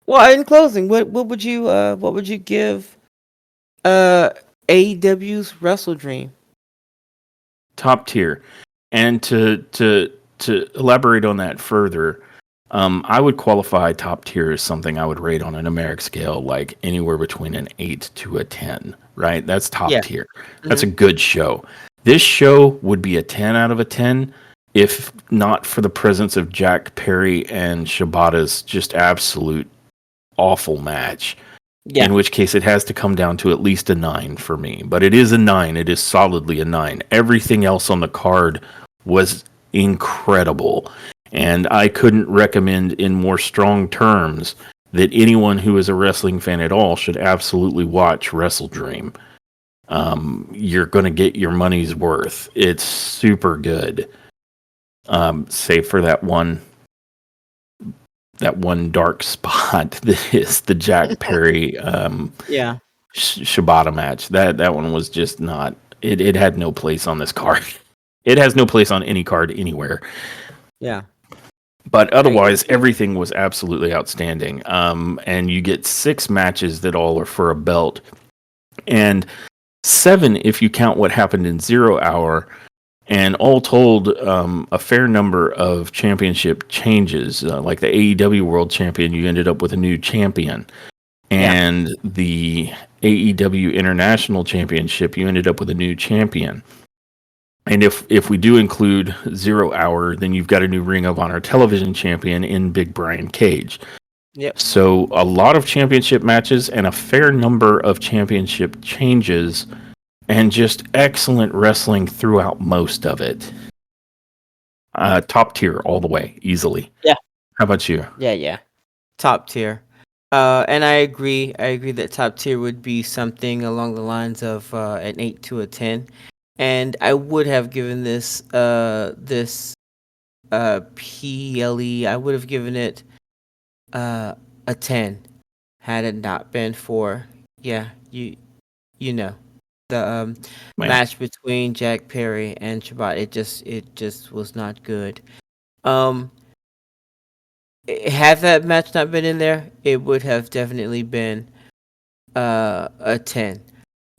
Well, in closing, what would you give uh AEW's WrestleDream? Top tier. And to elaborate on that further, I would qualify top tier as something I would rate on a numeric scale, like anywhere between an 8 to a 10. Right? That's top Yeah. tier. That's Hmm. a good show. This show would be a 10 out of a 10 if not for the presence of Jack Perry and Shibata's just absolute awful match. Yeah. In which case it has to come down to at least a 9 for me. But it is a 9. It is solidly a 9. Everything else on the card was incredible. And I couldn't recommend in more strong terms that anyone who is a wrestling fan at all should absolutely watch WrestleDream. You're going to get your money's worth. It's super good. Save for that one dark spot that is the Jack Perry Yeah. Shibata match. That one was just not. It had no place on this card. It has no place on any card anywhere. Yeah. But I agree. otherwise, everything was absolutely outstanding. And you get 6 matches that all are for a belt, and 7 if you count what happened in 0 Hour. And all told, a fair number of championship changes. Like the AEW World Champion, you ended up with a new champion. Yeah. And the AEW International Championship, you ended up with a new champion. And if we do include 0 Hour, then you've got a new Ring of Honor television champion in Big Brian Cage. Yep. So a lot of championship matches and a fair number of championship changes, and just excellent wrestling throughout most of it. Top tier all the way, easily. Yeah. How about you? Yeah. Yeah. Top tier. And I agree. I agree that top tier would be something along the lines of an 8 to a 10. And I would have given this PLE, I would have given it uh, a 10 had it not been for, yeah, you know, the Man, match between Jack Perry and Shabbat. It just was not good. Um, had that match not been in there, it would have definitely been a 10.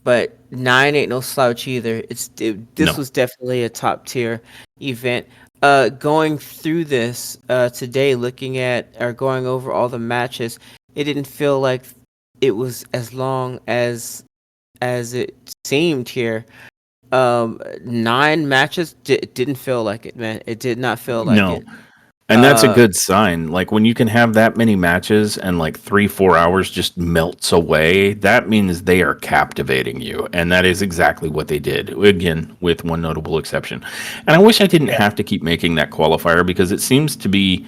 But 9 ain't no slouch either. This no, was definitely a top tier event. Going through this today, looking at or going over all the matches, it didn't feel like it was as long as it seemed here. 9 matches didn't feel like it, man. It did not feel like no. it. And that's a Uh, good sign. Like when you can have that many matches and like 3-4 hours just melts away, that means they are captivating you. And that is exactly what they did. Again, with one notable exception. And I wish I didn't yeah. have to keep making that qualifier because it seems to be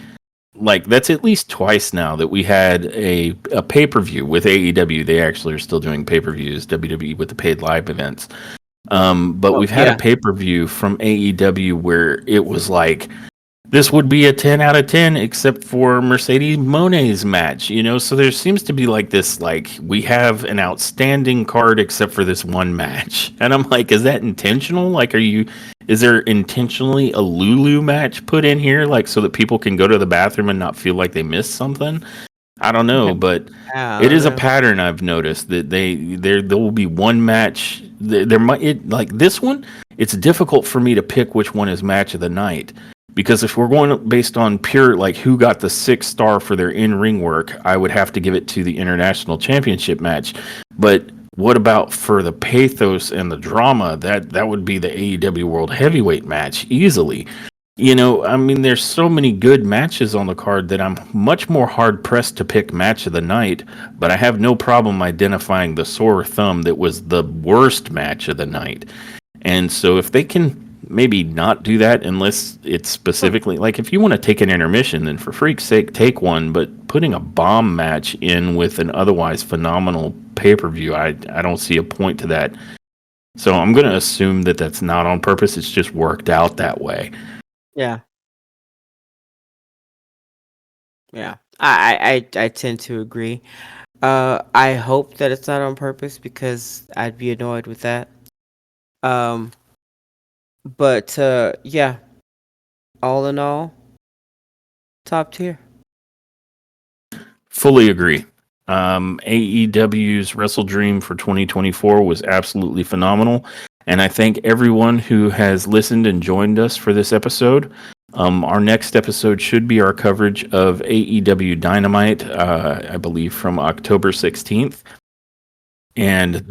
like that's at least twice now that we had a pay-per-view with AEW. They actually are still doing pay-per-views, WWE with the paid live events. But Well, we've had a yeah. pay-per-view from AEW where it was like this would be a 10 out of 10 except for Mercedes Moné's match, you know? So there seems to be like this, like, we have an outstanding card except for this one match. And I'm like, is that intentional? Like, is there intentionally a Lulu match put in here, like, so that people can go to the bathroom and not feel like they missed something? I don't know, but I it don't is a know. pattern I've noticed that there will be one match. There might like this one. It's difficult for me to pick which one is match of the night because if we're going based on pure like who got the 6 star for their in-ring work, I would have to give it to the International Championship match. But what about for the pathos and the drama? That would be the AEW World Heavyweight match easily. You know, I mean, there's so many good matches on the card that I'm much more hard pressed to pick match of the night, but I have no problem identifying the sore thumb that was the worst match of the night. And so if they can maybe not do that unless it's specifically like if you want to take an intermission, then for freak's sake, take one, but putting a bomb match in with an otherwise phenomenal pay-per-view, I don't see a point to that. So I'm going to assume that that's not on purpose. It's just worked out that way. Yeah. Yeah. I tend to agree. I hope that it's not on purpose because I'd be annoyed with that. Um, but yeah, all in all, top tier. Fully agree. AEW's WrestleDream for 2024 was absolutely phenomenal. And I thank everyone who has listened and joined us for this episode. Our next episode should be our coverage of AEW Dynamite, I believe from October 16th. And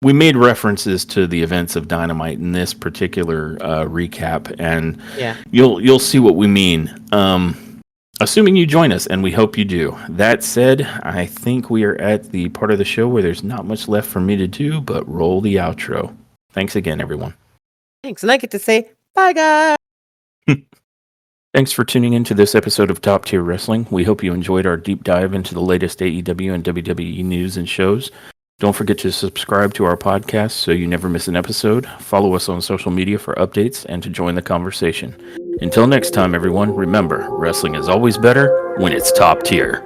we made references to the events of Dynamite in this particular recap, and Yeah. you'll see what we mean. Assuming you join us, and we hope you do. That said, I think we are at the part of the show where there's not much left for me to do but roll the outro. Thanks again, everyone. Thanks. And I get to say bye, guys. Thanks for tuning in to this episode of Top Tier Wrestling. We hope you enjoyed our deep dive into the latest AEW and WWE news and shows. Don't forget to subscribe to our podcast so you never miss an episode. Follow us on social media for updates and to join the conversation. Until next time, everyone, remember, wrestling is always better when it's top tier.